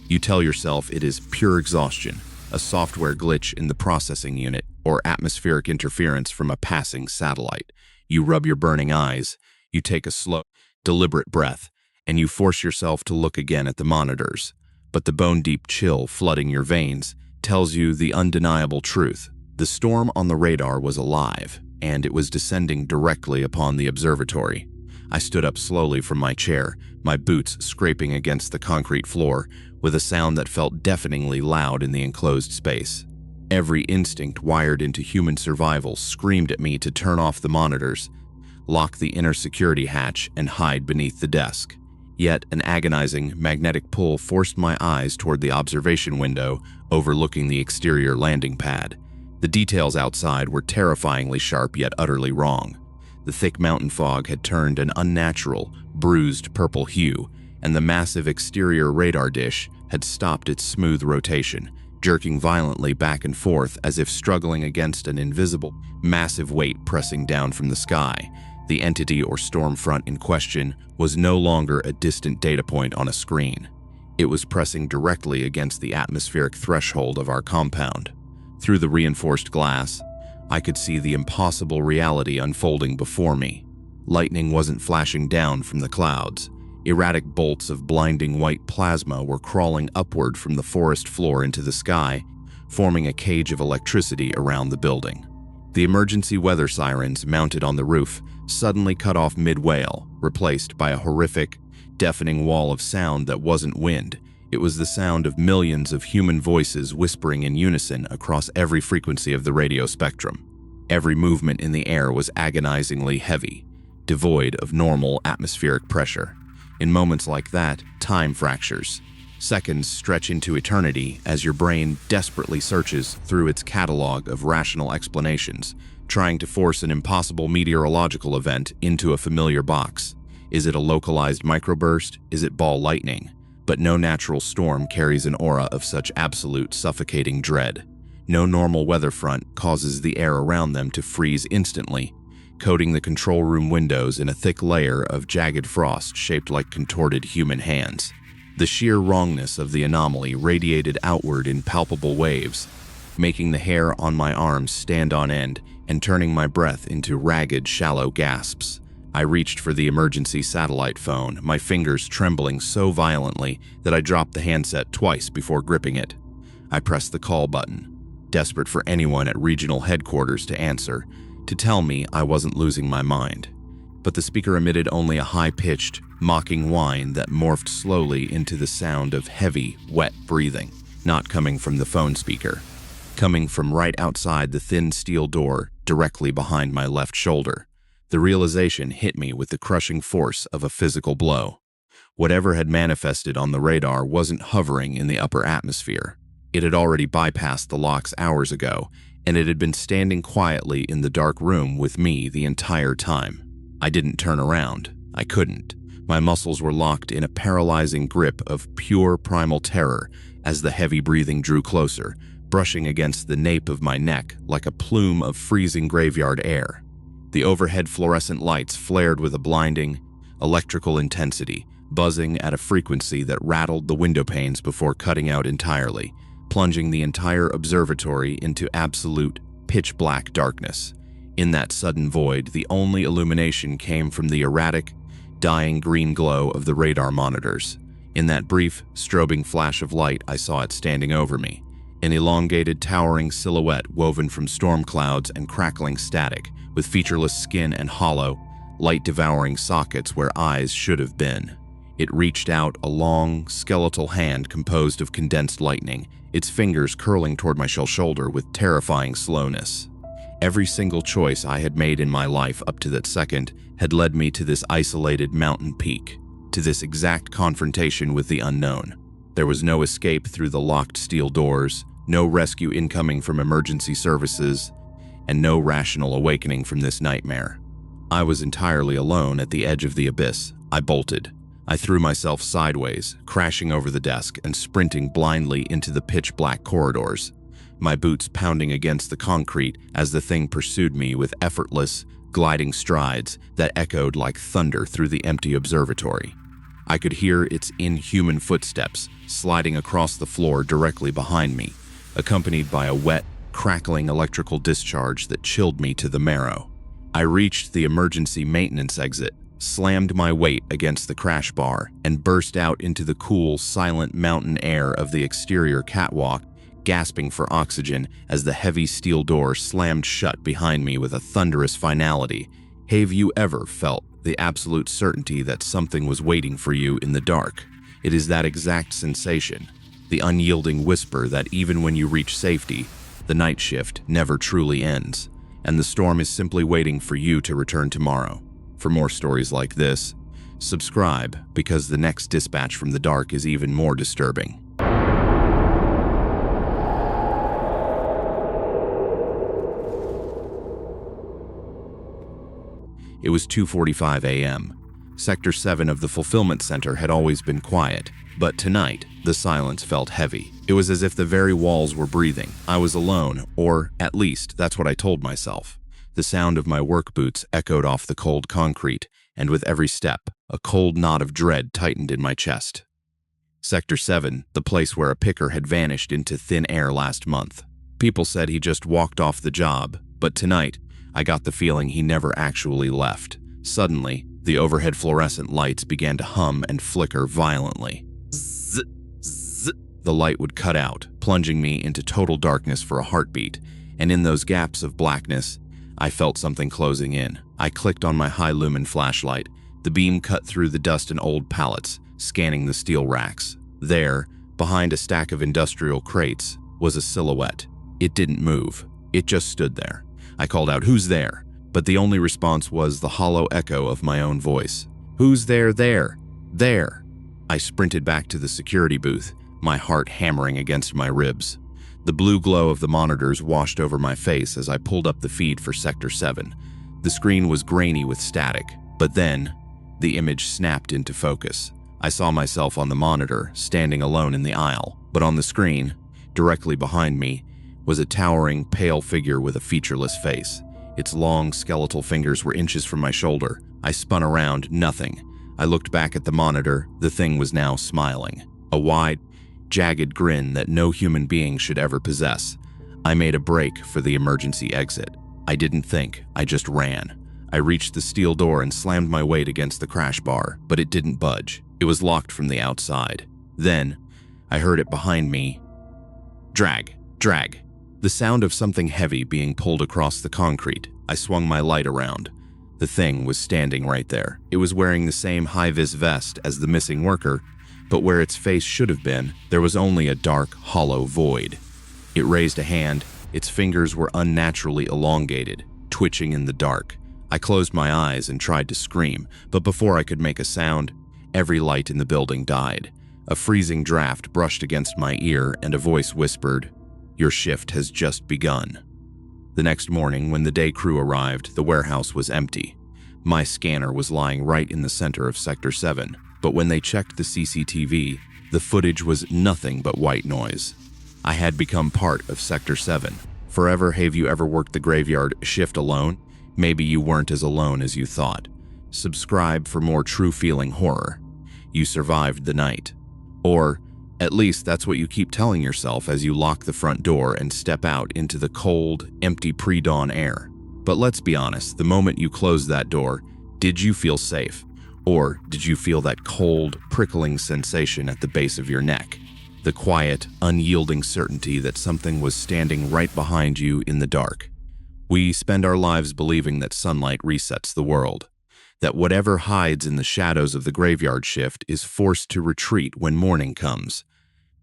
You tell yourself it is pure exhaustion, a software glitch in the processing unit, or atmospheric interference from a passing satellite. You rub your burning eyes, you take a slow, deliberate breath, and you force yourself to look again at the monitors. But the bone-deep chill flooding your veins tells you the undeniable truth. The storm on the radar was alive, and it was descending directly upon the observatory. I stood up slowly from my chair, my boots scraping against the concrete floor, with a sound that felt deafeningly loud in the enclosed space. Every instinct wired into human survival screamed at me to turn off the monitors, lock the inner security hatch, and hide beneath the desk. Yet an agonizing, magnetic pull forced my eyes toward the observation window overlooking the exterior landing pad. The details outside were terrifyingly sharp yet utterly wrong. The thick mountain fog had turned an unnatural, bruised purple hue, and the massive exterior radar dish had stopped its smooth rotation, jerking violently back and forth as if struggling against an invisible, massive weight pressing down from the sky. The entity or storm front in question was no longer a distant data point on a screen. It was pressing directly against the atmospheric threshold of our compound. Through the reinforced glass, I could see the impossible reality unfolding before me. Lightning wasn't flashing down from the clouds. Erratic bolts of blinding white plasma were crawling upward from the forest floor into the sky, forming a cage of electricity around the building. The emergency weather sirens mounted on the roof suddenly cut off mid-wail, replaced by a horrific, deafening wall of sound that wasn't wind. It was the sound of millions of human voices whispering in unison across every frequency of the radio spectrum. Every movement in the air was agonizingly heavy, devoid of normal atmospheric pressure. In moments like that, time fractures. Seconds stretch into eternity as your brain desperately searches through its catalog of rational explanations, trying to force an impossible meteorological event into a familiar box. Is it a localized microburst? Is it ball lightning? But no natural storm carries an aura of such absolute suffocating dread. No normal weather front causes the air around them to freeze instantly, coating the control room windows in a thick layer of jagged frost shaped like contorted human hands. The sheer wrongness of the anomaly radiated outward in palpable waves, making the hair on my arms stand on end and turning my breath into ragged, shallow gasps. I reached for the emergency satellite phone, my fingers trembling so violently that I dropped the handset twice before gripping it. I pressed the call button, desperate for anyone at regional headquarters to answer, to tell me I wasn't losing my mind. But the speaker emitted only a high-pitched, mocking whine that morphed slowly into the sound of heavy, wet breathing, not coming from the phone speaker, coming from right outside the thin steel door directly behind my left shoulder. The realization hit me with the crushing force of a physical blow. Whatever had manifested on the radar wasn't hovering in the upper atmosphere. It had already bypassed the locks hours ago, and it had been standing quietly in the dark room with me the entire time. I didn't turn around. I couldn't. My muscles were locked in a paralyzing grip of pure primal terror as the heavy breathing drew closer, brushing against the nape of my neck like a plume of freezing graveyard air. The overhead fluorescent lights flared with a blinding, electrical intensity, buzzing at a frequency that rattled the window panes before cutting out entirely, plunging the entire observatory into absolute, pitch-black darkness. In that sudden void, the only illumination came from the erratic, dying green glow of the radar monitors. In that brief, strobing flash of light, I saw it standing over me, an elongated, towering silhouette woven from storm clouds and crackling static, with featureless skin and hollow, light-devouring sockets where eyes should have been. It reached out a long, skeletal hand composed of condensed lightning, its fingers curling toward my shoulder with terrifying slowness. Every single choice I had made in my life up to that second had led me to this isolated mountain peak, to this exact confrontation with the unknown. There was no escape through the locked steel doors, no rescue incoming from emergency services, and no rational awakening from this nightmare. I was entirely alone at the edge of the abyss. I bolted. I threw myself sideways, crashing over the desk and sprinting blindly into the pitch-black corridors, my boots pounding against the concrete as the thing pursued me with effortless, gliding strides that echoed like thunder through the empty observatory. I could hear its inhuman footsteps sliding across the floor directly behind me, accompanied by a wet, crackling electrical discharge that chilled me to the marrow. I reached the emergency maintenance exit, slammed my weight against the crash bar, and burst out into the cool, silent mountain air of the exterior catwalk, gasping for oxygen as the heavy steel door slammed shut behind me with a thunderous finality. Have you ever felt the absolute certainty that something was waiting for you in the dark? It is that exact sensation, the unyielding whisper that even when you reach safety, the night shift never truly ends, and the storm is simply waiting for you to return tomorrow. For more stories like this, subscribe, because the next dispatch from the dark is even more disturbing. It was 2:45 a.m. Sector 7 of the fulfillment center had always been quiet, but tonight, the silence felt heavy. It was as if the very walls were breathing. I was alone, or at least that's what I told myself. The sound of my work boots echoed off the cold concrete, and with every step, a cold knot of dread tightened in my chest. Sector 7, the place where a picker had vanished into thin air last month. People said he just walked off the job, but tonight, I got the feeling he never actually left. Suddenly, the overhead fluorescent lights began to hum and flicker violently. Zzz, zzz. The light would cut out, plunging me into total darkness for a heartbeat, and in those gaps of blackness, I felt something closing in. I clicked on my high-lumen flashlight. The beam cut through the dust and old pallets, scanning the steel racks. There, behind a stack of industrial crates, was a silhouette. It didn't move. It just stood there. I called out, "Who's there?" But the only response was the hollow echo of my own voice. "Who's there? There! There!" I sprinted back to the security booth, my heart hammering against my ribs. The blue glow of the monitors washed over my face as I pulled up the feed for Sector 7. The screen was grainy with static, but then, the image snapped into focus. I saw myself on the monitor, standing alone in the aisle, but on the screen, directly behind me, was a towering, pale figure with a featureless face. Its long, skeletal fingers were inches from my shoulder. I spun around, nothing. I looked back at the monitor. The thing was now smiling. A wide, jagged grin that no human being should ever possess. I made a break for the emergency exit. I didn't think, I just ran. I reached the steel door and slammed my weight against the crash bar, but it didn't budge. It was locked from the outside. Then, I heard it behind me. Drag, drag. The sound of something heavy being pulled across the concrete. I swung my light around. The thing was standing right there. It was wearing the same high-vis vest as the missing worker, but where its face should have been, there was only a dark, hollow void. It raised a hand. Its fingers were unnaturally elongated, twitching in the dark. I closed my eyes and tried to scream, but before I could make a sound, every light in the building died. A freezing draft brushed against my ear, and a voice whispered, "Your shift has just begun." The next morning, when the day crew arrived, the warehouse was empty. My scanner was lying right in the center of Sector 7, but when they checked the CCTV, the footage was nothing but white noise. I had become part of Sector 7. Forever, have you ever worked the graveyard shift alone? Maybe you weren't as alone as you thought. Subscribe for more true-feeling horror. You survived the night. Or, at least that's what you keep telling yourself as you lock the front door and step out into the cold, empty pre-dawn air. But let's be honest, the moment you closed that door, did you feel safe? Or did you feel that cold, prickling sensation at the base of your neck? The quiet, unyielding certainty that something was standing right behind you in the dark. We spend our lives believing that sunlight resets the world, that whatever hides in the shadows of the graveyard shift is forced to retreat when morning comes.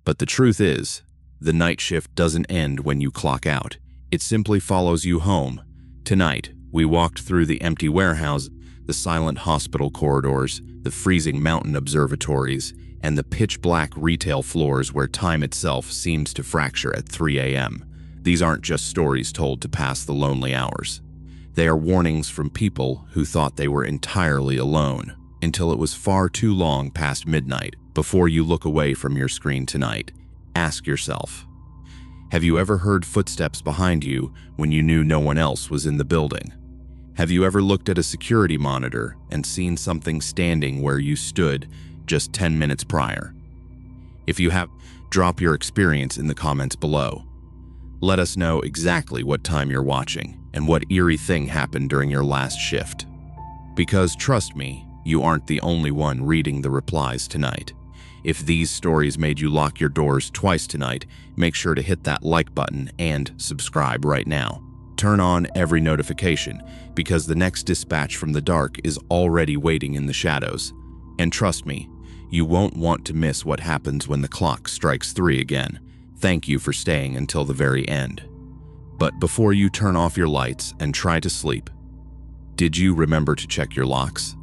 But the truth is, the night shift doesn't end when you clock out. It simply follows you home. Tonight, we walked through the empty warehouse, the silent hospital corridors, the freezing mountain observatories, and the pitch-black retail floors where time itself seems to fracture at 3 a.m. These aren't just stories told to pass the lonely hours. They are warnings from people who thought they were entirely alone, until it was far too long past midnight. Before you look away from your screen tonight, ask yourself, have you ever heard footsteps behind you when you knew no one else was in the building? Have you ever looked at a security monitor and seen something standing where you stood just 10 minutes prior? If you have, drop your experience in the comments below. Let us know exactly what time you're watching and what eerie thing happened during your last shift. Because trust me, you aren't the only one reading the replies tonight. If these stories made you lock your doors twice tonight, make sure to hit that like button and subscribe right now. Turn on every notification because the next dispatch from the dark is already waiting in the shadows. And trust me, you won't want to miss what happens when the clock strikes 3 again. Thank you for staying until the very end. But before you turn off your lights and try to sleep, did you remember to check your locks?